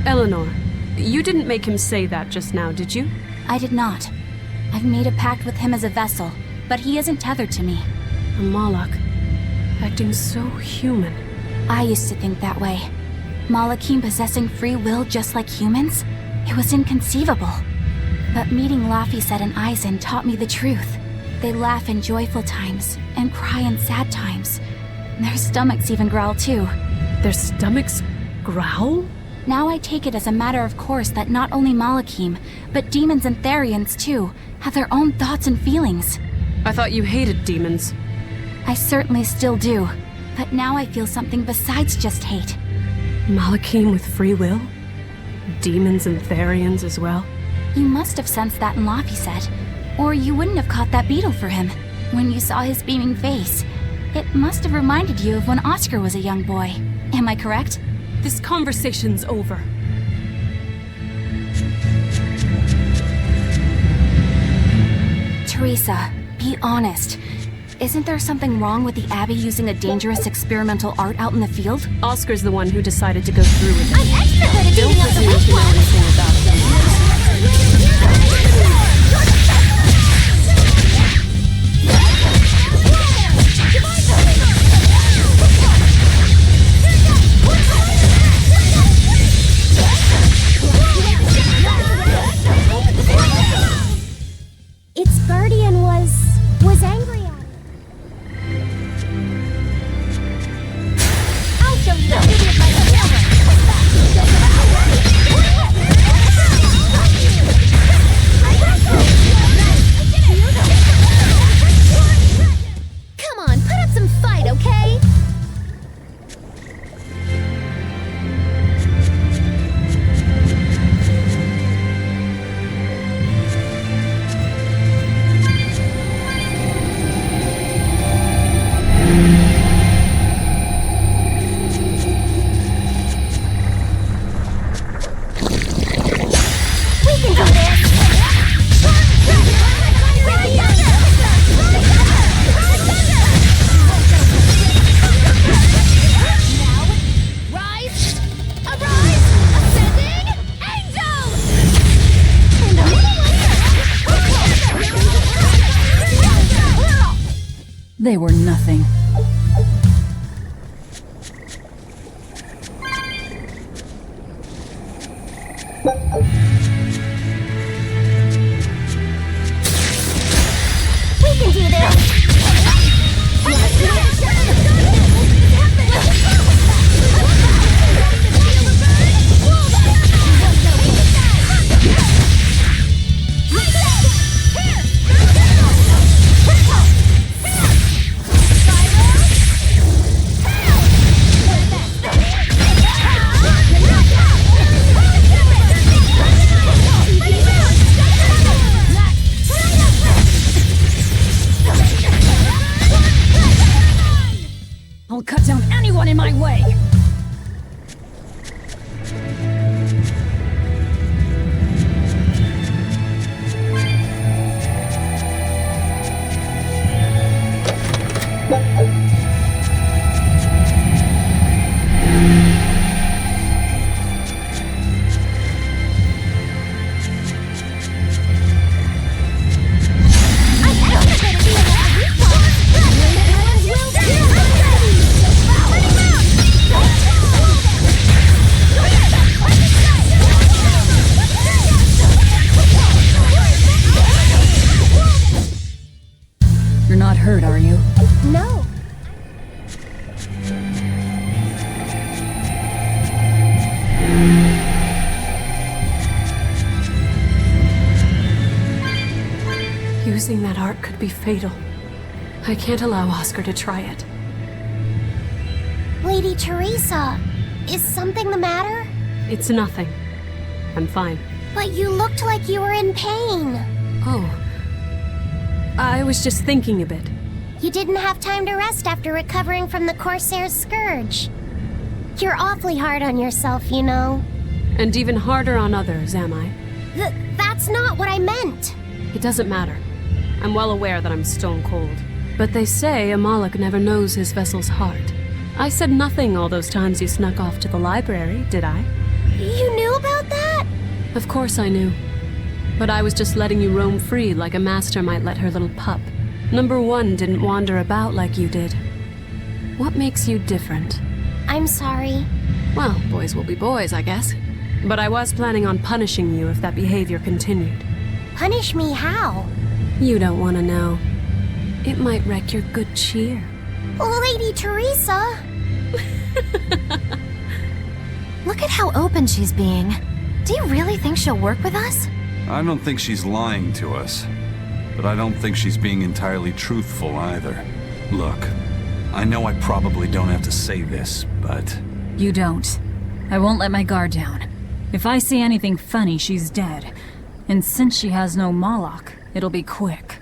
Eleanor, you didn't make him say that just now, did you? I did not. I've made a pact with him as a vessel, but he isn't tethered to me. A Moloch. Acting so human. I used to think that way. Malakim possessing free will just like humans? It was inconceivable. But meeting Laphicet and Aizen taught me the truth. They laugh in joyful times and cry in sad times. Their stomachs even growl too. Their stomachs growl? Now I take it as a matter of course that not only Malakim, but demons and Therians too, have their own thoughts and feelings. I thought you hated demons. I certainly still do, but now I feel something besides just hate. Malakim with free will? Demons and Therians as well? You must have sensed that in Laphicet, or you wouldn't have caught that beetle for him. When you saw his beaming face, it must have reminded you of when Oscar was a young boy. Am I correct? This conversation's over. Teresa, be honest. Isn't there something wrong with the Abbey using a dangerous experimental art out in the field? Oscar's the one who decided to go through with it. I'm extra good at Don't beating up the presume to know anything about it. Its guardian was angry at it. I'll show you the beauty of my Come on, put up some fight, okay? They were nothing. We can do this! I'll cut down anyone in my way! You're not hurt, are you? No. Using that art could be fatal. I can't allow Oscar to try it. Lady Teresa, is something the matter? It's nothing. I'm fine. But you looked like you were in pain. Oh. I was just thinking a bit. You didn't have time to rest after recovering from the Corsair's scourge. You're awfully hard on yourself, you know. And even harder on others, am I? That's not what I meant. It doesn't matter. I'm well aware that I'm stone cold. But they say a Moloch never knows his vessel's heart. I said nothing all those times you snuck off to the library, did I? You knew about that? Of course I knew. But I was just letting you roam free like a master might let her little pup. Number 1 didn't wander about like you did. What makes you different? I'm sorry. Well, boys will be boys, I guess. But I was planning on punishing you if that behavior continued. Punish me how? You don't want to know. It might wreck your good cheer. Lady Teresa! Look at how open she's being. Do you really think she'll work with us? I don't think she's lying to us. But I don't think she's being entirely truthful either. Look, I know I probably don't have to say this, but... You don't. I won't let my guard down. If I see anything funny, she's dead. And since she has no Moloch, it'll be quick.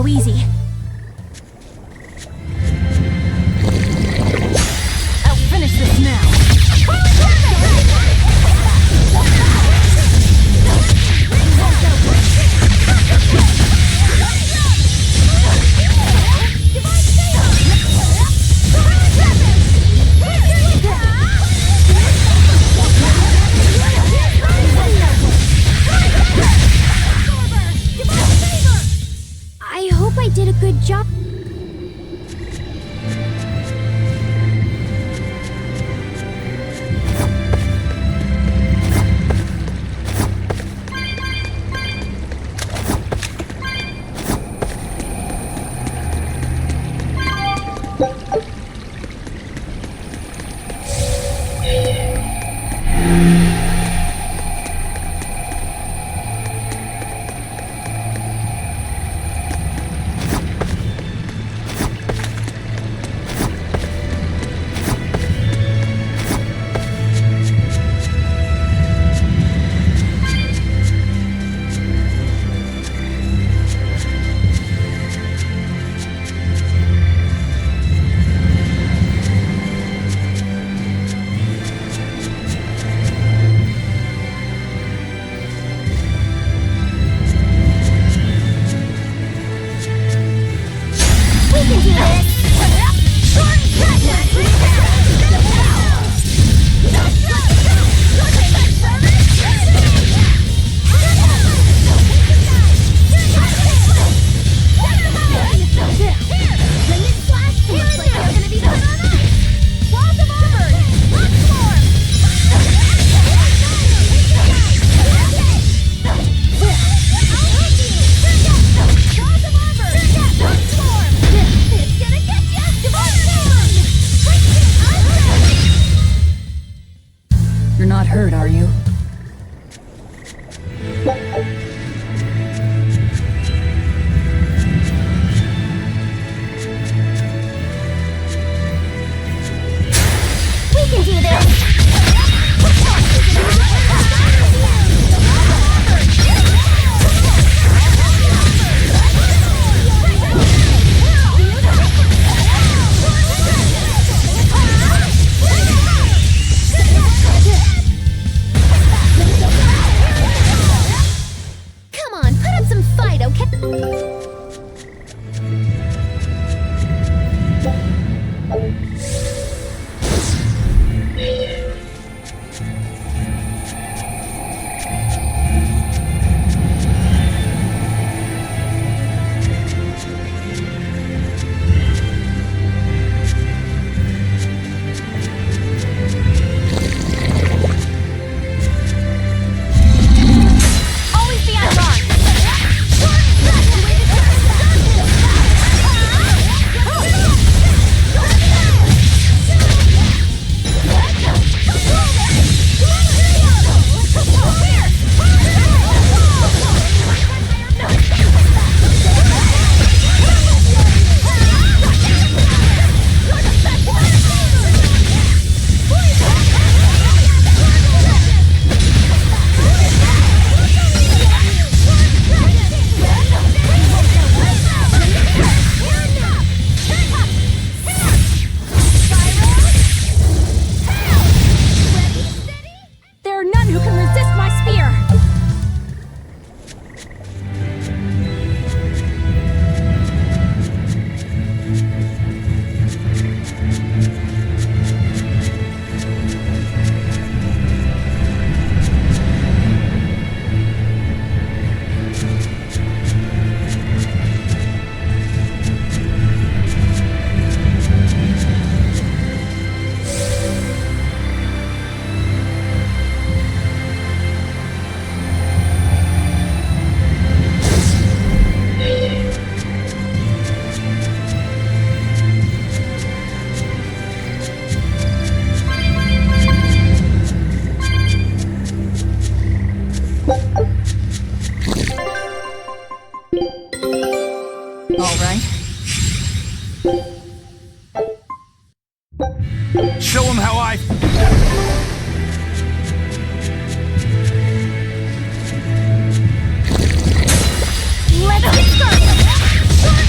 go easy. I'll finish this now. I hope I did a good job. You're not hurt, are you? We can do this! Come on, put up some fight, okay? Always be on guard! There are none who can resist my spear! All right. Show him how I... Let's get started!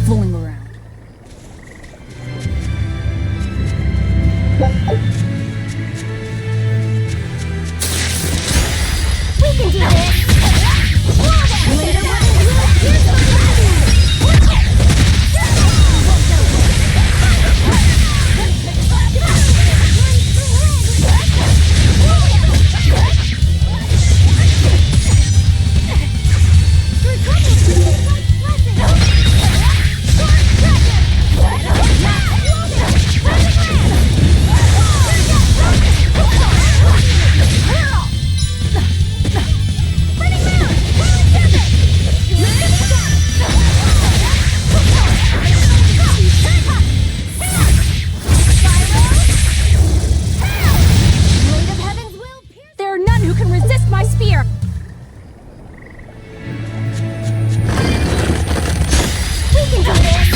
fooling around. We can do this! There are none who can resist my spear! We can do this!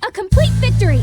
A complete victory!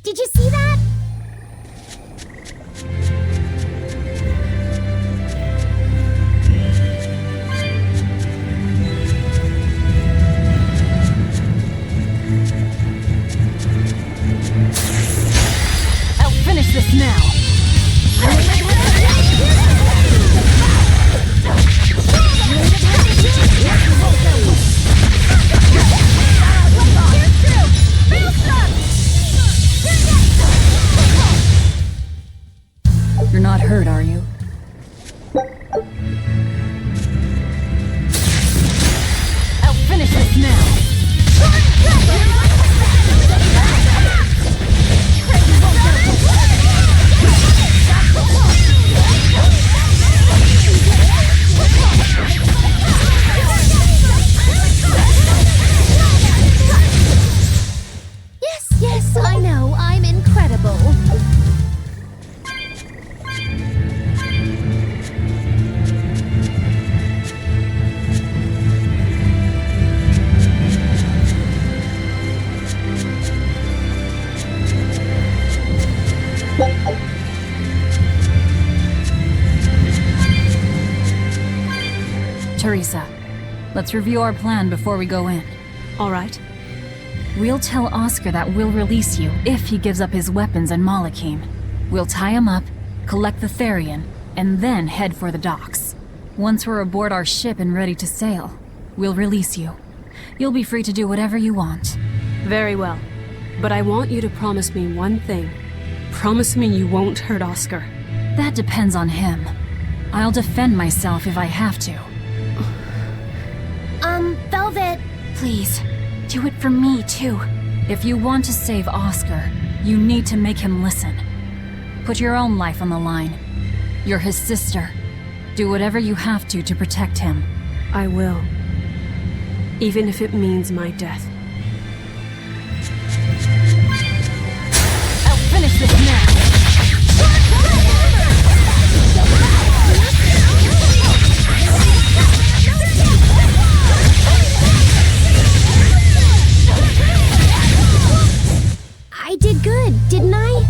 Did you see that? I'll finish this now. You're not hurt, are you? I'll finish this now. Yes, yes, I know. I'm incredible. Teresa, let's review our plan before we go in. All right. We'll tell Oscar that we'll release you if he gives up his weapons and Malachim. We'll tie him up, collect the Therian, and then head for the docks. Once we're aboard our ship and ready to sail, we'll release you. You'll be free to do whatever you want. Very well. But I want you to promise me one thing. Promise me you won't hurt Oscar. That depends on him. I'll defend myself if I have to. Velvet. Please, do it for me too. If you want to save Oscar, you need to make him listen. Put your own life on the line. You're his sister. Do whatever you have to protect him. I will. Even if it means my death. I'll finish this now. I did good, didn't I?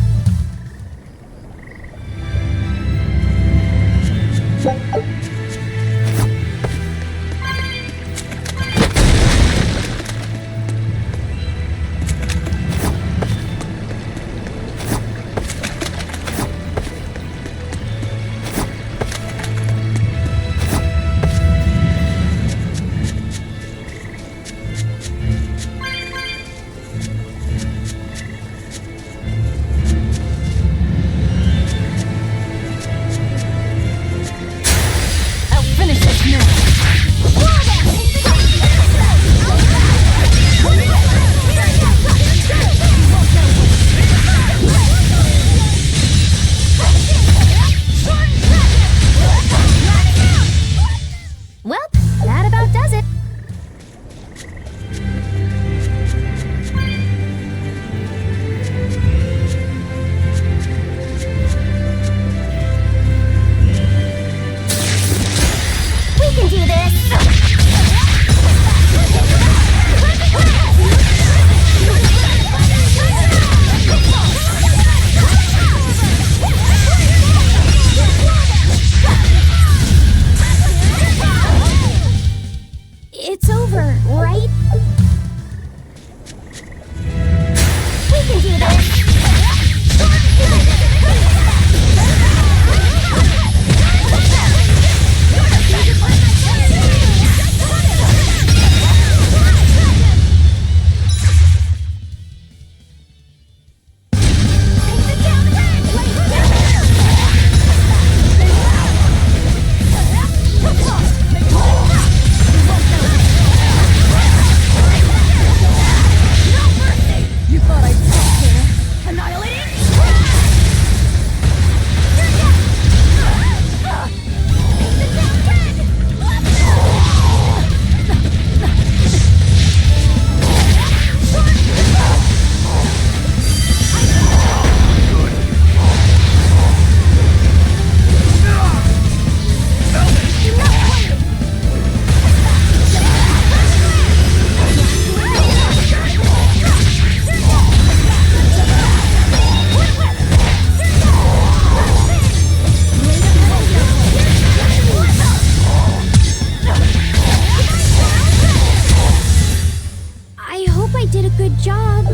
job.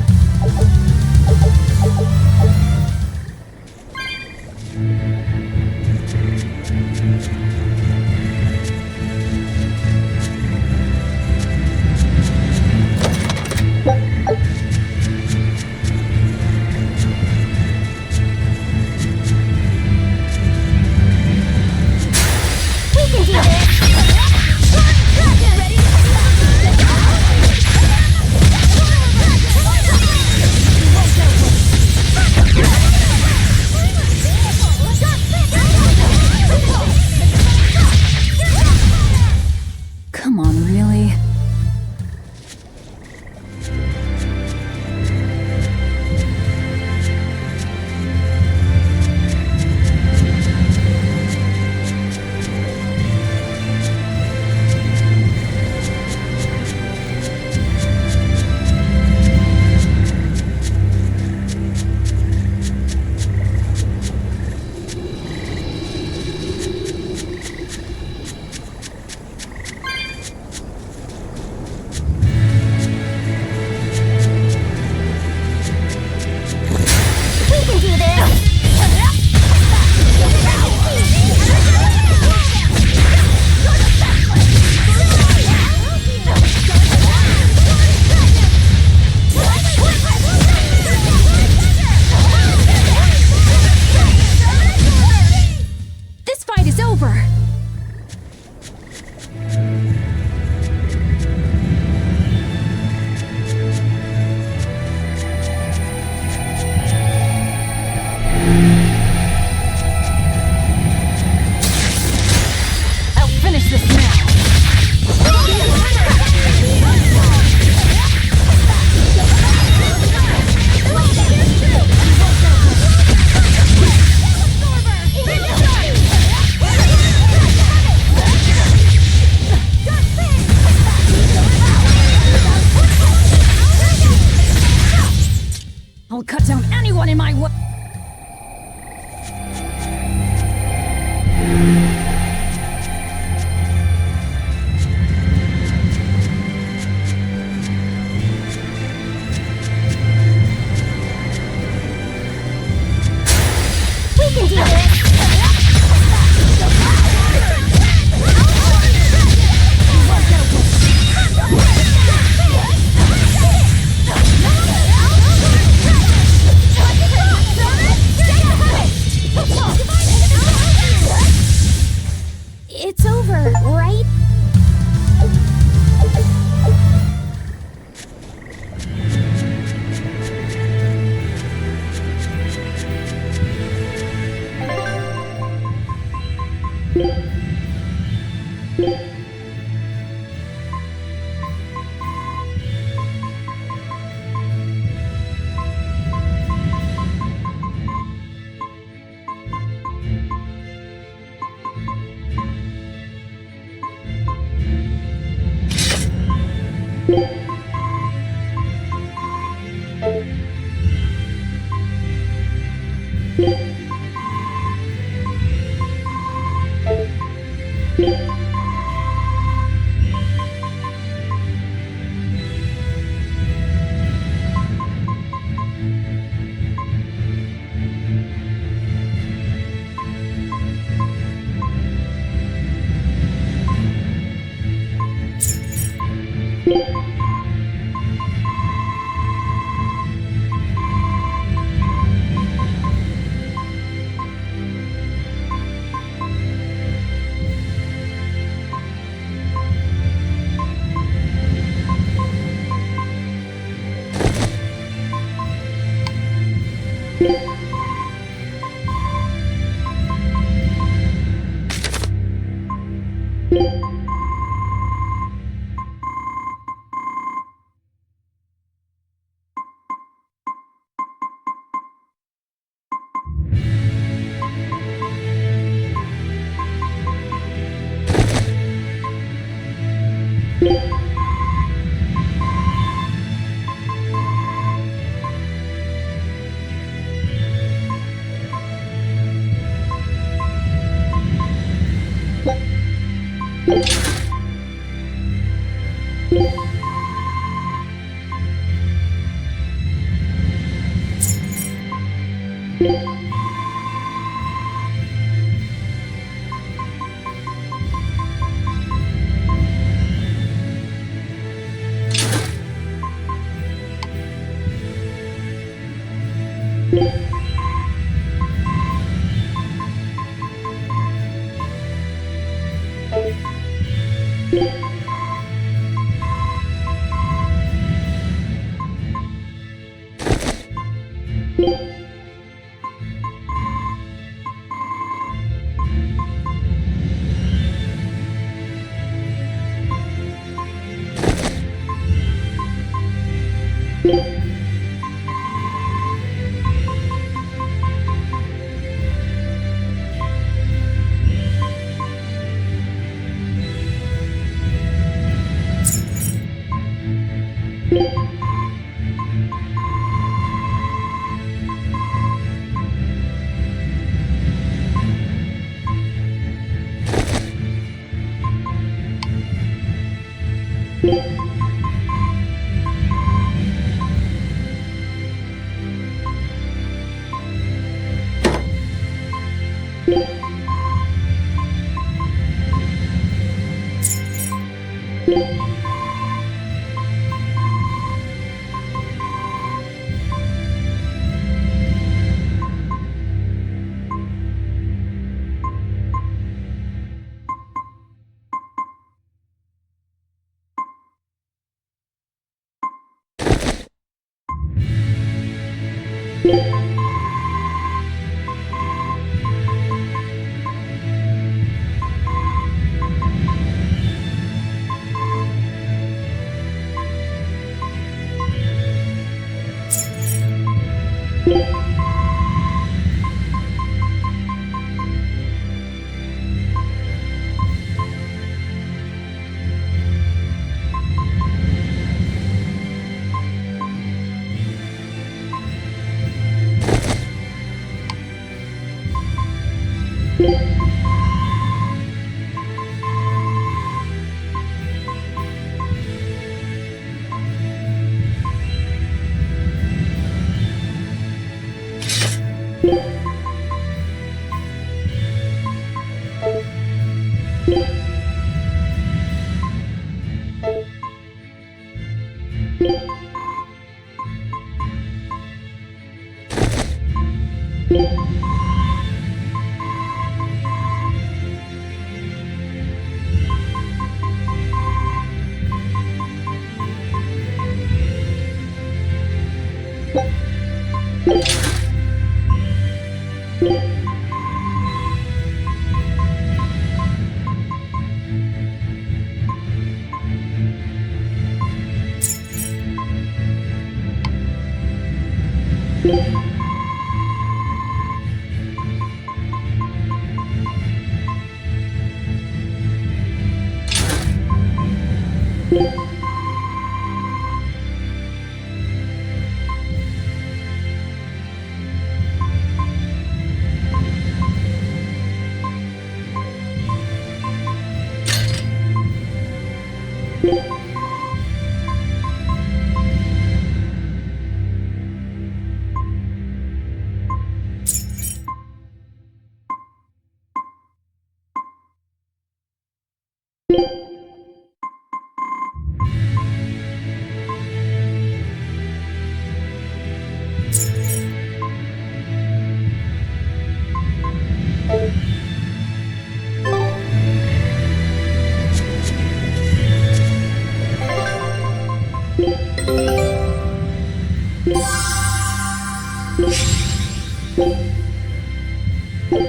We can do this! Come on, really? We can do this! This fight is over! I'll finish this now! I'll cut down anyone in my way! We can do this! It's over, right?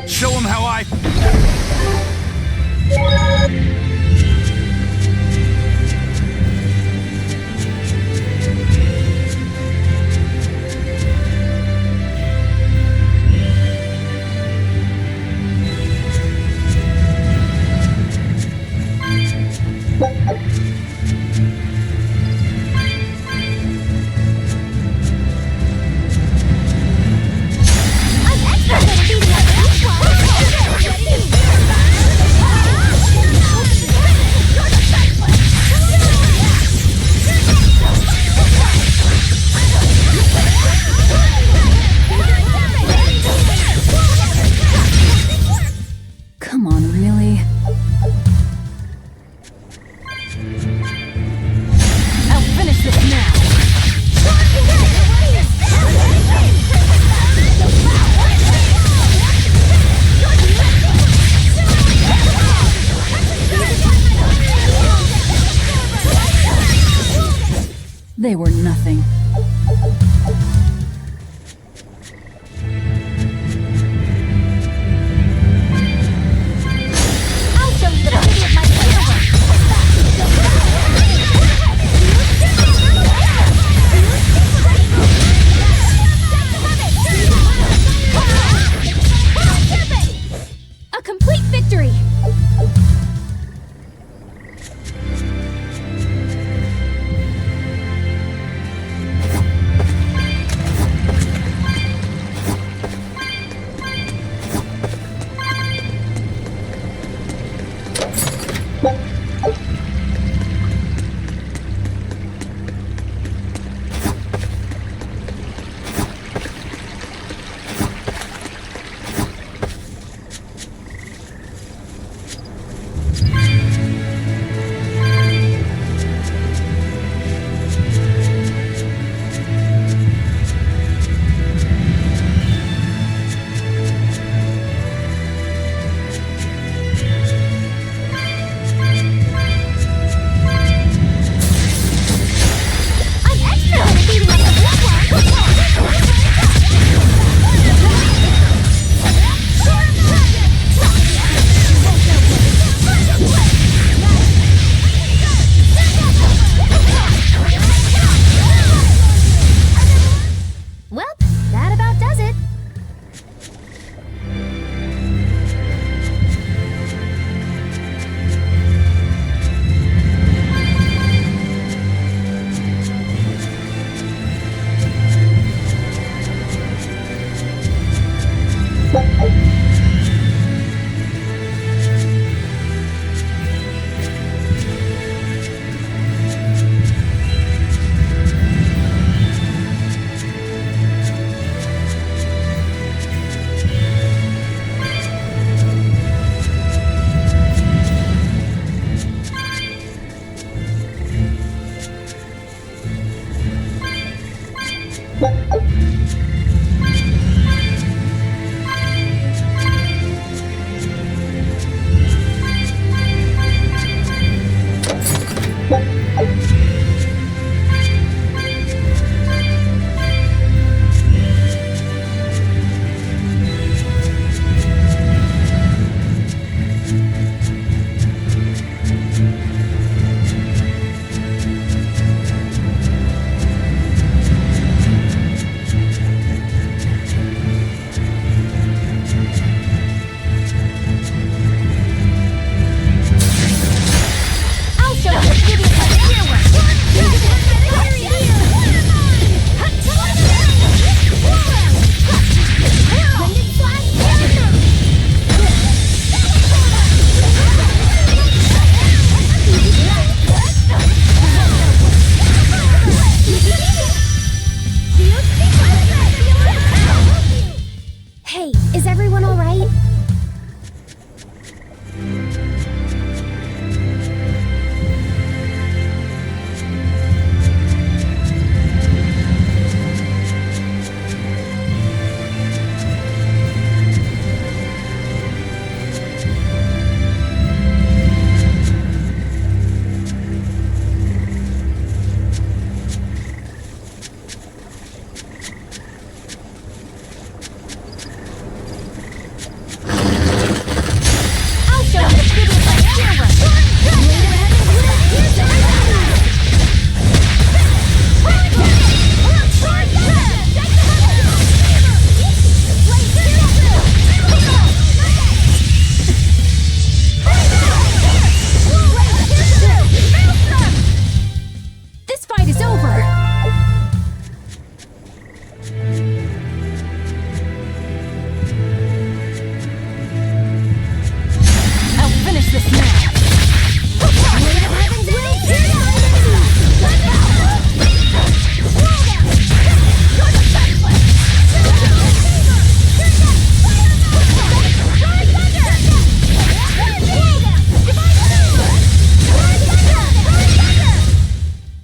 Show him how I... Come on, really? They were nothing. I'll show you the beauty of my fireworks. A complete victory!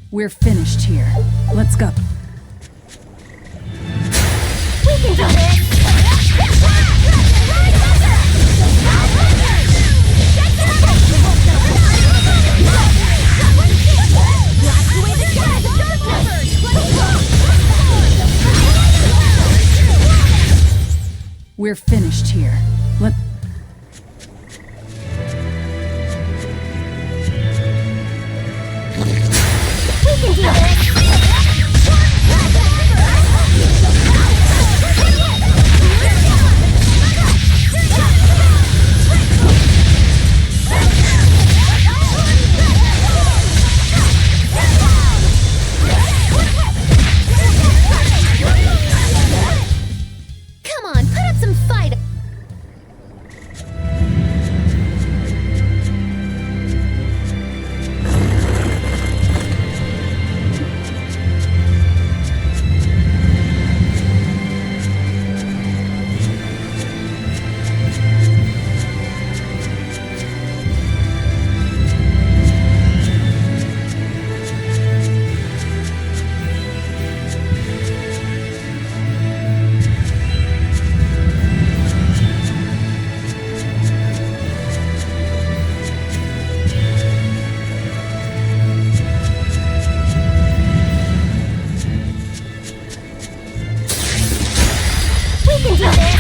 We're finished here. Let's go. We can do this! Blast away the sky! We're finished here. We can do this! Come on, put up some fight! We can do this!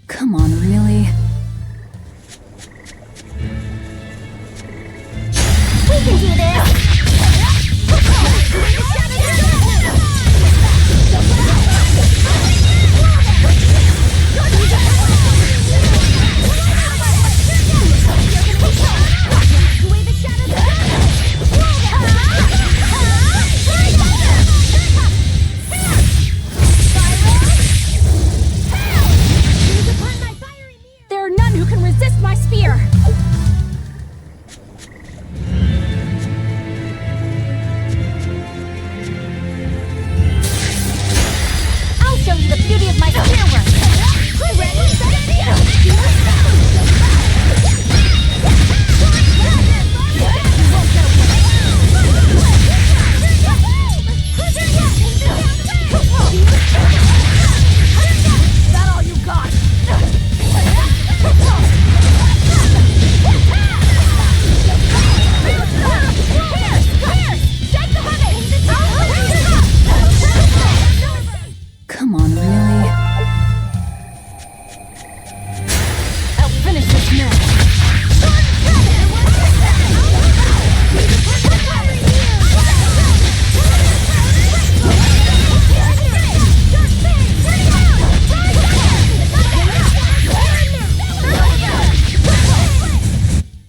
Come on, really? We can do this! There are none who can resist my spear! I'll show you the beauty of my spear work! Is that all you got? Come on, really? I'll finish this now.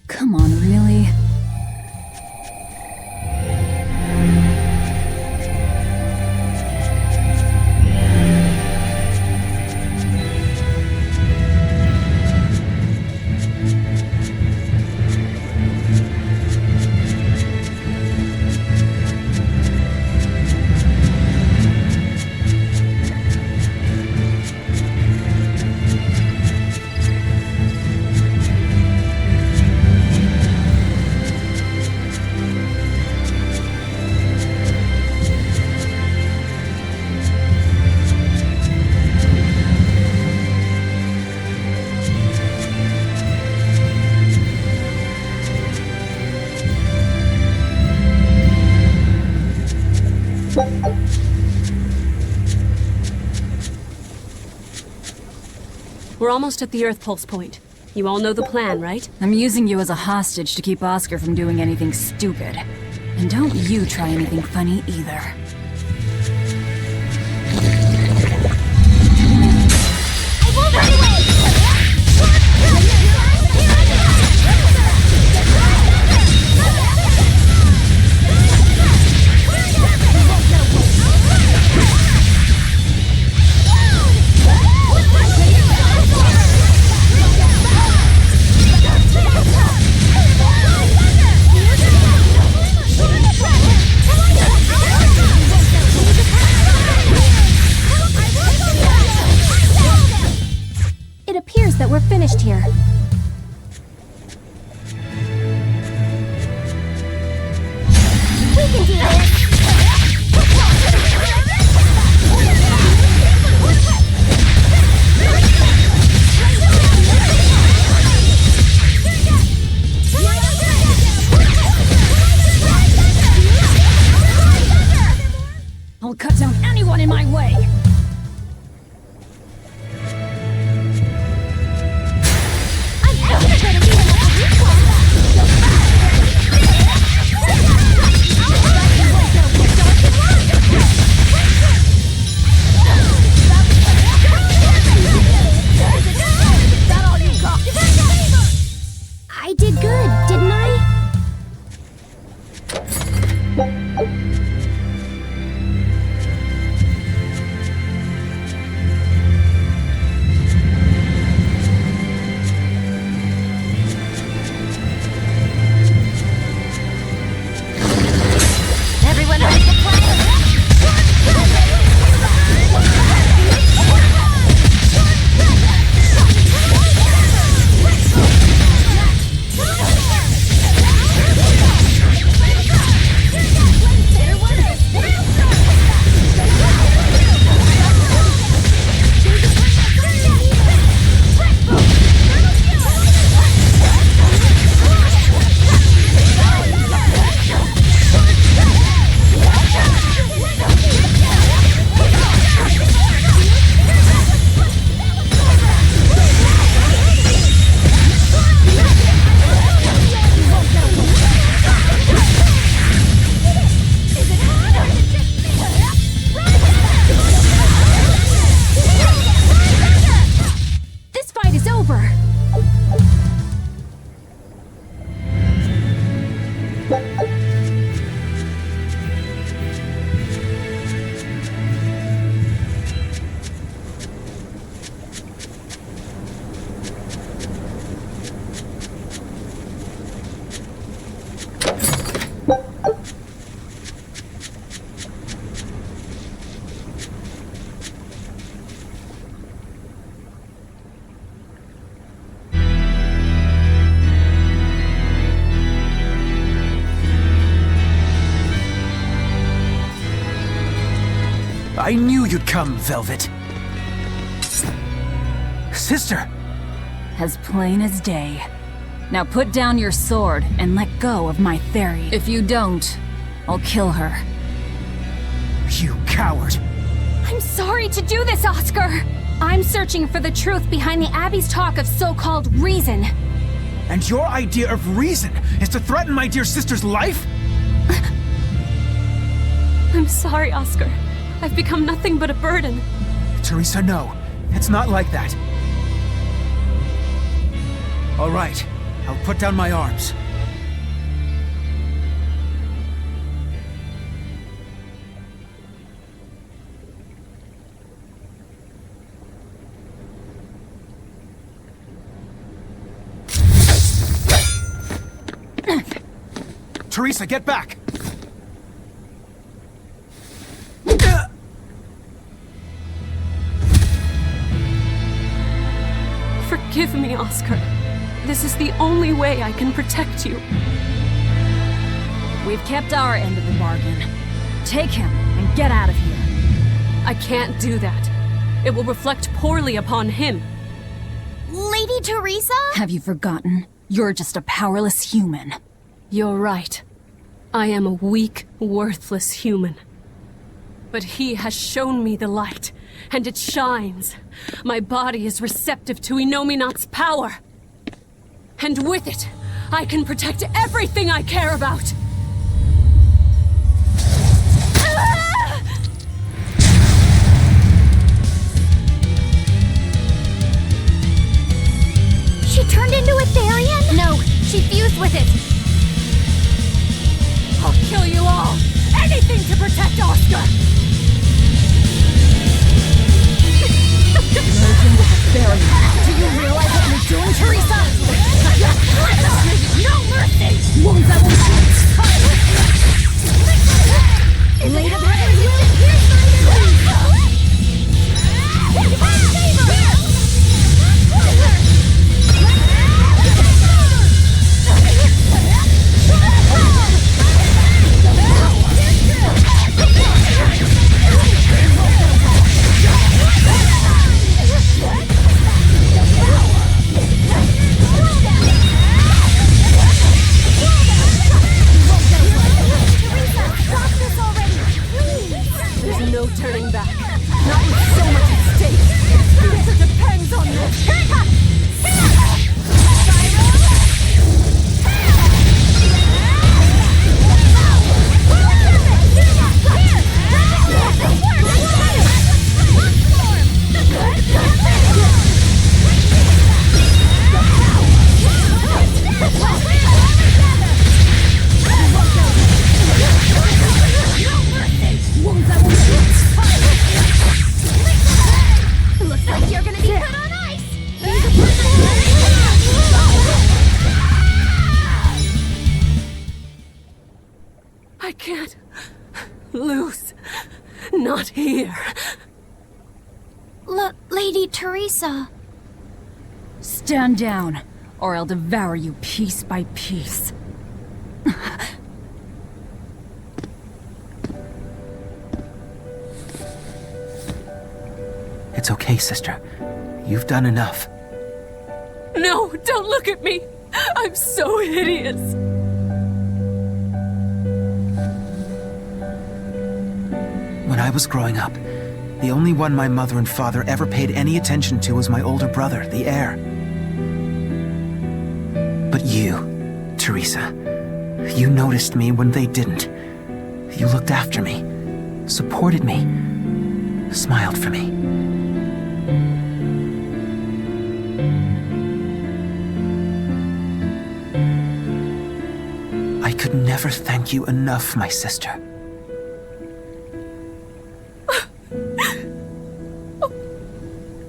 Come on, really? We're almost at the Earth Pulse point. You all know the plan, right? I'm using you as a hostage to keep Oscar from doing anything stupid. And don't you try anything funny either. I won't run away! good, didn't I? Everyone ready to play? This fight is over. I knew you'd come, Velvet. Sister! As plain as day. Now put down your sword and let go of my theory. If you don't, I'll kill her. You coward! I'm sorry to do this, Oscar. I'm searching for the truth behind the Abbey's talk of so-called reason. And your idea of reason is to threaten my dear sister's life? I'm sorry, Oscar. I've become nothing but a burden. Teresa, no. It's not like that. All right. I'll put down my arms. Teresa, get back! Forgive me, Oscar. This is the only way I can protect you. We've kept our end of the bargain. Take him and get out of here. I can't do that. It will reflect poorly upon him. Lady Teresa? Have you forgotten? You're just a powerless human. You're right. I am a weak, worthless human. But he has shown me the light, and it shines. My body is receptive to Inominat's power. And with it, I can protect everything I care about. She turned into a Therian? No, she fused with it. I'll kill you all! Anything to protect Oscar! Merging with the fairy. Do you realize what you're doing, Teresa? No mercy! Wounds that will Later, I can't lose. Not here. Lady Teresa. Stand down, or I'll devour you piece by piece. It's okay, sister. You've done enough. No, don't look at me. I'm so hideous. When I was growing up, the only one my mother and father ever paid any attention to was my older brother, the heir. But you, Teresa, you noticed me when they didn't. You looked after me, supported me, smiled for me. I could never thank you enough, my sister.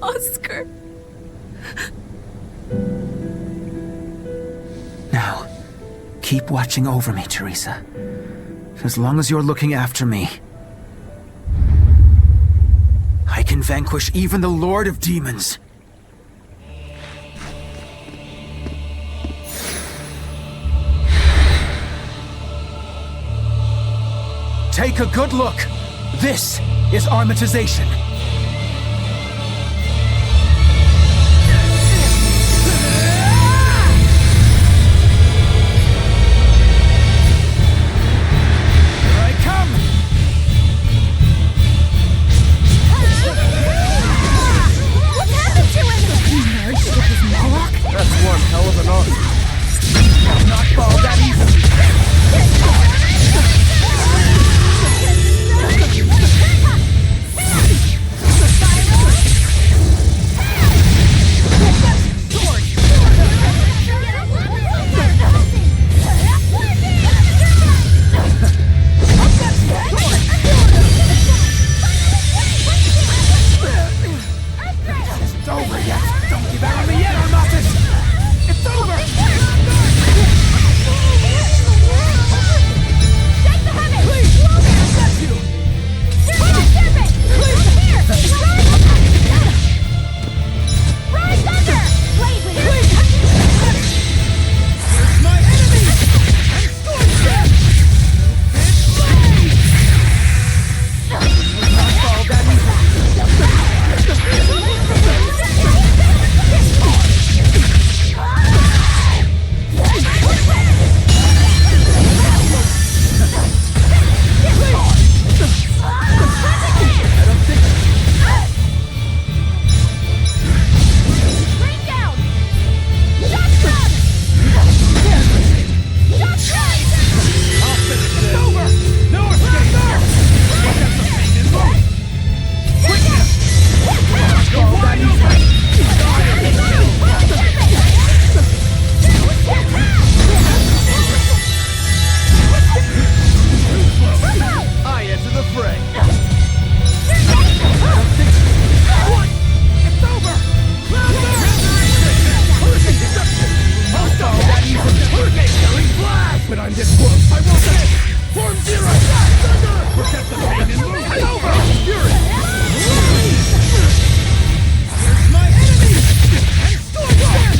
Oscar. Now, keep watching over me, Teresa. As long as you're looking after me, I can vanquish even the Lord of Demons. Take a good look. This is armatization. That's one hell of an arm. Not fall that easily. It's over yet. Don't give out on me yet, Armatus. It's over. Take the helmet! Please! Slow down! Got you! Serpent! Over here! Rise under! Blade with it! Here's my enemy! And scorch them! Not fall that Bring down! Shotgun! Shotgun! It's over! No escape! Get them the pain and move! Quick! Fall that I enter the fray. It's over! But I'm this close, I won't miss! Form zero! Forget the pain and move! It's over! Here's my enemy! And scorch them!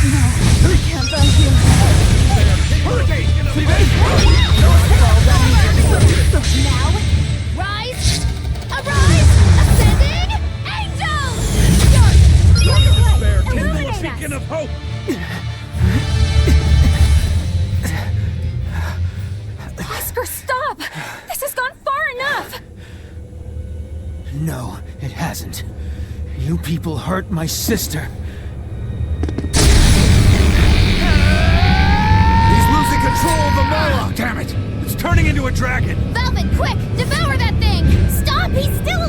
No, we can't back here. Hurricane! See Now, rise! Arise! Ascending! Angels! Spare kindle, a beacon of hope! Oscar, stop! This has gone far enough! No, it hasn't. You people hurt my sister. He's losing control of the Moloch! Damn it! It's turning into a dragon! Velvet, quick! Devour that thing! Stop! He's still...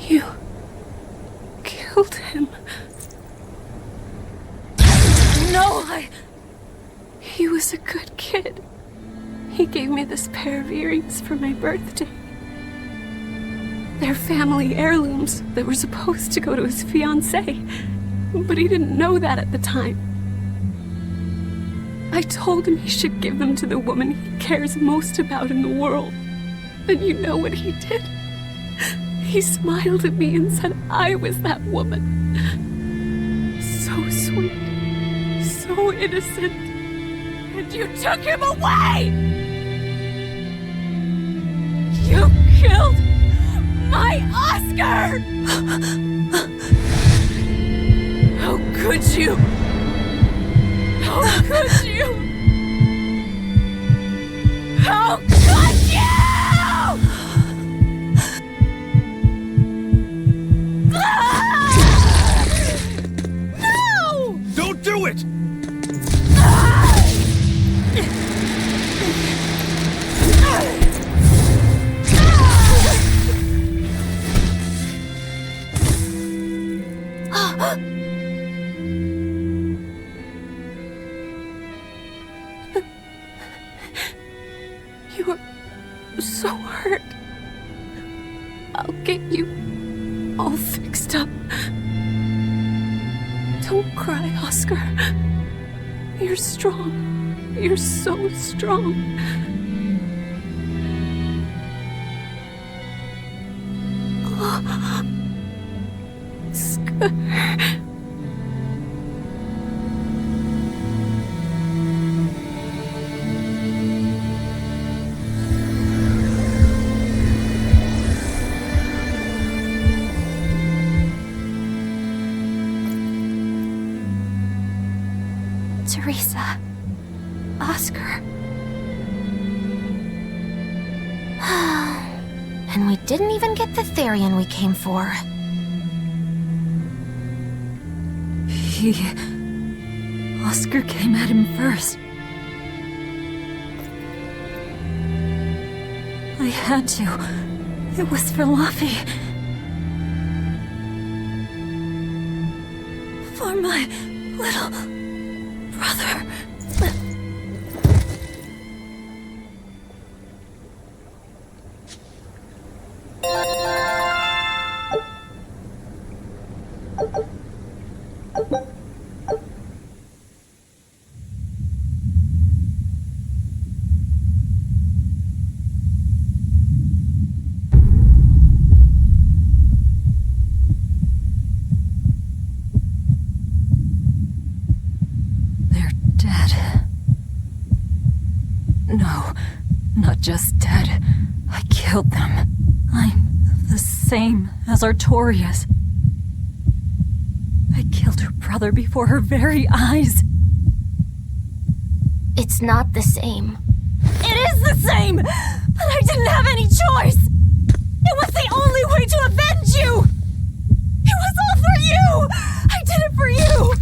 You killed him. No, He was a good kid. He gave me this pair of earrings for my birthday. They're family heirlooms that were supposed to go to his fiancée, but he didn't know that at the time. I told him he should give them to the woman he cares most about in the world. And you know what he did? He smiled at me and said I was that woman. So sweet, so innocent. And you took him away! You killed my Oscar! How could you? How could you? How could you? No! Don't do it! You're so hurt. I'll get you all fixed up. Don't cry, Oscar. You're strong. You're so strong. Oscar. Teresa. Oscar. And we didn't even get the Therian we came for. Oscar came at him first. I had to. It was for Luffy. For my little brother. No, not just dead. I killed them. I'm the same as Artorias. I killed her brother before her very eyes. It's not the same. It is the same! But I didn't have any choice! It was the only way to avenge you! It was all for you! I did it for you!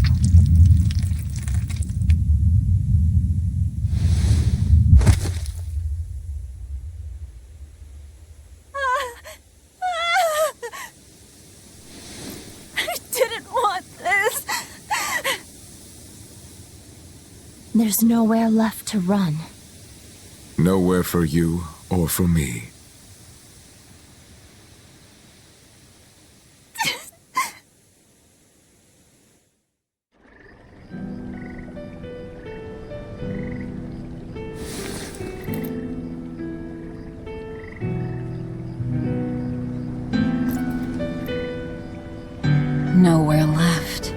There's nowhere left to run. Nowhere for you or for me. Nowhere left.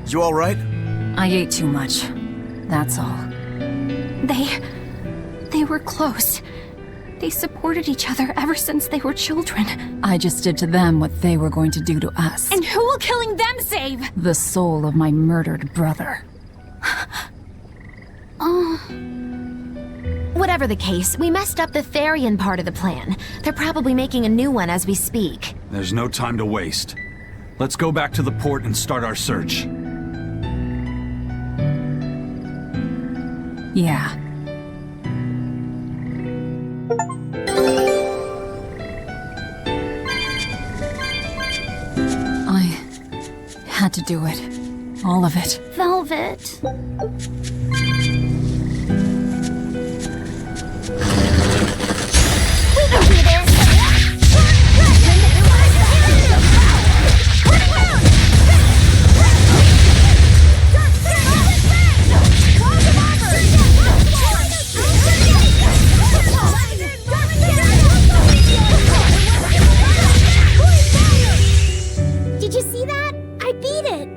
You all right? I ate too much. That's all. They were close. They supported each other ever since they were children. I just did to them what they were going to do to us. And who will killing them save? The soul of my murdered brother. Whatever the case, we messed up the Therian part of the plan. They're probably making a new one as we speak. There's no time to waste. Let's go back to the port and start our search. Yeah. I had to do it. All of it. Velvet. We can do this! Did you see that? I beat it!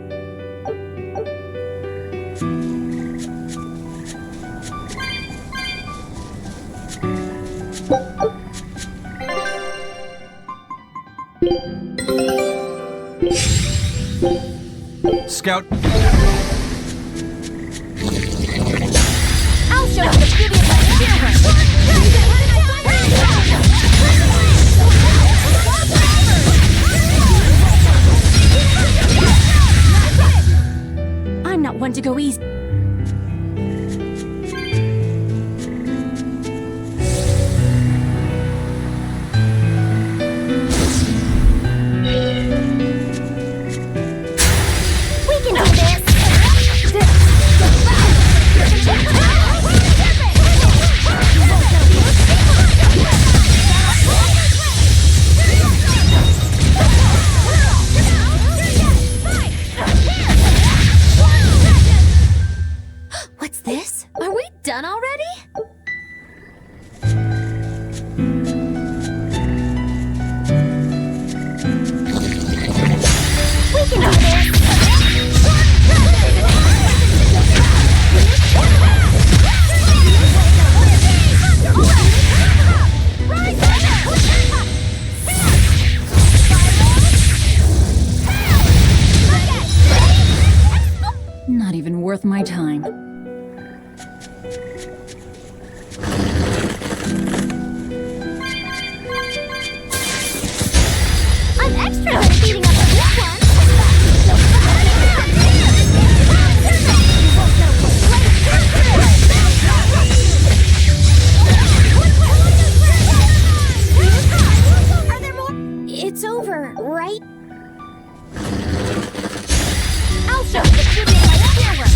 Scout. I'll show you the beauty of my I'm not one to go easy. What's this? Are we done already? We can do this! Not even worth my time. I'm extra good at beating up on this one! Are there more? It's over, right? I'll show you the beauty of my camera!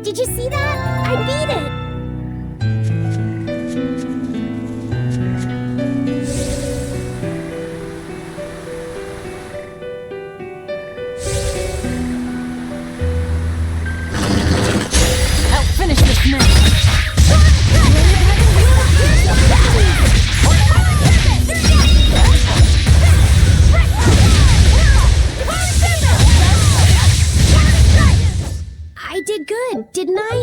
Did you see that? I beat it! I'll finish this now. I did good, didn't I?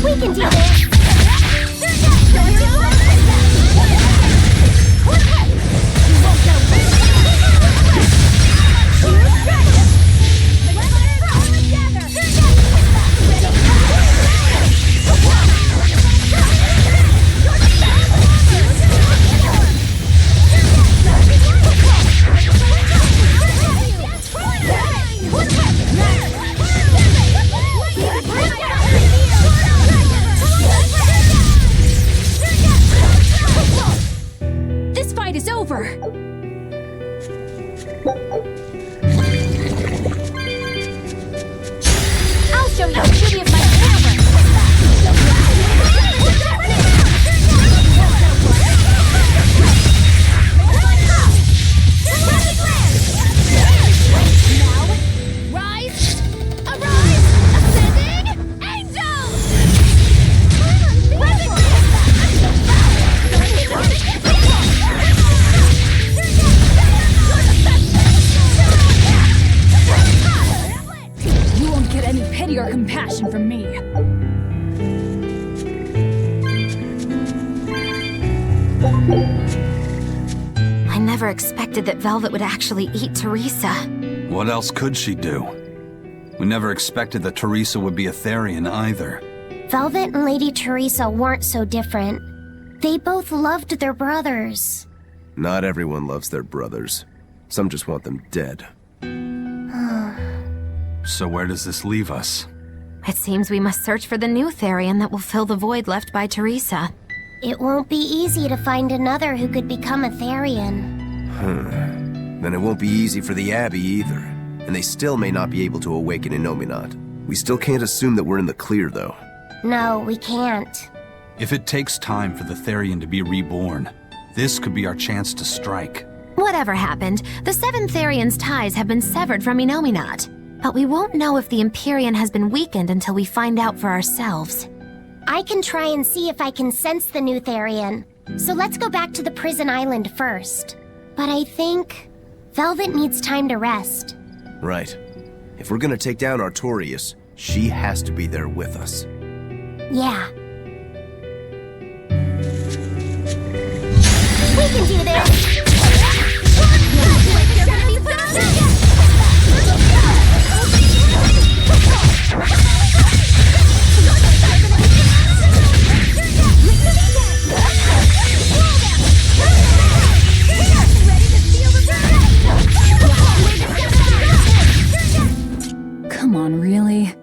We can do this! your compassion from me. I never expected that Velvet would actually eat Teresa. What else could she do? We never expected that Teresa would be a Therian either. Velvet and Lady Teresa weren't so different. They both loved their brothers. Not everyone loves their brothers. Some just want them dead. So where does this leave us? It seems we must search for the new Therian that will fill the void left by Teresa. It won't be easy to find another who could become a Therian. Then it won't be easy for the Abbey either. And they still may not be able to awaken Innominat. We still can't assume that we're in the clear, though. No, we can't. If it takes time for the Therian to be reborn, this could be our chance to strike. Whatever happened, the 7 Therian's ties have been severed from Innominat. But we won't know if the Empyrean has been weakened until we find out for ourselves. I can try and see if I can sense the new Therian. So let's go back to the prison island first. But I think Velvet needs time to rest. Right. If we're gonna take down Artorias, she has to be there with us. Yeah. We can do this! Come on, really?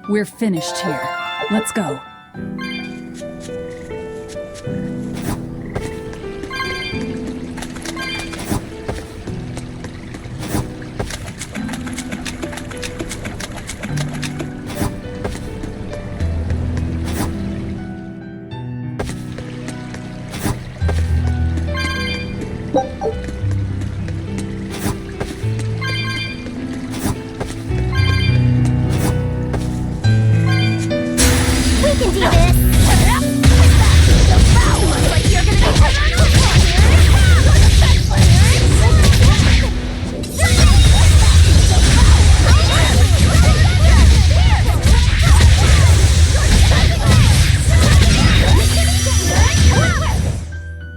We're finished here. Let's go.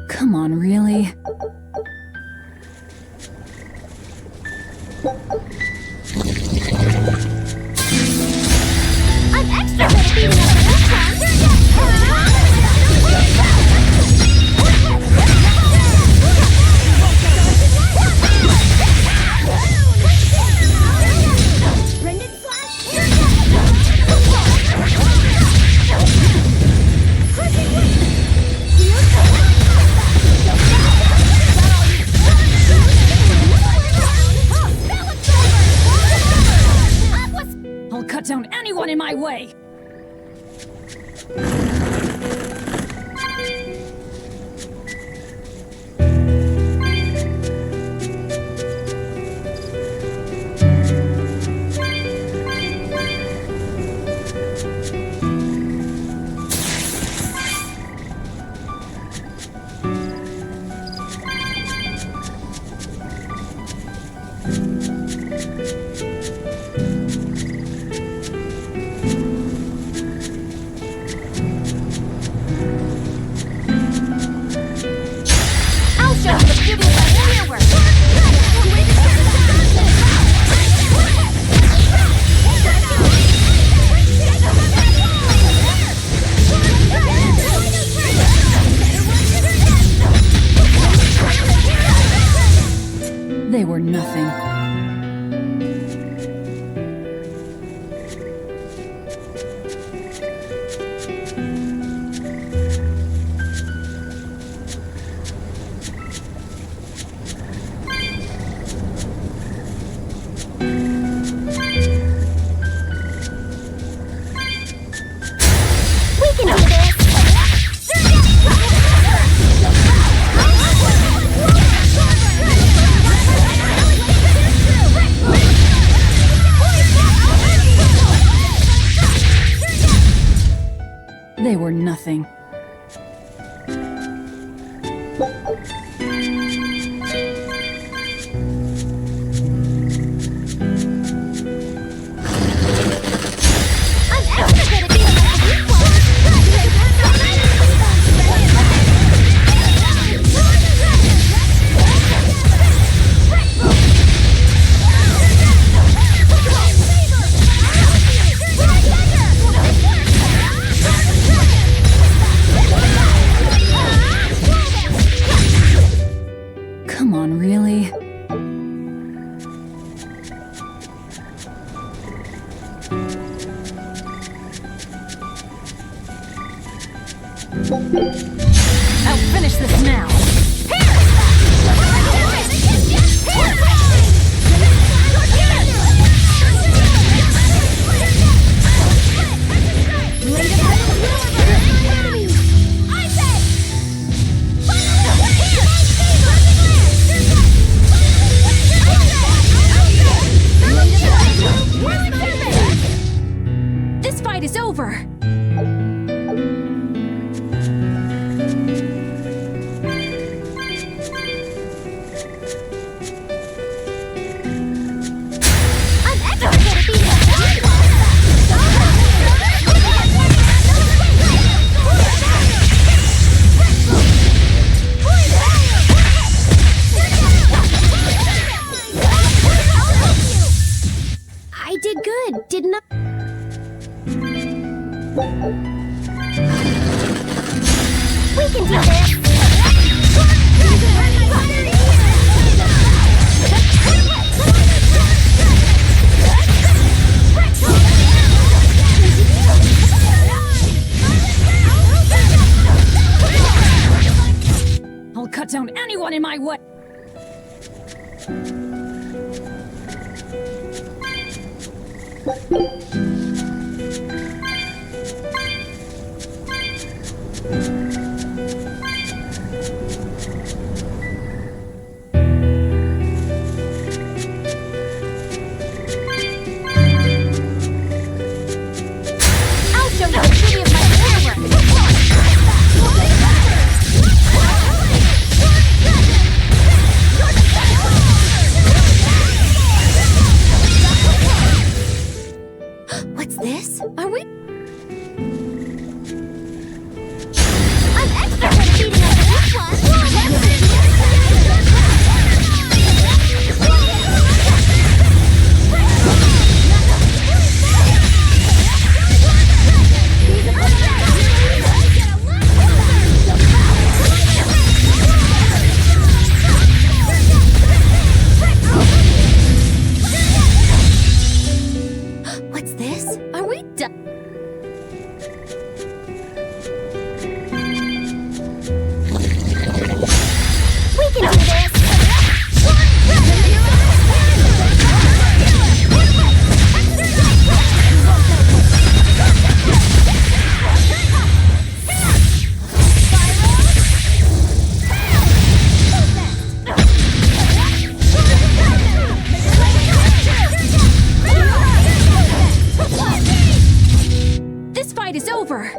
Come on, really? I'm extra good at beating up I'll cut down anyone in my way! They were nothing. They were nothing. Come on, really? I'll finish this now. This fight is over. I did good, didn't I? We can do this! I'll cut down anyone in my way. I'll show you the beauty of my power! What's this? Are we? I'm expert at beating up this What's this? Are we done? We can do this! This fight is over.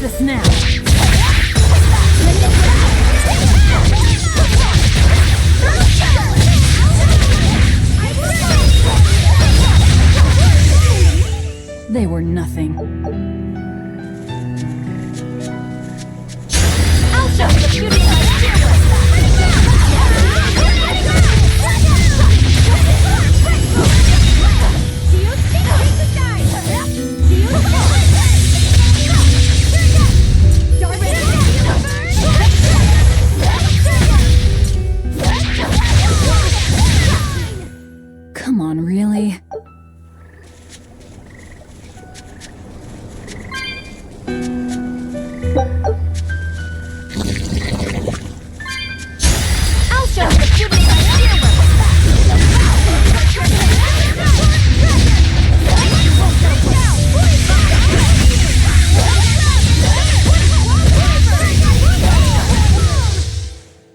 this now. They were nothing. I'll show you the beauty of my Come on, really? I'll show you the beauty of my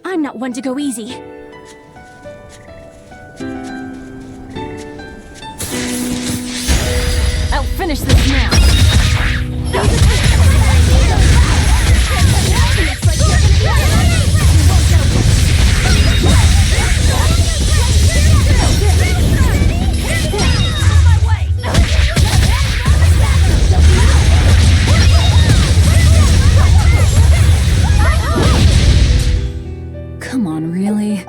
I'm not one to go easy. I'll finish this now. Come on, really?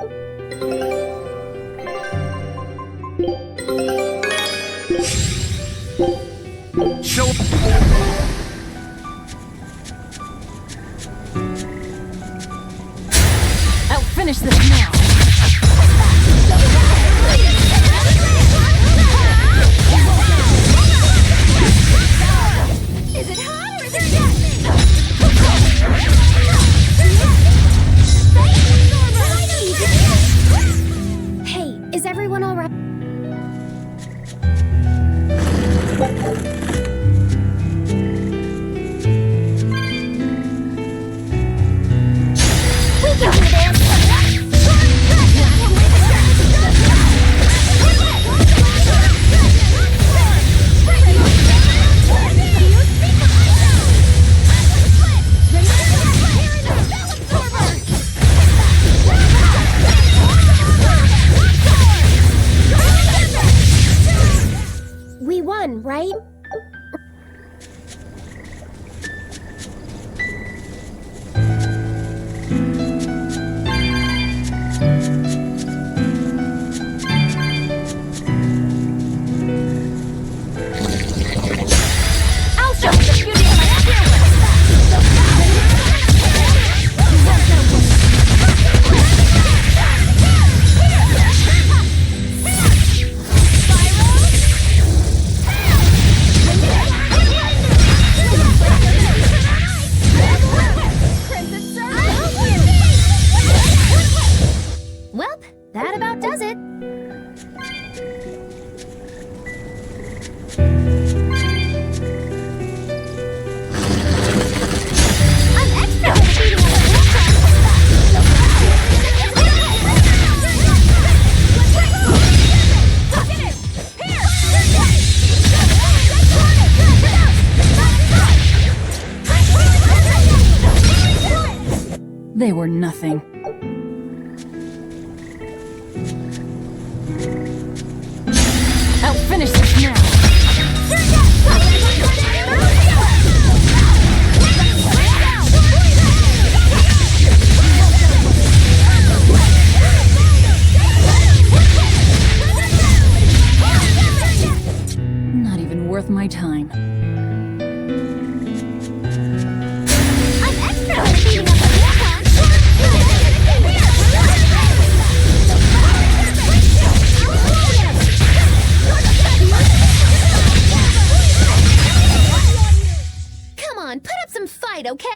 Show. I'll finish this now. Is it hot or is it gassy? Hey, is everyone all right? We can do this! We won, right? I'll show you the beauty of my Well, that about does it. I'm extra good at beating They were nothing. I'll finish this now. Not even worth my time. I'm extra good at beating up the Come on, put up some fight, okay?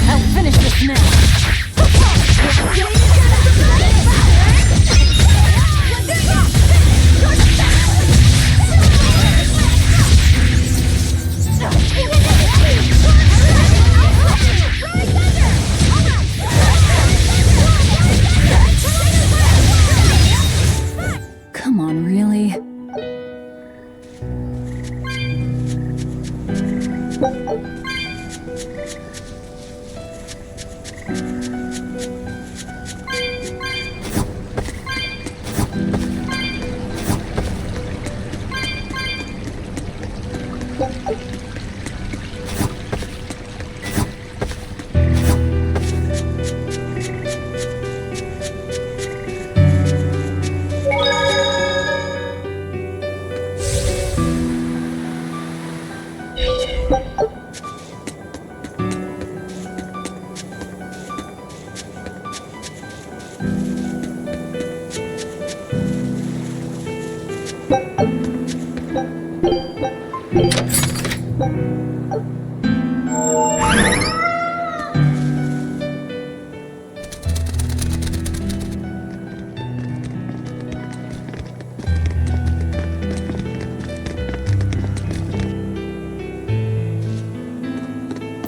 I'll finish this now. Come on, really?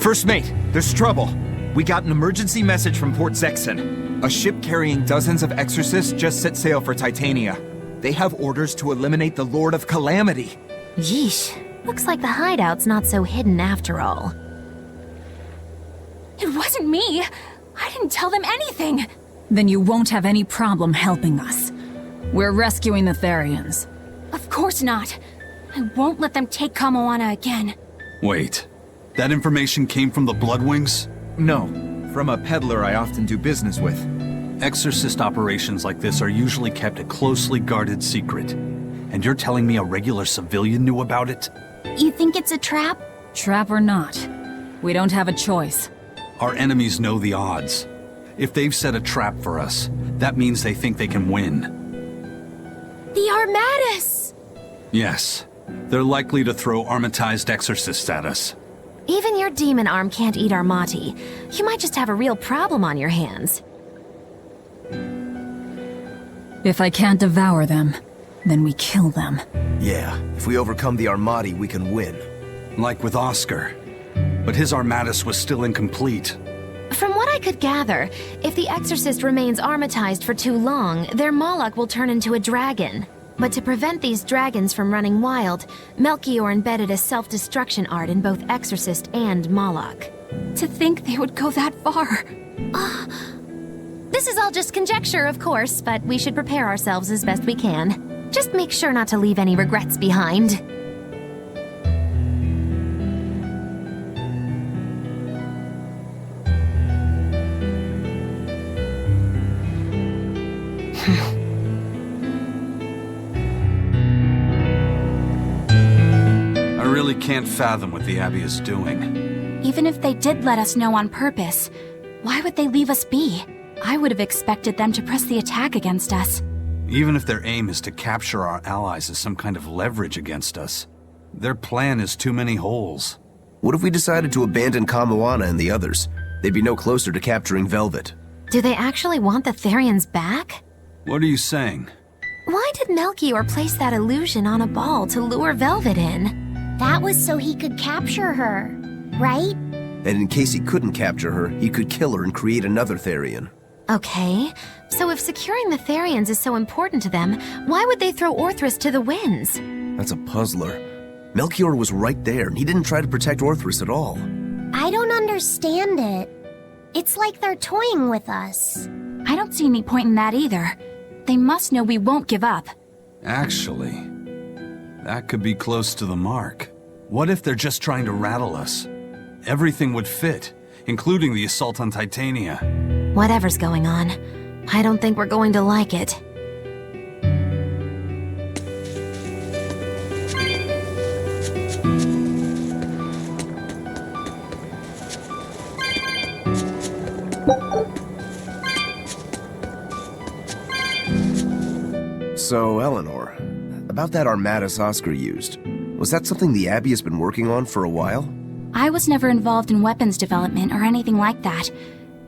First mate, there's trouble. We got an emergency message from Port Zexon. A ship carrying dozens of exorcists just set sail for Titania. They have orders to eliminate the Lord of Calamity. Yeesh. Looks like the hideout's not so hidden after all. It wasn't me. I didn't tell them anything. Then you won't have any problem helping us. We're rescuing the Therians. Of course not. I won't let them take Kamoana again. Wait. That information came from the Bloodwings? No, from a peddler I often do business with. Exorcist operations like this are usually kept a closely guarded secret. And you're telling me a regular civilian knew about it? You think it's a trap? Trap or not, we don't have a choice. Our enemies know the odds. If they've set a trap for us, that means they think they can win. The Armatus! Yes, they're likely to throw armatized exorcists at us. Even your demon arm can't eat Armati. You might just have a real problem on your hands. If I can't devour them, then we kill them. Yeah, if we overcome the Armati, we can win. Like with Oscar. But his Armatus was still incomplete. From what I could gather, if the Exorcist remains armatized for too long, their Moloch will turn into a dragon. But to prevent these dragons from running wild, Melchior embedded a self-destruction art in both Exorcist and Moloch. To think they would go that far. This is all just conjecture, of course, but we should prepare ourselves as best we can. Just make sure not to leave any regrets behind. I really can't fathom what the Abbey is doing. Even if they did let us know on purpose, why would they leave us be? I would have expected them to press the attack against us. Even if their aim is to capture our allies as some kind of leverage against us, their plan is too many holes. What if we decided to abandon Kamoana and the others? They'd be no closer to capturing Velvet. Do they actually want the Therians back? What are you saying? Why did Melchior place that illusion on a ball to lure Velvet in? That was so he could capture her, right? And in case he couldn't capture her, he could kill her and create another Therian. Okay, so if securing the Therians is so important to them, why would they throw Orthrus to the winds? That's a puzzler. Melchior was right there, and he didn't try to protect Orthrus at all. I don't understand it. It's like they're toying with us. I don't see any point in that either. They must know we won't give up. Actually, that could be close to the mark. What if they're just trying to rattle us? Everything would fit, including the assault on Titania. Whatever's going on, I don't think we're going to like it. So, Eleanor, about that Armatus Oscar used, was that something the Abbey has been working on for a while? I was never involved in weapons development or anything like that,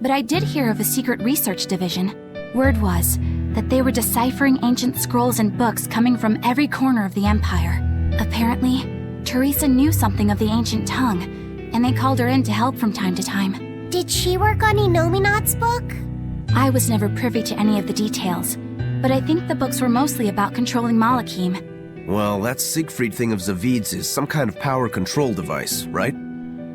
but I did hear of a secret research division. Word was that they were deciphering ancient scrolls and books coming from every corner of the Empire. Apparently, Teresa knew something of the ancient tongue, and they called her in to help from time to time. Did she work on Inominat's book? I was never privy to any of the details, but I think the books were mostly about controlling Malachim. Well, that Siegfried thing of Zavid's is some kind of power control device, right?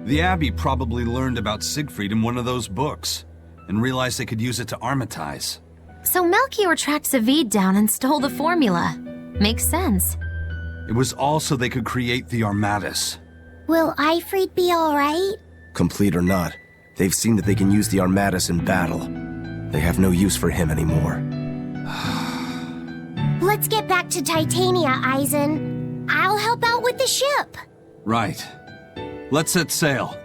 The Abbey probably learned about Siegfried in one of those books, and realized they could use it to armatize. So Melchior tracked Savid down and stole the formula. Makes sense. It was all so they could create the Armatus. Will Ifrit be alright? Complete or not, they've seen that they can use the Armatus in battle. They have no use for him anymore. Let's get back to Titania, Eisen. I'll help out with the ship. Right. Let's set sail.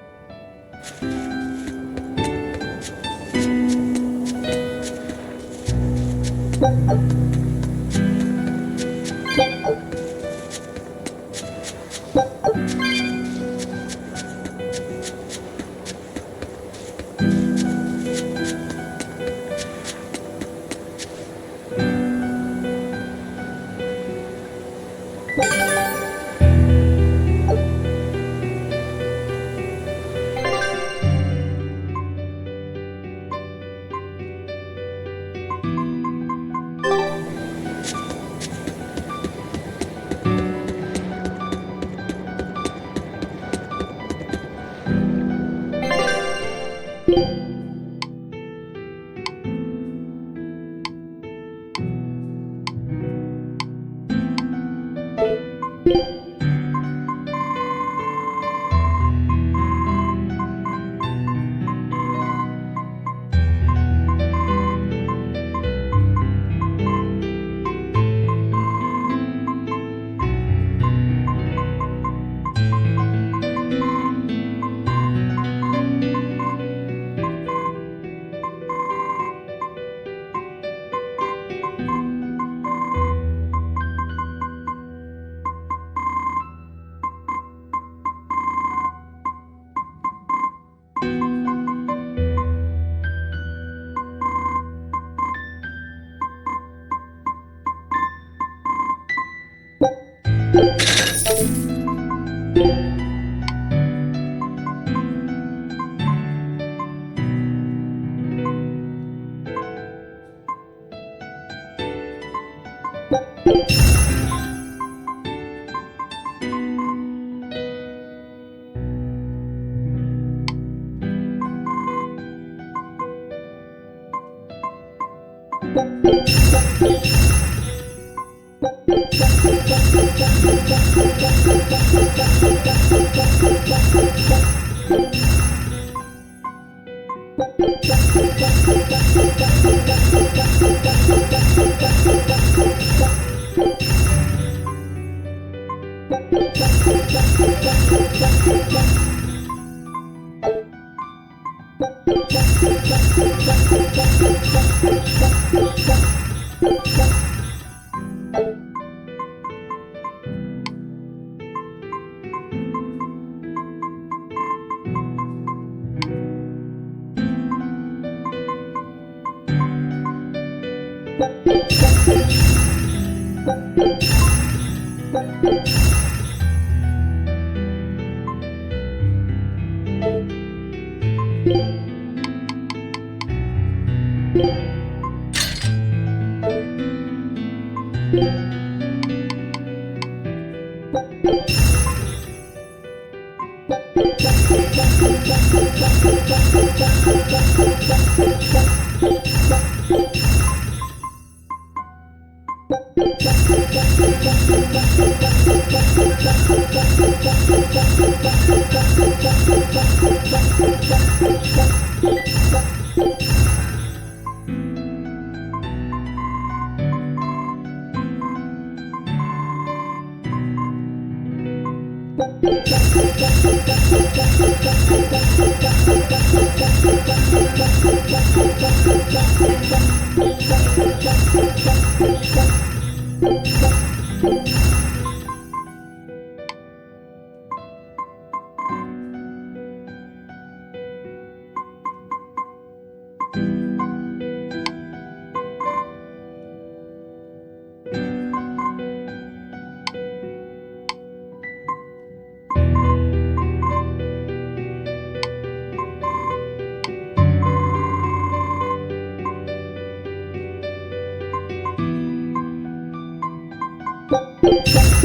You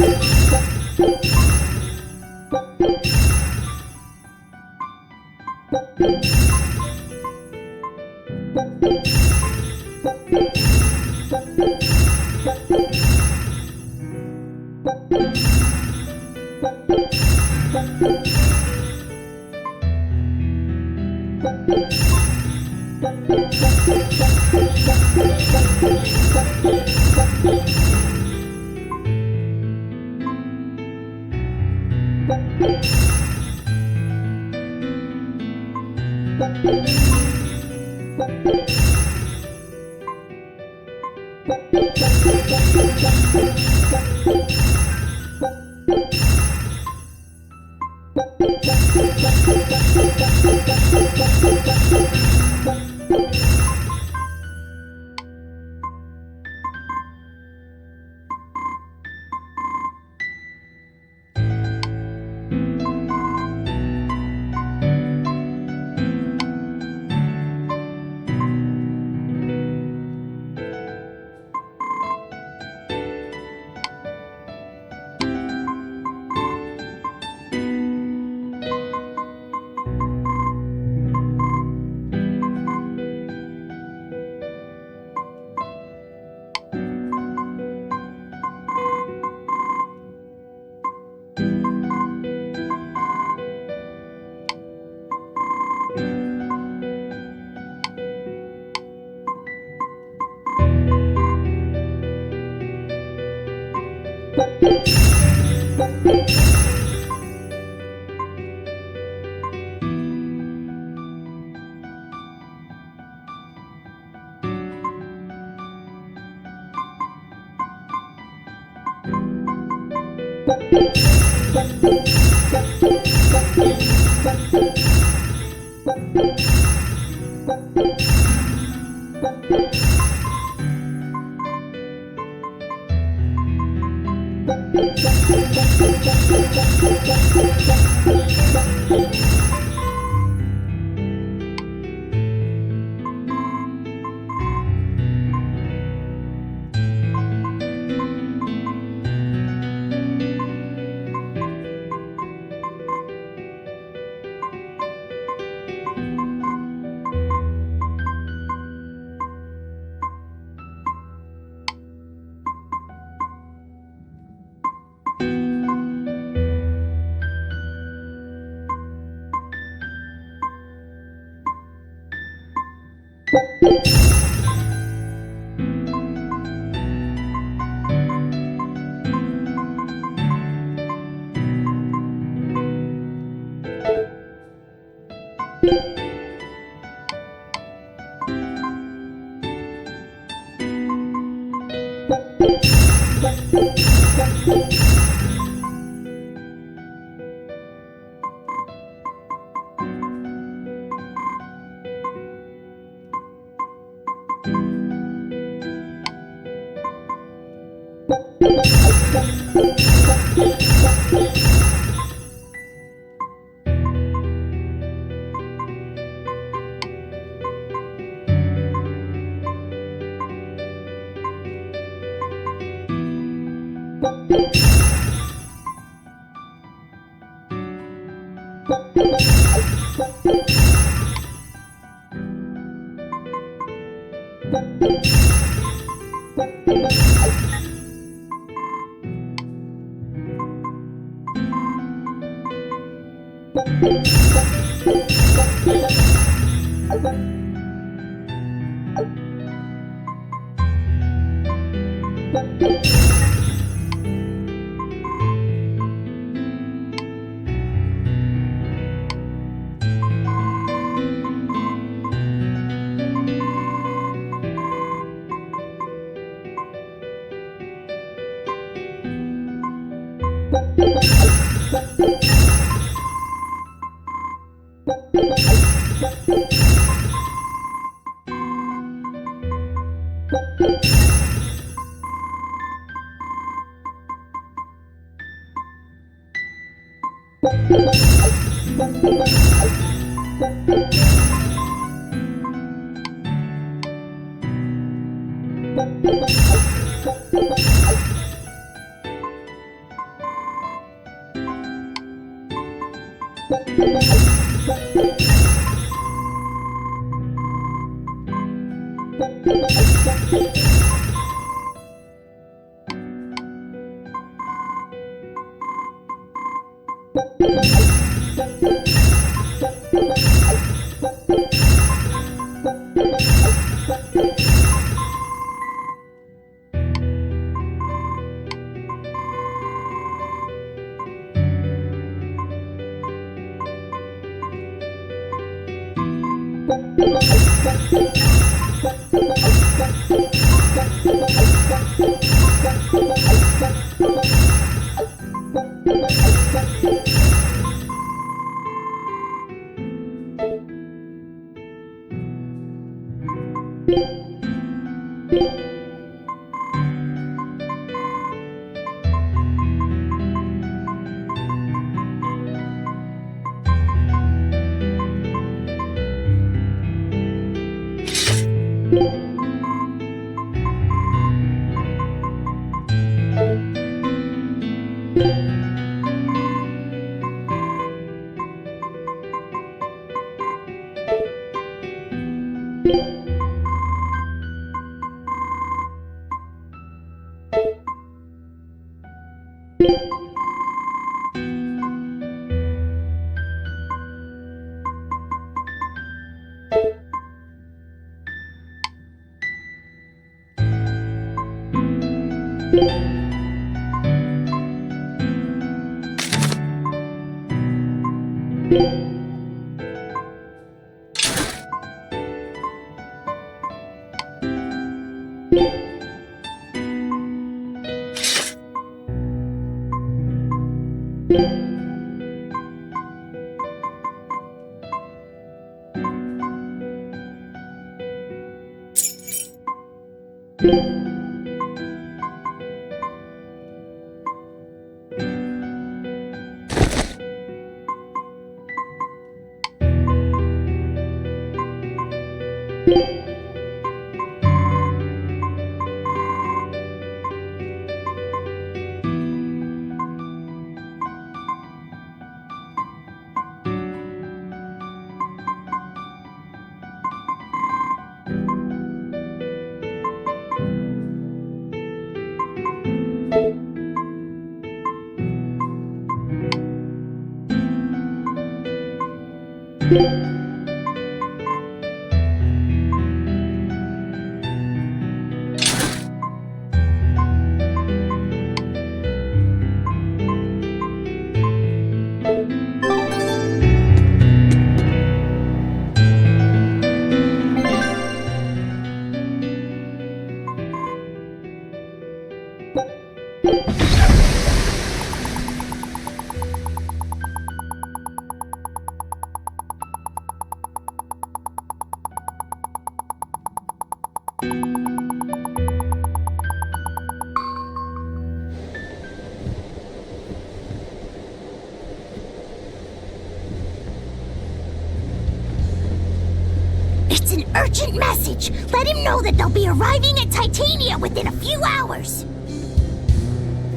It's an urgent message. Let him know that they'll be arriving at Titania within a few hours.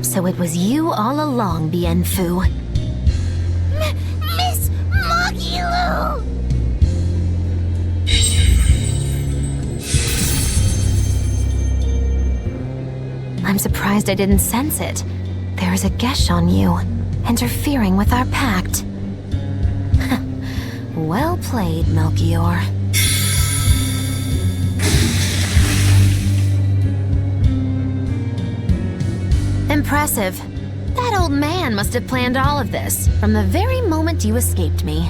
So it was you all along, Bien Phu. Miss Magilu! I'm surprised I didn't sense it. There is a gesh on you, interfering with our pact. Well played, Melchior. Impressive. That old man must have planned all of this from the very moment you escaped me.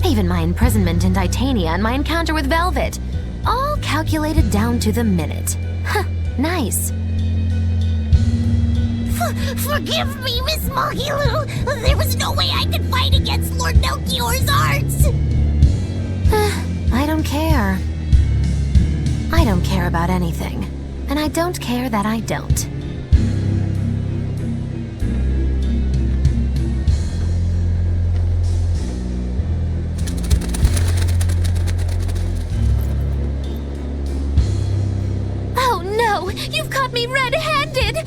Even my imprisonment in Titania and my encounter with Velvet. All calculated down to the minute. Huh, nice. Forgive me, Miss Magilu. There was no way I could fight against Lord Melchior's arts. I don't care. I don't care about anything. And I don't care that I don't. You've caught me red-handed!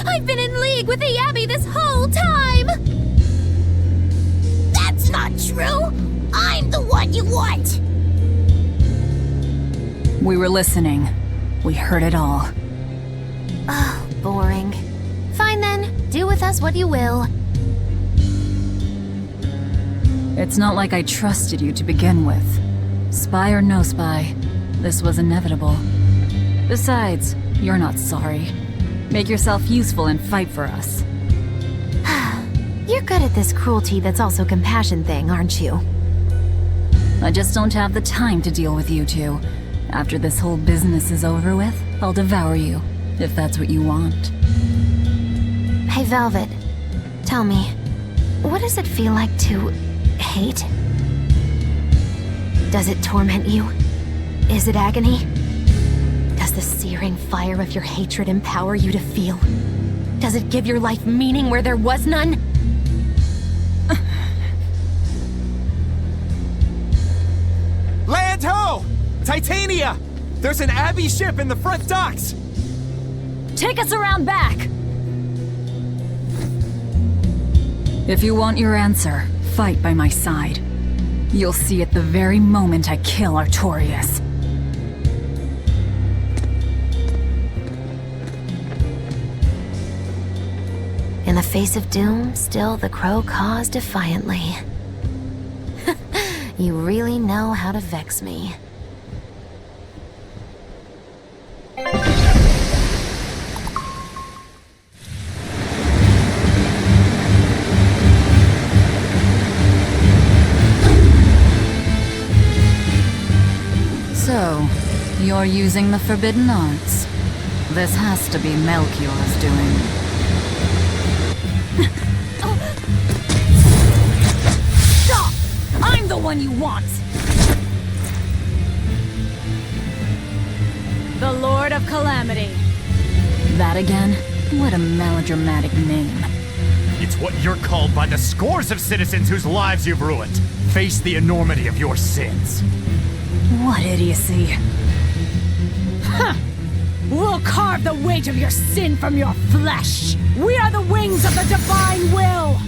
I've been in league with the Abbey this whole time! That's not true! I'm the one you want! We were listening. We heard it all. Oh, boring. Fine then, do with us what you will. It's not like I trusted you to begin with. Spy or no spy, this was inevitable. Besides, you're not sorry. Make yourself useful and fight for us. You're good at this cruelty that's also compassion thing, aren't you? I just don't have the time to deal with you two. After this whole business is over with, I'll devour you, if that's what you want. Hey, Velvet. Tell me, what does it feel like to hate? Does it torment you? Is it agony? Does the searing fire of your hatred empower you to feel? Does it give your life meaning where there was none? Land ho! Titania! There's an Abbey ship in the front docks! Take us around back! If you want your answer, fight by my side. You'll see it the very moment I kill Artorias. In the face of doom, still the crow caws defiantly. You really know how to vex me. So, you're using the forbidden arts. This has to be Melchior's doing. Stop! I'm the one you want! The Lord of Calamity. That again? What a melodramatic name. It's what you're called by the scores of citizens whose lives you've ruined. Face the enormity of your sins. What idiocy. Huh! We'll carve the weight of your sin from your flesh! We are the wings of the divine will!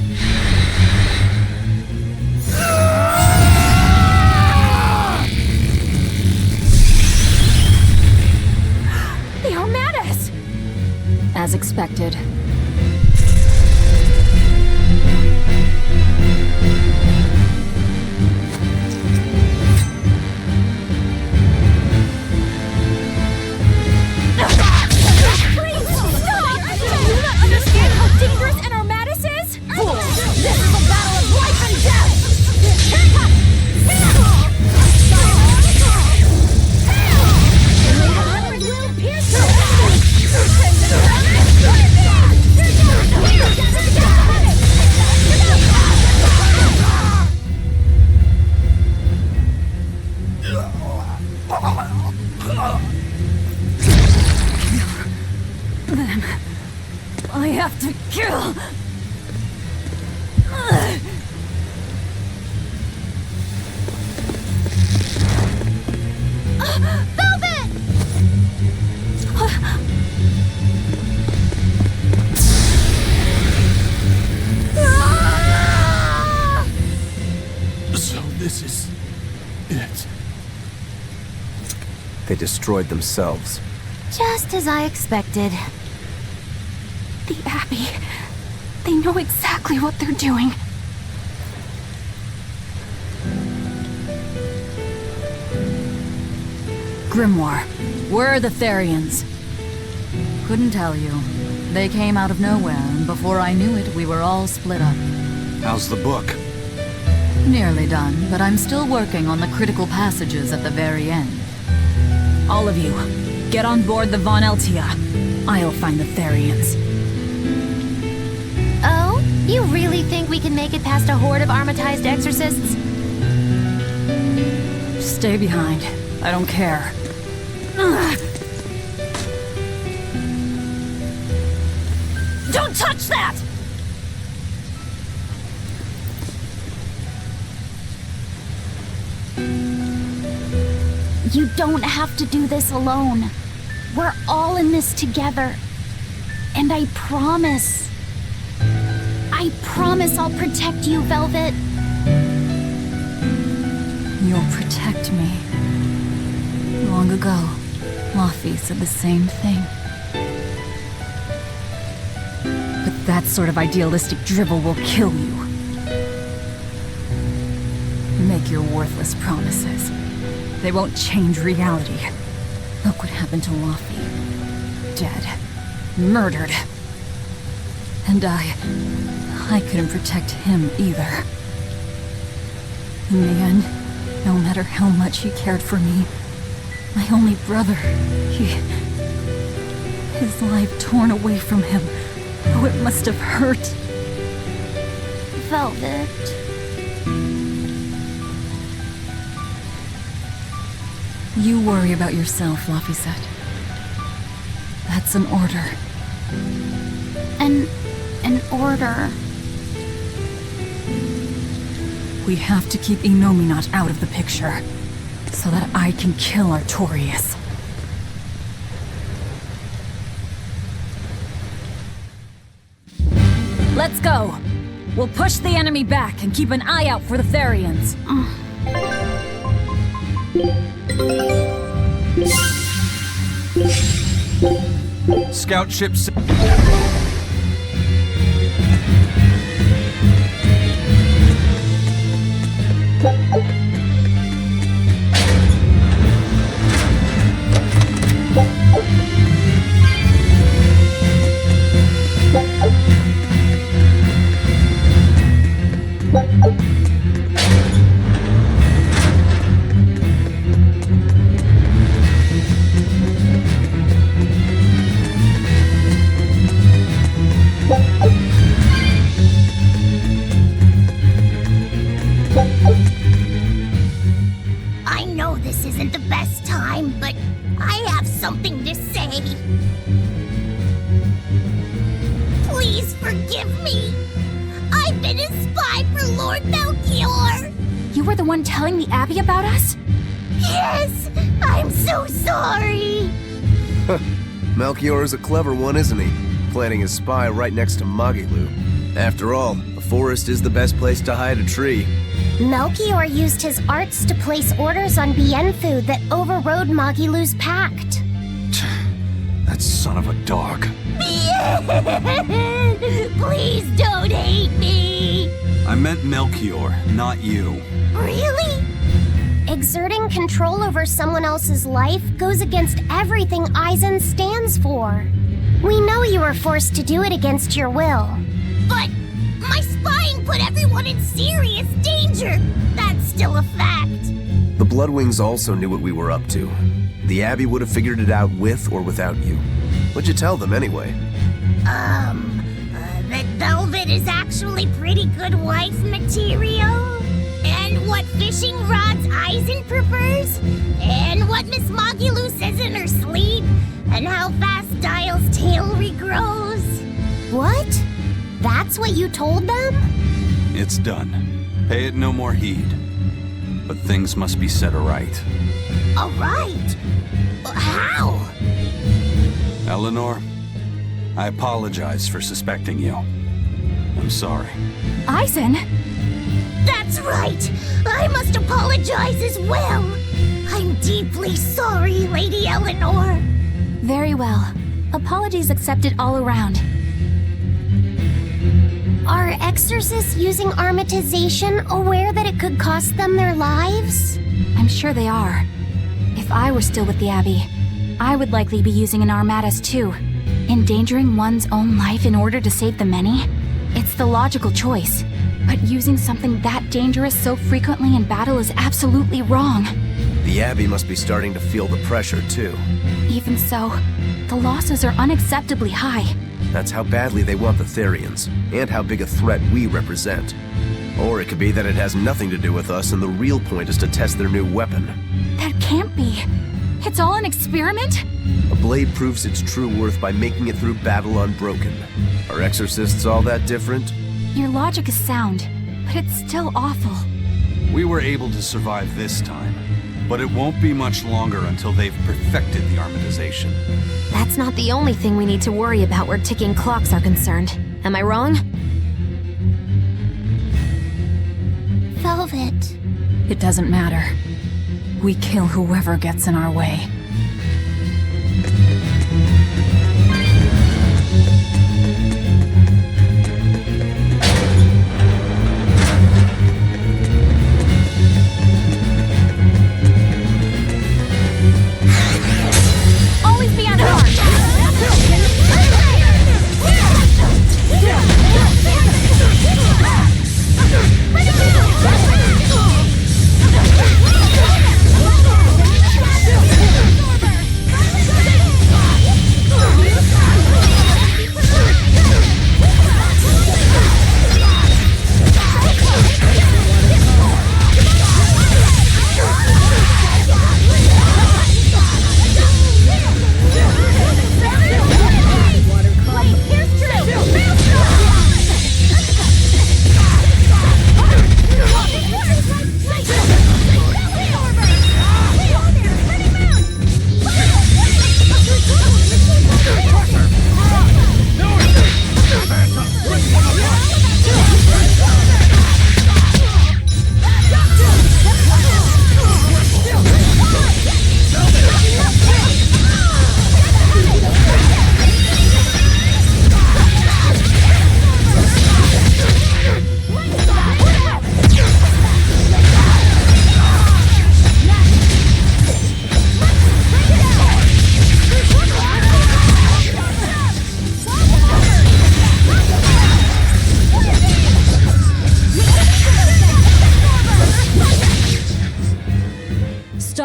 The Armadas! As expected. Then I have to kill. Velvet! So this is it. They destroyed themselves. Just as I expected. The Abbey. They know exactly what they're doing. Grimoire, where are the Therians? Couldn't tell you. They came out of nowhere, and before I knew it, we were all split up. How's the book? Nearly done, but I'm still working on the critical passages at the very end. All of you, get on board the Von Eltia. I'll find the Therians. Oh? You really think we can make it past a horde of armatized exorcists? Stay behind. I don't care. Don't touch that! You don't have to do this alone. We're all in this together. And I promise I'll protect you, Velvet. You'll protect me. Well, long ago, Laufey said the same thing. But that sort of idealistic drivel will kill you. Make your worthless promises. They won't change reality. Look what happened to Laufey. Dead. Murdered. And I couldn't protect him either. In the end, no matter how much he cared for me, my only brother, his life torn away from him. Oh, it must have hurt. Velvet. You worry about yourself, Laufey said. That's an order. An order? We have to keep Innominat out of the picture, so that I can kill Artorias. Let's go! We'll push the enemy back and keep an eye out for the Therians. Scout ships. I know this isn't the best time, but I have something to say. Please forgive me. I've been a spy for Lord Melchior. You were the one telling the Abbey about us? Yes, I'm so sorry. Melchior is a clever one, isn't he? Planting his spy right next to Magilu. After all, the forest is the best place to hide a tree. Melchior used his arts to place orders on Bienfu that overrode Magilu's pact. That son of a dog. Please don't hate me. I meant Melchior, not you. Really? Exerting control over someone else's life goes against everything Eisen stands for. We know you were forced to do it against your will. But my spying put everyone in serious danger. That's still a fact. The Bloodwings also knew what we were up to. The Abbey would have figured it out with or without you. What'd you tell them anyway? That Velvet is actually pretty good wife material. And what fishing rods Eisen prefers. And what Miss Magilu says in her sleep. And how fast Dial's tail regrows. What? That's what you told them? It's done. Pay it no more heed. But things must be set aright. Alright. How? Eleanor, I apologize for suspecting you. I'm sorry. Eisen? That's right! I must apologize as well! I'm deeply sorry, Lady Eleanor! Very well. Apologies accepted all around. Are exorcists using armatization aware that it could cost them their lives? I'm sure they are. If I were still with the Abbey, I would likely be using an armatus too. Endangering one's own life in order to save the many? It's the logical choice. But using something that dangerous so frequently in battle is absolutely wrong. The Abbey must be starting to feel the pressure too. Even so, the losses are unacceptably high. That's how badly they want the Therians, and how big a threat we represent. Or it could be that it has nothing to do with us and the real point is to test their new weapon. That can't be. It's all an experiment? A blade proves its true worth by making it through battle unbroken. Are exorcists all that different? Your logic is sound, but it's still awful. We were able to survive this time, but it won't be much longer until they've perfected the armatization. That's not the only thing we need to worry about where ticking clocks are concerned. Am I wrong? Velvet. It doesn't matter. We kill whoever gets in our way.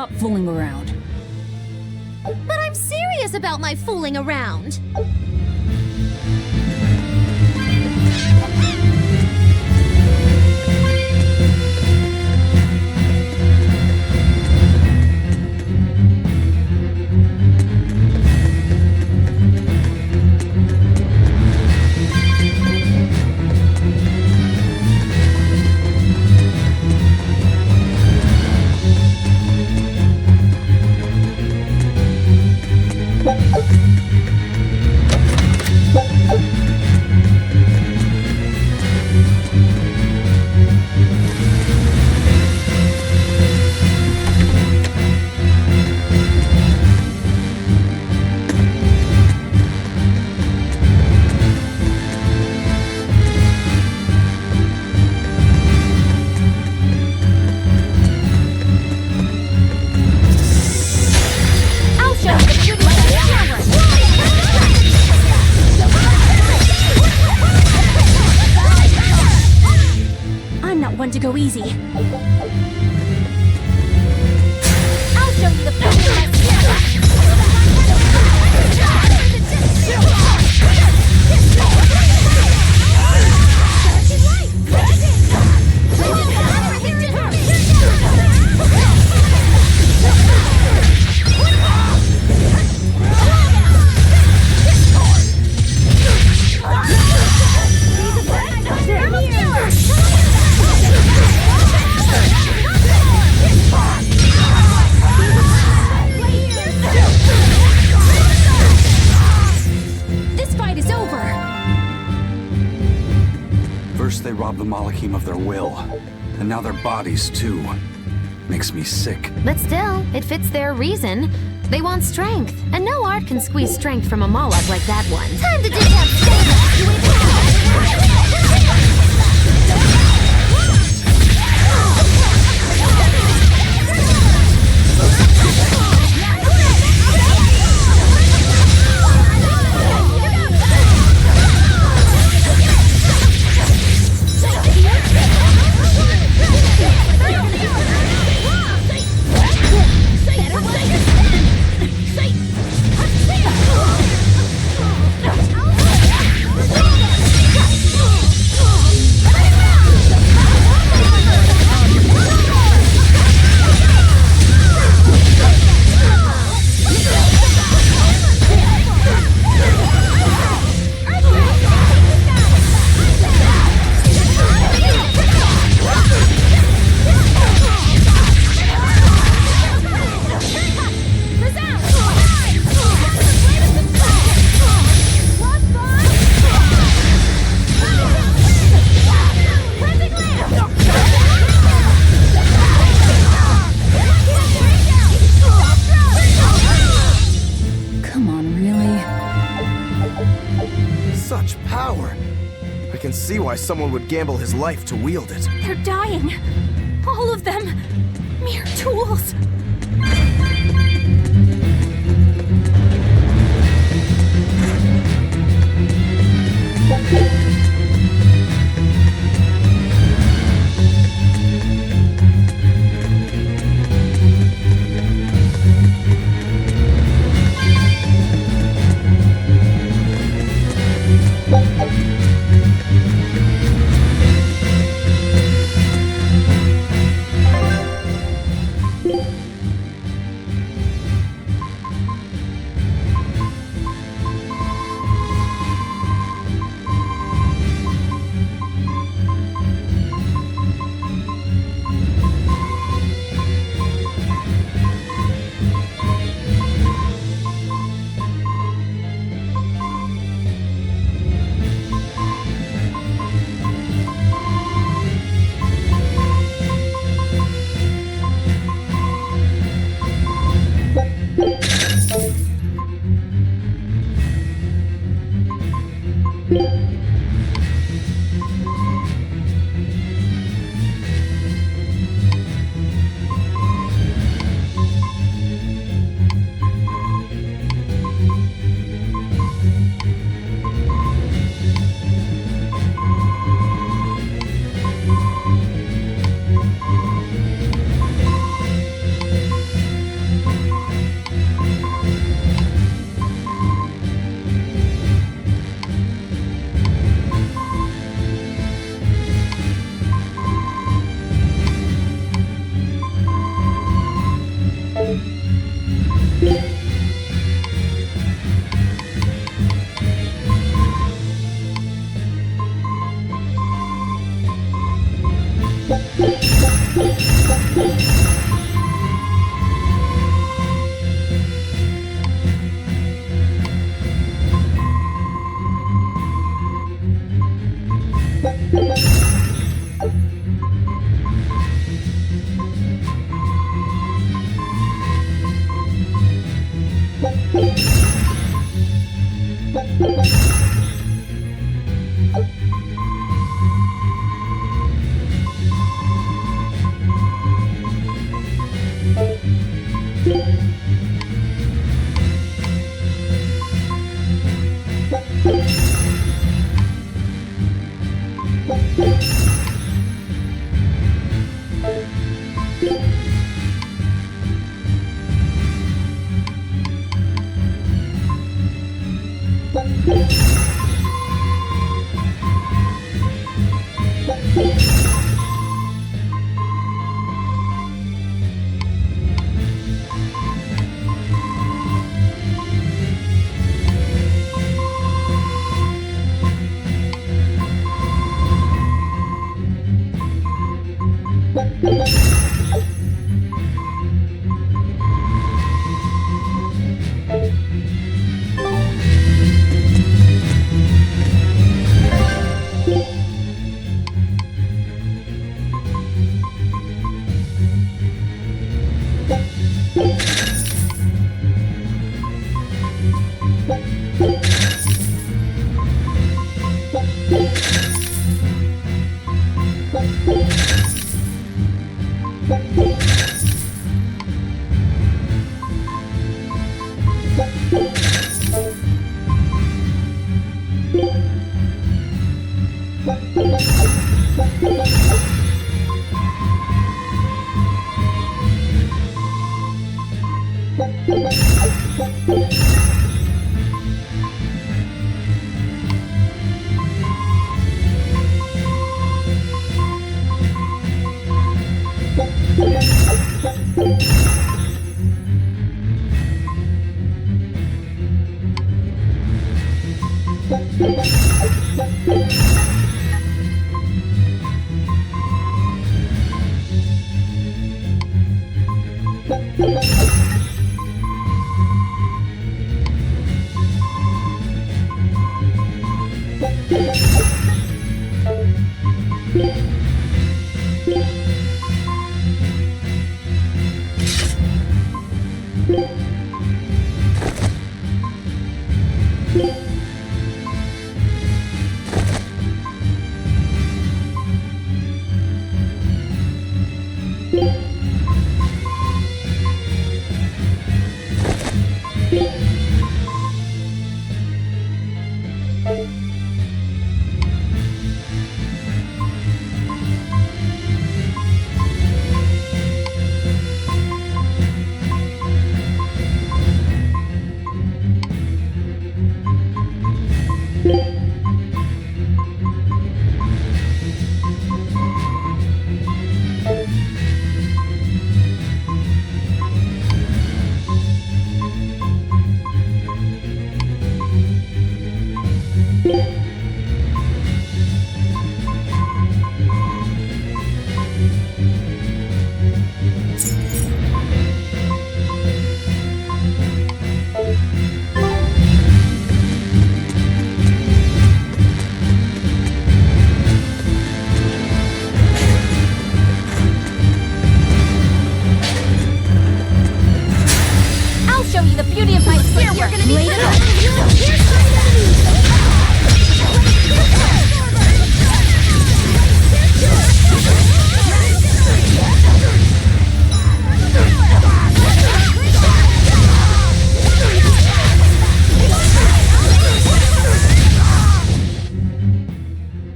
stop fooling around. But I'm serious about my fooling around. One to go easy. I'll show you the best of my They robbed the Malachim of their will, and now their bodies too. Makes me sick. But still, it fits their reason. They want strength, and no art can squeeze strength from a Moloch like that one. Time to dig up Such power! I can see why someone would gamble his life to wield it. They're dying. All of them. Mere tools.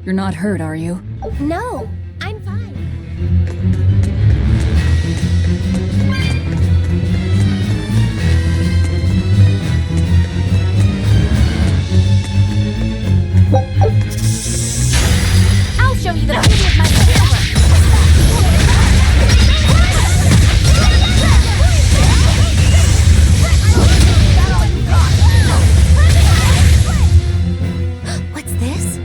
You're not hurt, are you? No, I'm fine. I'll show you the beauty of my silver. What's this?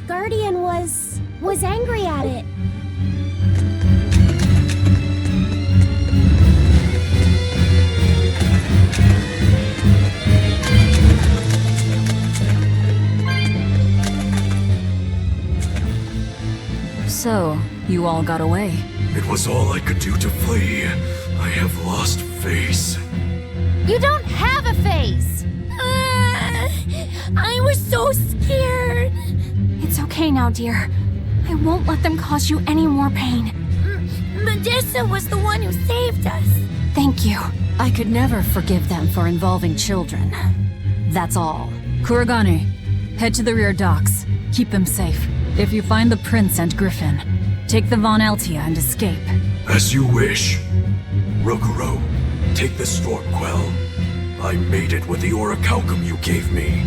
Guardian was angry at it. So, you all got away. It was all I could do to flee. I have lost face. You don't have a face! I was so scared! It's okay now, dear. I won't let them cause you any more pain. Medusa was the one who saved us. Thank you. I could never forgive them for involving children. That's all. Kurogane, head to the rear docks. Keep them safe. If you find the prince and Griffin, take the Von Altia and escape. As you wish. Rokuro, take the Stormquell. I made it with the orichalcum you gave me.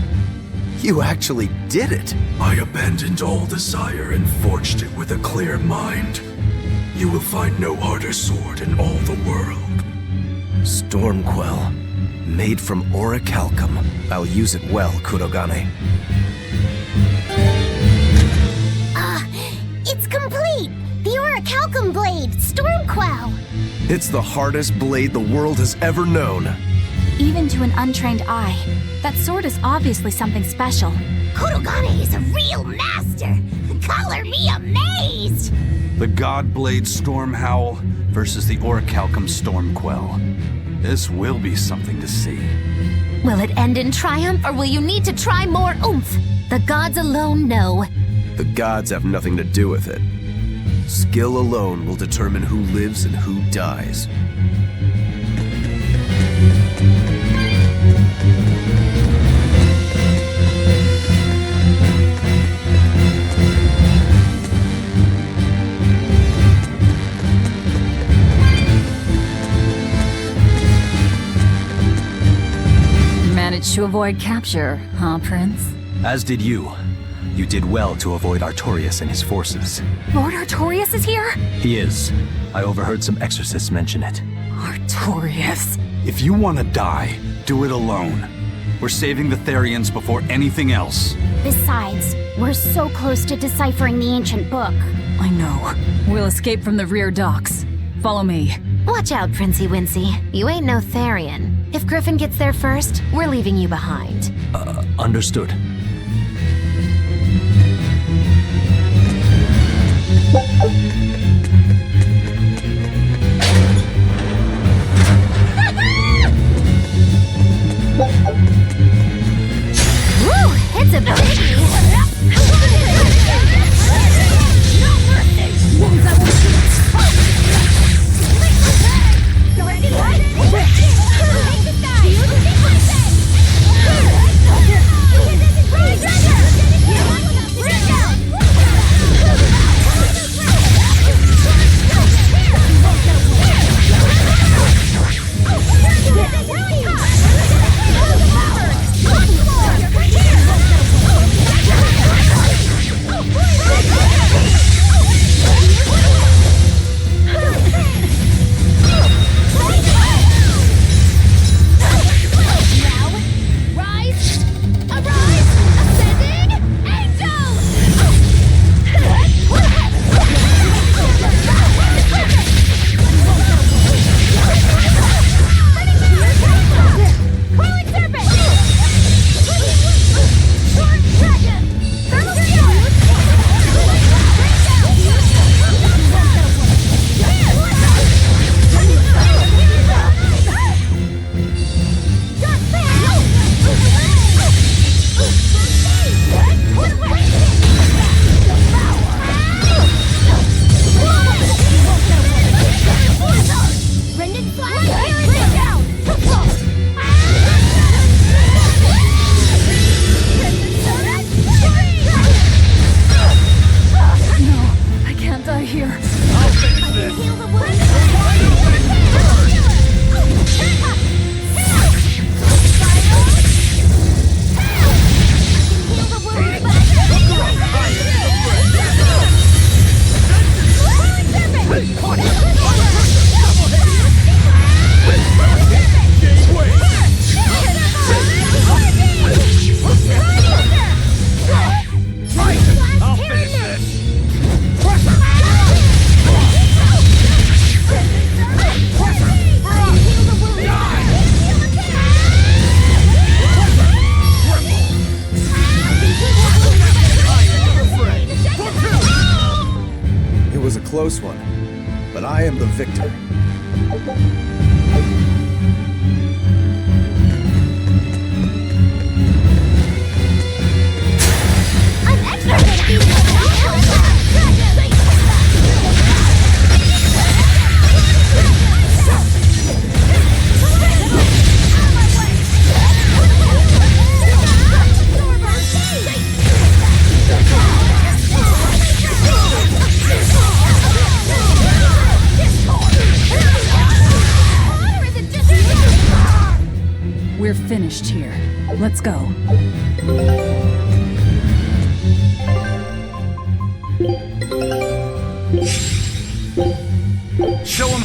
You actually did it! I abandoned all desire and forged it with a clear mind. You will find no harder sword in all the world. Stormquell. Made from orichalcum. I'll use it well, Kurogane. It's complete! The orichalcum blade, Stormquell! It's the hardest blade the world has ever known. Even to an untrained eye, that sword is obviously something special. Kurogane is a real master! Color me amazed! The Godblade Stormhowl versus the Orichalcum Stormquell. This will be something to see. Will it end in triumph, or will you need to try more oomph? The gods alone know. The gods have nothing to do with it. Skill alone will determine who lives and who dies. Managed to avoid capture, huh, Prince? As did you. You did well to avoid Artorias and his forces. Lord Artorias is here? He is. I overheard some exorcists mention it. Artorias. If you want to die, do it alone. We're saving the Therians before anything else. Besides, we're so close to deciphering the ancient book. I know. We'll escape from the rear docks. Follow me. Watch out, Princey Wincy. You ain't no Therian. If Griffin gets there first, we're leaving you behind. Understood. Woo! It's a biggie! finish this! It was a close one, but I am the victor. We're finished here. Let's go. Show him.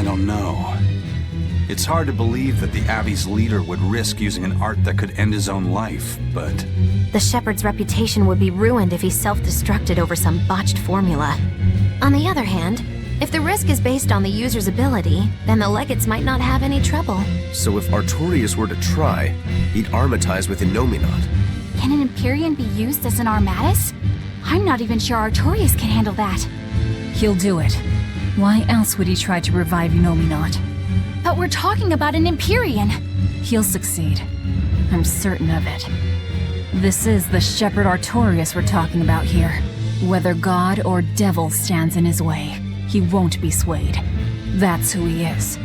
I don't know. It's hard to believe that the Abbey's leader would risk using an art that could end his own life, but... The Shepherd's reputation would be ruined if he self-destructed over some botched formula. On the other hand, if the risk is based on the user's ability, then the Legates might not have any trouble. So if Artorias were to try, he'd armatize with Innominat. Can an Empyrean be used as an Armatus? I'm not even sure Artorias can handle that. He'll do it. Why else would he try to revive Innominat? But we're talking about an Empyrean. He'll succeed. I'm certain of it. This is the Shepherd Artorias we're talking about here. Whether God or devil stands in his way, he won't be swayed. That's who he is.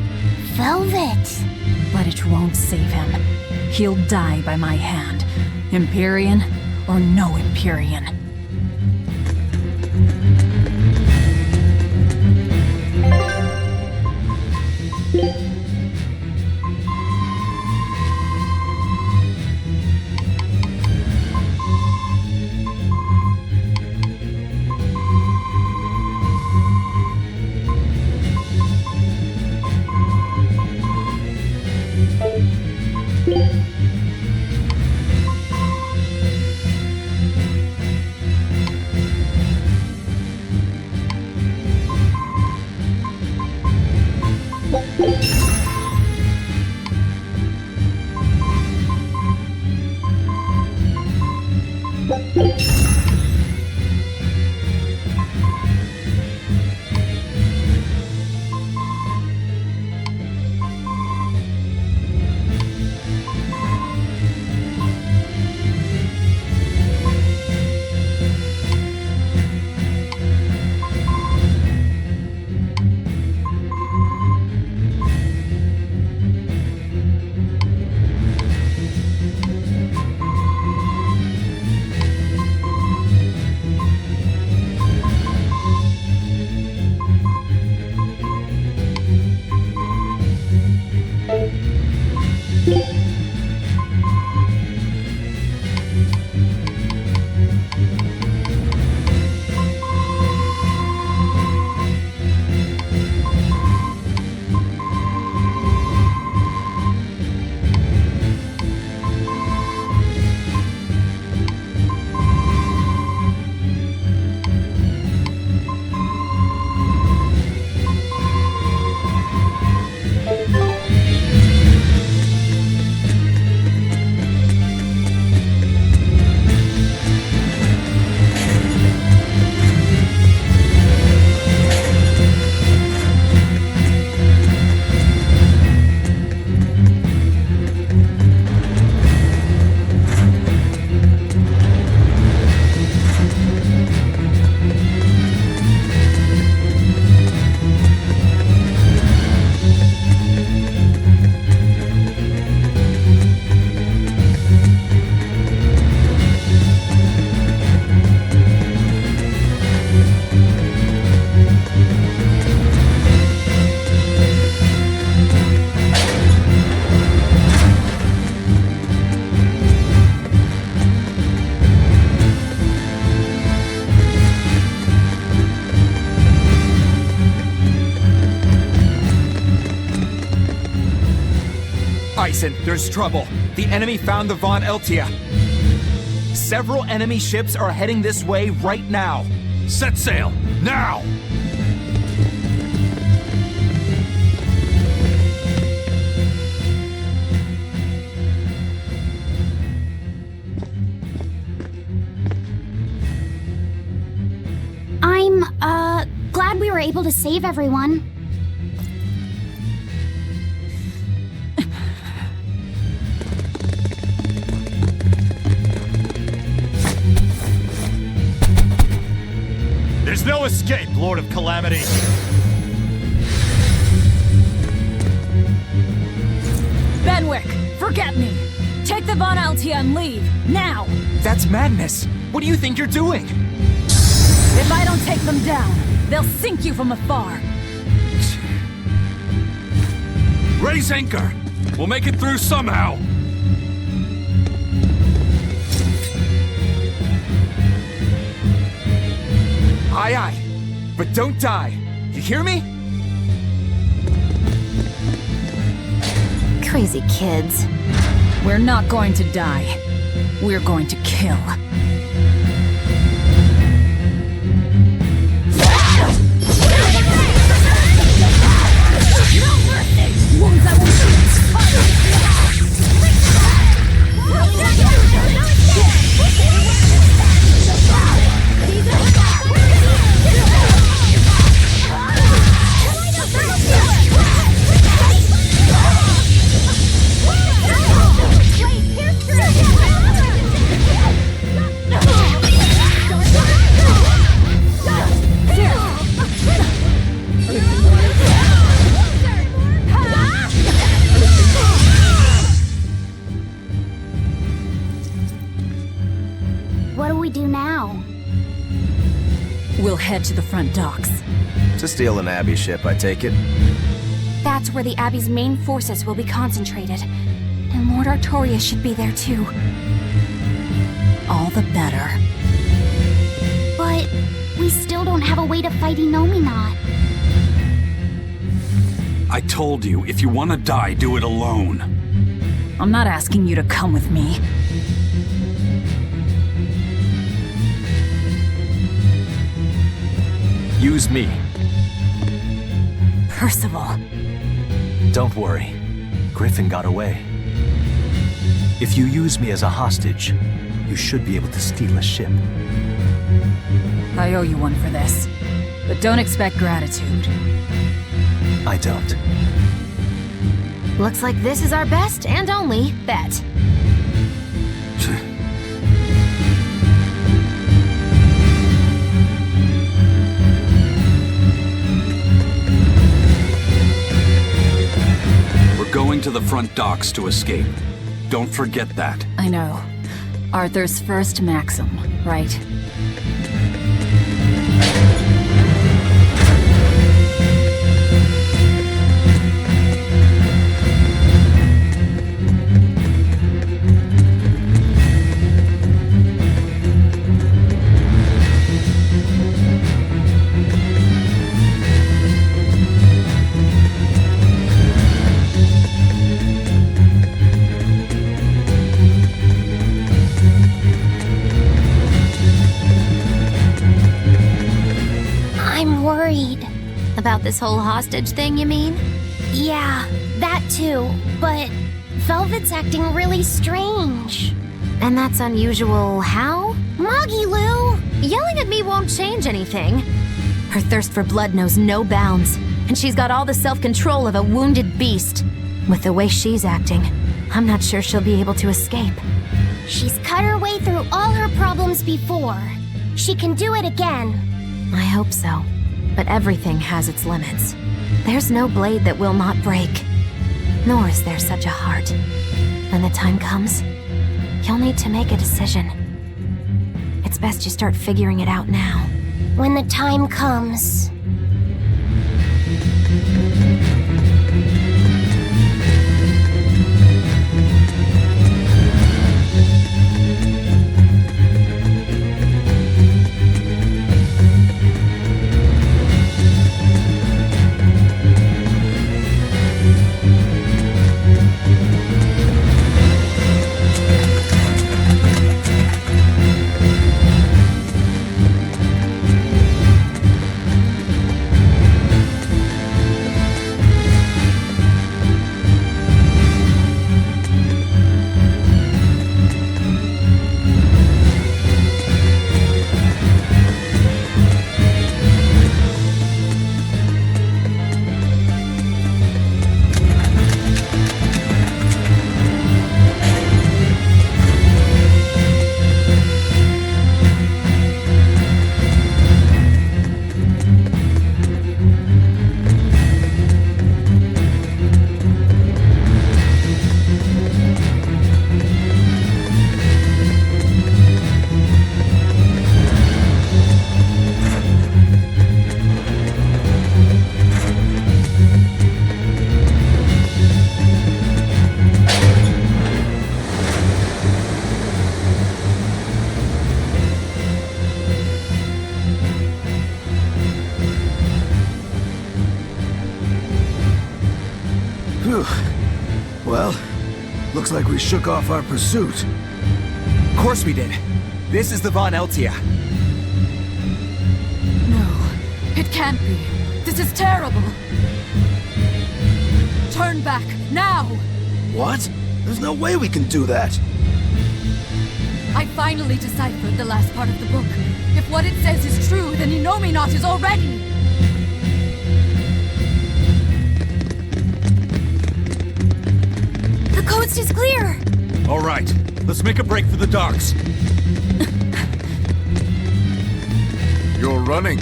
Velvet! But it won't save him. He'll die by my hand. Empyrean or no Empyrean. There's trouble. The enemy found the Von Eltia. Several enemy ships are heading this way right now. Set sail, now! I'm, glad we were able to save everyone. There's no escape, Lord of Calamity. Benwick, forget me. Take the Von Altia and leave, now! That's madness. What do you think you're doing? If I don't take them down, they'll sink you from afar. Raise anchor! We'll make it through somehow! Aye, aye. But don't die. You hear me? Crazy kids. We're not going to die. We're going to kill. What do we do now? We'll head to the front docks. To steal an Abbey ship, I take it. That's where the Abbey's main forces will be concentrated. And Lord Artorias should be there too. All the better. But we still don't have a way to fight Innominat. I told you, if you want to die, do it alone. I'm not asking you to come with me. Use me. Percival. Don't worry. Griffin got away. If you use me as a hostage, you should be able to steal a ship. I owe you one for this. But don't expect gratitude. I don't. Looks like this is our best and only bet. Going to the front docks to escape. Don't forget that. I know. Arthur's first maxim, right? About this whole hostage thing, you mean? Yeah, that too. But Velvet's acting really strange. And that's unusual how? Moggy Lou! Yelling at me won't change anything. Her thirst for blood knows no bounds, and she's got all the self-control of a wounded beast. With the way she's acting, I'm not sure she'll be able to escape. She's cut her way through all her problems before. She can do it again. I hope so. But everything has its limits. There's no blade that will not break. Nor is there such a heart. When the time comes, you'll need to make a decision. It's best you start figuring it out now. When the time comes. Well, looks like we shook off our pursuit. Of course we did. This is the Von Eltia. No, it can't be. This is terrible. Turn back, now! What? There's no way we can do that. I finally deciphered the last part of the book. If what it says is true, then Innominat is already... The coast is clear! All right, let's make a break for the docks. You're running.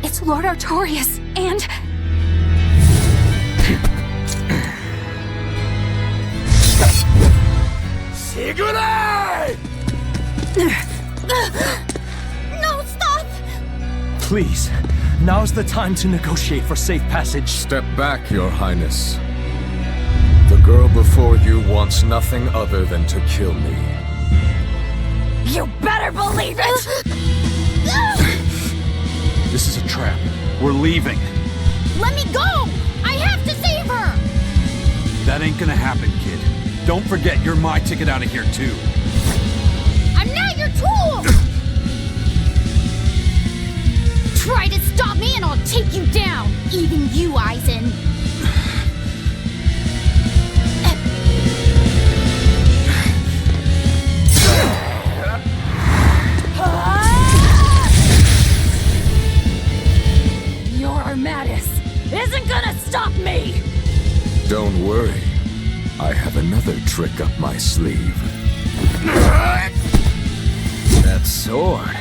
It's Lord Artorias, and... Sigurd! No, stop! Please, now's the time to negotiate for safe passage. Step back, Your Highness. The girl before you wants nothing other than to kill me. You better believe it! This is a trap. We're leaving. Let me go! I have to save her! That ain't gonna happen, kid. Don't forget, you're my ticket out of here, too. I'm not your tool! Try to stop me and I'll take you down! Even you, Eisen. Your Armatus isn't gonna stop me! Don't worry. I have another trick up my sleeve. That sword.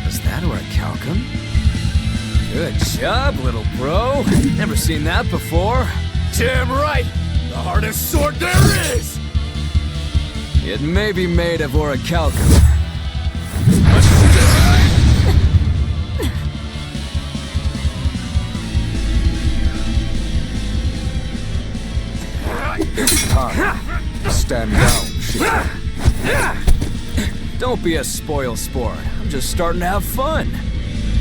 Was that orichalcum? Good job, little bro. Never seen that before. Damn right! The hardest sword there is! It may be made of orichalcum. Stand down, Shit. Don't be a spoil sport. I'm just starting to have fun.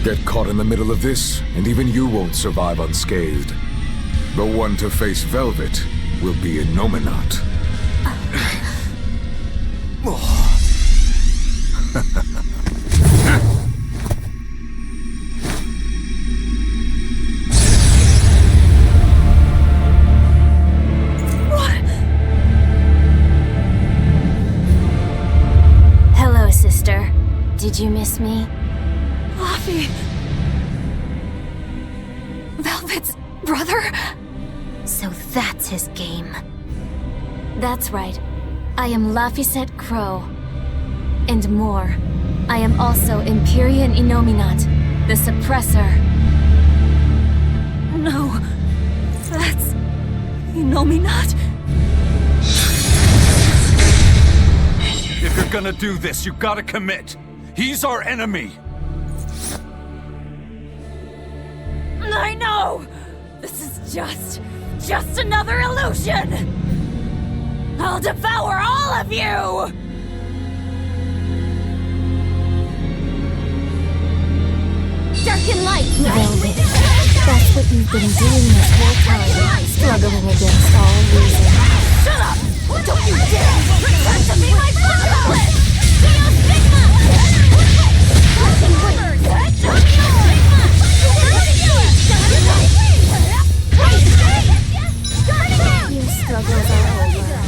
Get caught in the middle of this, and even you won't survive unscathed. The one to face Velvet will be Innominat. Hello, sister. Did you miss me? Laffy... Velvet's brother? So that's his game. That's right. I am Laphicet Crow. And more. I am also Empyrean Innominat, the Suppressor. No, that's... Innominat? If you're gonna do this, you gotta commit. He's our enemy. I know! This is just another illusion! I'll devour all of you! Dark and light! Velvet. That's what you've been doing this whole time. Struggling against all reason. Shut up! Don't you dare pretend to be my father! Your struggles are over.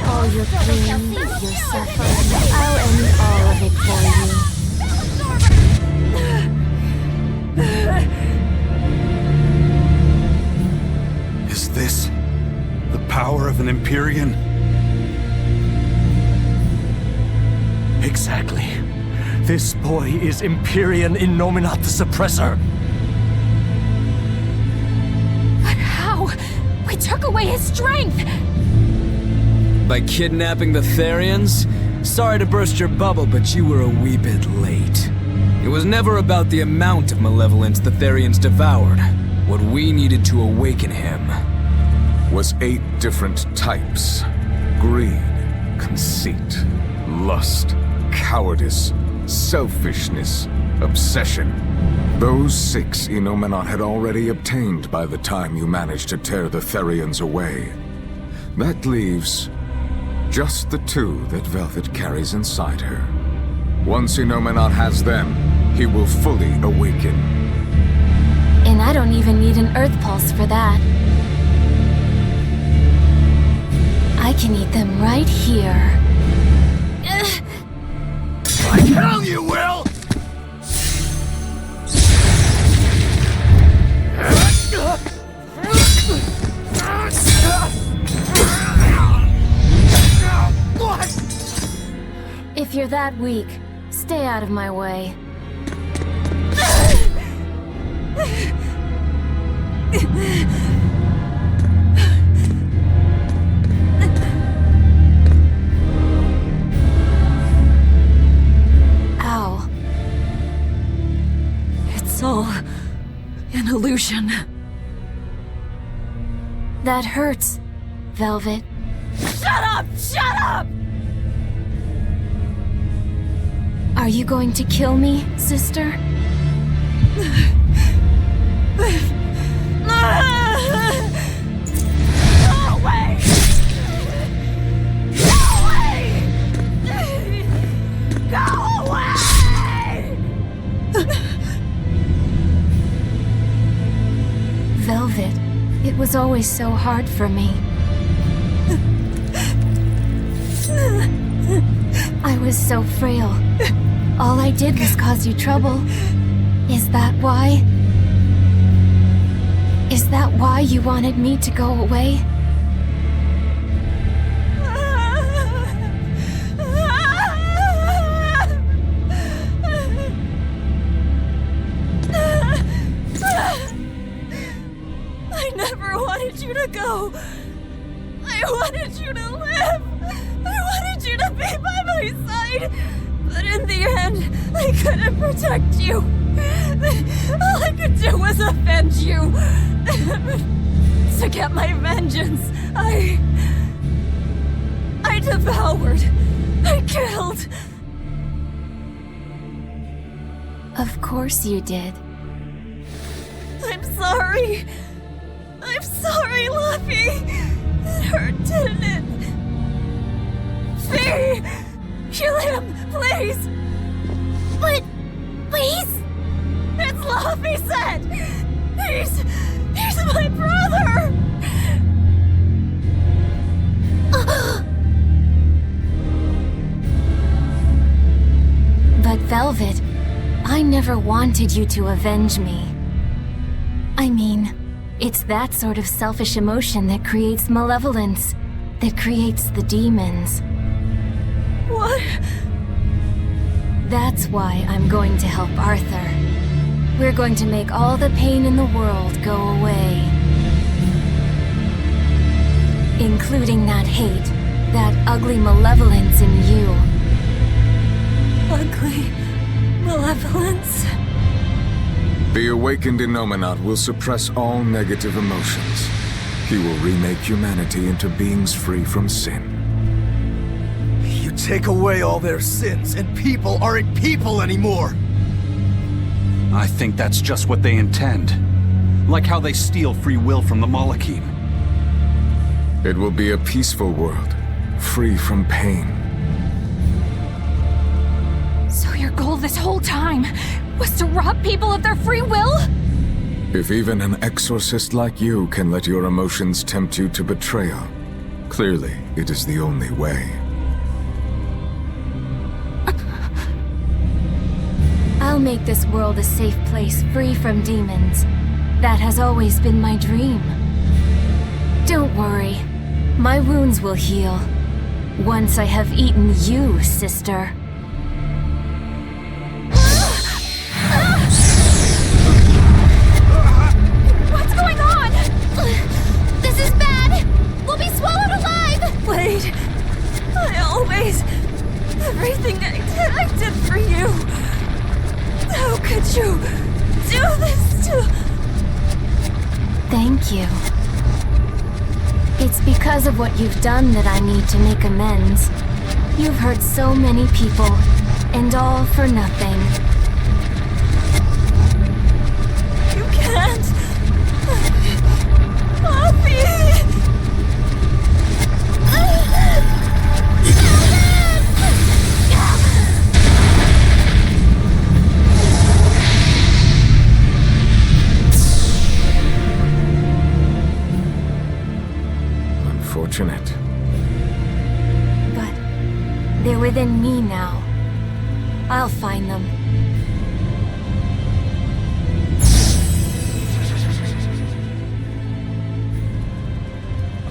All your pain, your suffering, I'll end all of it for you. Is this the power of an Empyrean? Exactly. This boy is Empyrean Innominat the Suppressor. But how? We took away his strength! By kidnapping the Therians? Sorry to burst your bubble, but you were a wee bit late. It was never about the amount of malevolence the Therians devoured. What we needed to awaken him was 8 different types. Greed, conceit, lust, cowardice, selfishness, obsession. Those 6 Enomenat had already obtained by the time you managed to tear the Therians away. That leaves just the 2 that Velvet carries inside her. Once Enomenat has them, he will fully awaken. And I don't even need an Earth Pulse for that. I can eat them right here. Like hell you will! If you're that weak, stay out of my way. Ow. It's all an illusion. That hurts, Velvet. Shut up! Shut up! Are you going to kill me, sister? Go away! Go away! Go away! Velvet, it was always so hard for me. I was so frail. All I did was cause you trouble. Is that why? Is that why you wanted me to go away? I never wanted you to go. I wanted you to live. I wanted you to be by my side. But in the end, I couldn't protect you. All I could do was avenge you. To get my vengeance, I devoured. I killed. Of course you did. I'm sorry. I'm sorry, Luffy. It hurt, didn't it? Fee! Kill him, please! But... please? It's Luffy said! He's my brother! But Velvet, I never wanted you to avenge me. I mean, it's that sort of selfish emotion that creates malevolence, that creates the demons. What? That's why I'm going to help Arthur. We're going to make all the pain in the world go away. Including that hate, that ugly malevolence in you. Ugly malevolence? The awakened Enomenat will suppress all negative emotions. He will remake humanity into beings free from sin. You take away all their sins, and people aren't people anymore! I think that's just what they intend. Like how they steal free will from the Malachim. It will be a peaceful world, free from pain. So your goal this whole time was to rob people of their free will? If even an exorcist like you can let your emotions tempt you to betrayal, clearly it is the only way. I'll make this world a safe place free from demons. That has always been my dream. Don't worry. My wounds will heal. Once I have eaten you, sister. What's going on? This is bad! We'll be swallowed alive! Wait. Everything I did for you. How could you do this to... Thank you. It's because of what you've done that I need to make amends. You've hurt so many people, and all for nothing.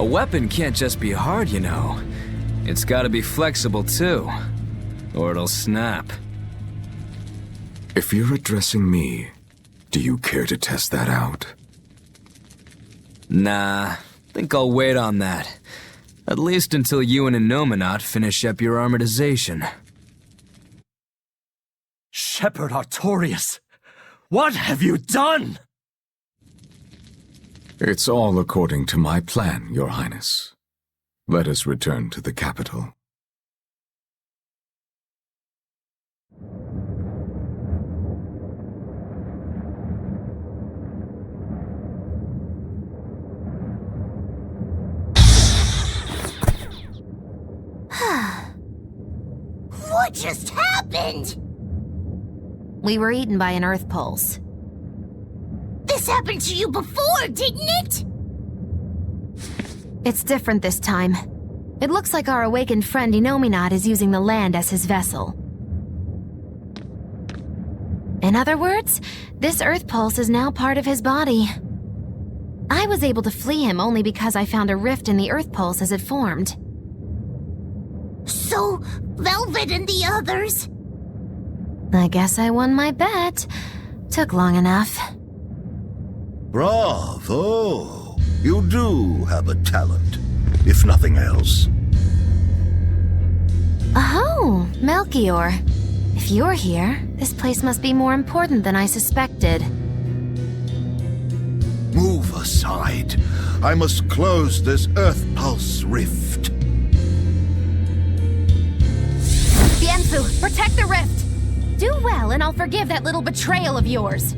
A weapon can't just be hard, you know. It's gotta be flexible too, or it'll snap. If you're addressing me, do you care to test that out? Nah, think I'll wait on that. At least until you and Innominat finish up your armorization. Shepherd Artorius, what have you done? It's all according to my plan, Your Highness. Let us return to the capital. What just happened? We were eaten by an Earth pulse. This happened to you before, didn't it? It's different this time. It looks like our awakened friend Innominat is using the land as his vessel. In other words, this Earth pulse is now part of his body. I was able to flee him only because I found a rift in the Earth pulse as it formed. So, Velvet and the others? I guess I won my bet. Took long enough. Bravo! You do have a talent, if nothing else. Oh, Melchior. If you're here, this place must be more important than I suspected. Move aside. I must close this Earth Pulse rift. Bienfu, protect the rift! Do well, and I'll forgive that little betrayal of yours.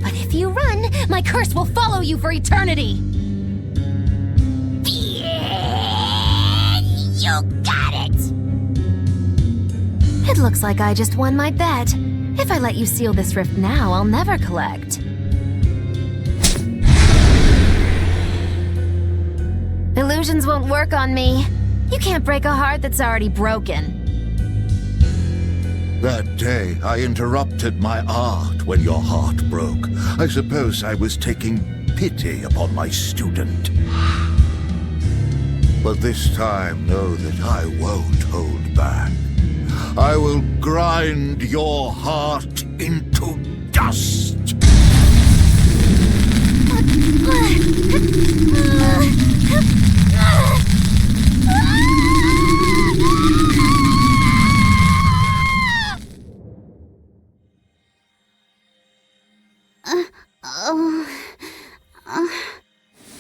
But if you run, my curse will follow you for eternity! You got it! It looks like I just won my bet. If I let you seal this rift now, I'll never collect. Illusions won't work on me. You can't break a heart that's already broken. That day, I interrupted my art when your heart broke. I suppose I was taking pity upon my student. But this time, know that I won't hold back. I will grind your heart into dust.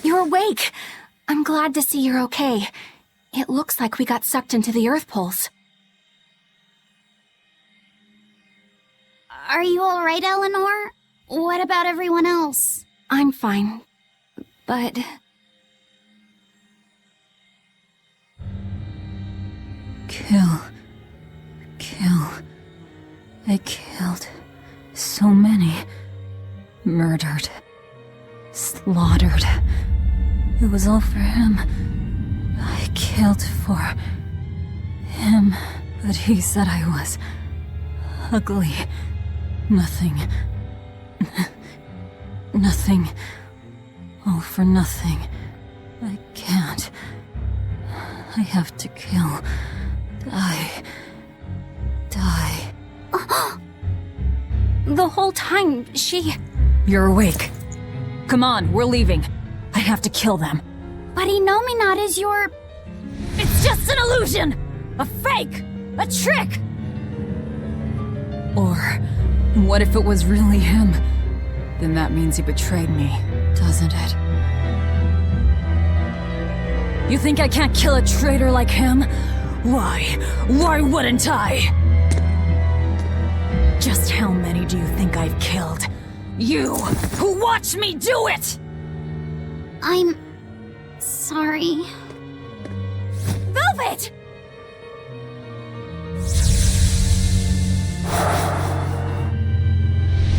You're awake! I'm glad to see you're okay. It looks like we got sucked into the Earth Pulse. Are you alright, Eleanor? What about everyone else? I'm fine, but... Kill. I killed so many. Murdered. Slaughtered. It was all for him. I killed for him, but he said I was ugly. Nothing. Nothing. All for nothing. I can't. I have to kill. Die. The whole time, she... You're awake. Come on, we're leaving. I have to kill them. But Innominat is your... It's just an illusion! A fake! A trick! Or, what if it was really him? Then that means he betrayed me, doesn't it? You think I can't kill a traitor like him? Why wouldn't I? Just how many do you think I've killed? You, who watched me do it! I'm... sorry. Velvet!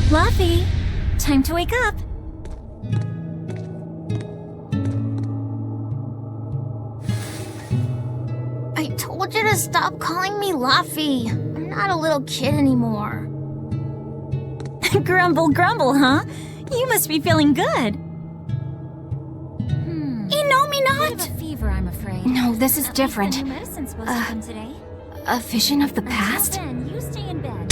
Fluffy, time to wake up. I told you to stop calling me Luffy. I'm not a little kid anymore. Grumble, huh? You must be feeling good. Innominat! What? Bit of a fever, I'm afraid. No, this is different. New medicine's supposed to come today. A vision of the past? Then you stay in bed.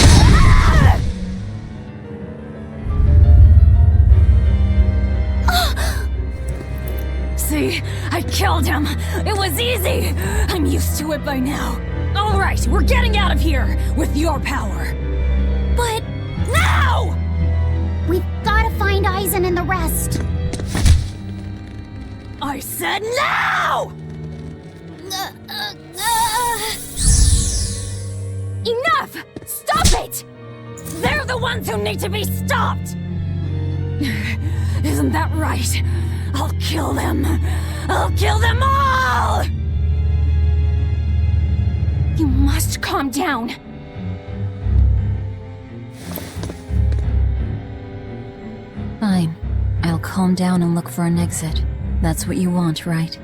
See? I killed him! It was easy! I'm used to it by now. Alright, we're getting out of here! With your power! But now! we've gotta find Eisen and the rest. I said now! Enough! Stop it! They're the ones who need to be stopped! Isn't that right? I'll kill them! I'll kill them all! You must calm down. Fine. I'll calm down and look for an exit. That's what you want, right?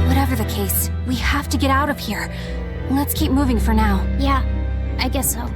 Whatever the case, we have to get out of here. Let's keep moving for now. Yeah, I guess so.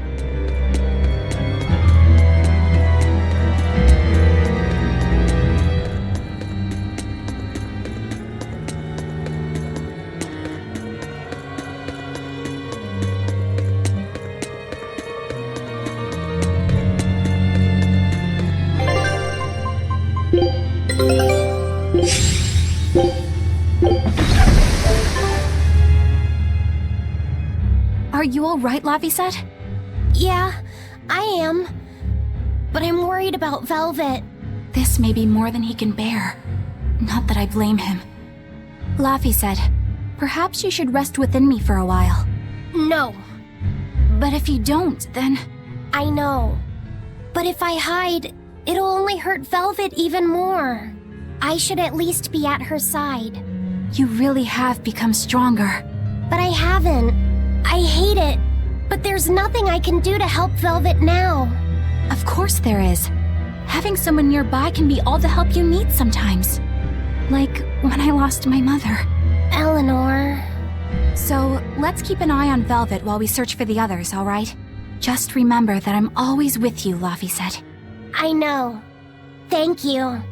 Are you alright, Laphicet? Yeah, I am. But I'm worried about Velvet. This may be more than he can bear. Not that I blame him. Laphicet, perhaps you should rest within me for a while. No. But if you don't, then... I know. But if I hide, it'll only hurt Velvet even more. I should at least be at her side. You really have become stronger. But I haven't. I hate it. But there's nothing I can do to help Velvet now. Of course there is. Having someone nearby can be all the help you need sometimes. Like when I lost my mother. Eleanor. So, let's keep an eye on Velvet while we search for the others, alright? Just remember that I'm always with you, Laphicet. I know. Thank you.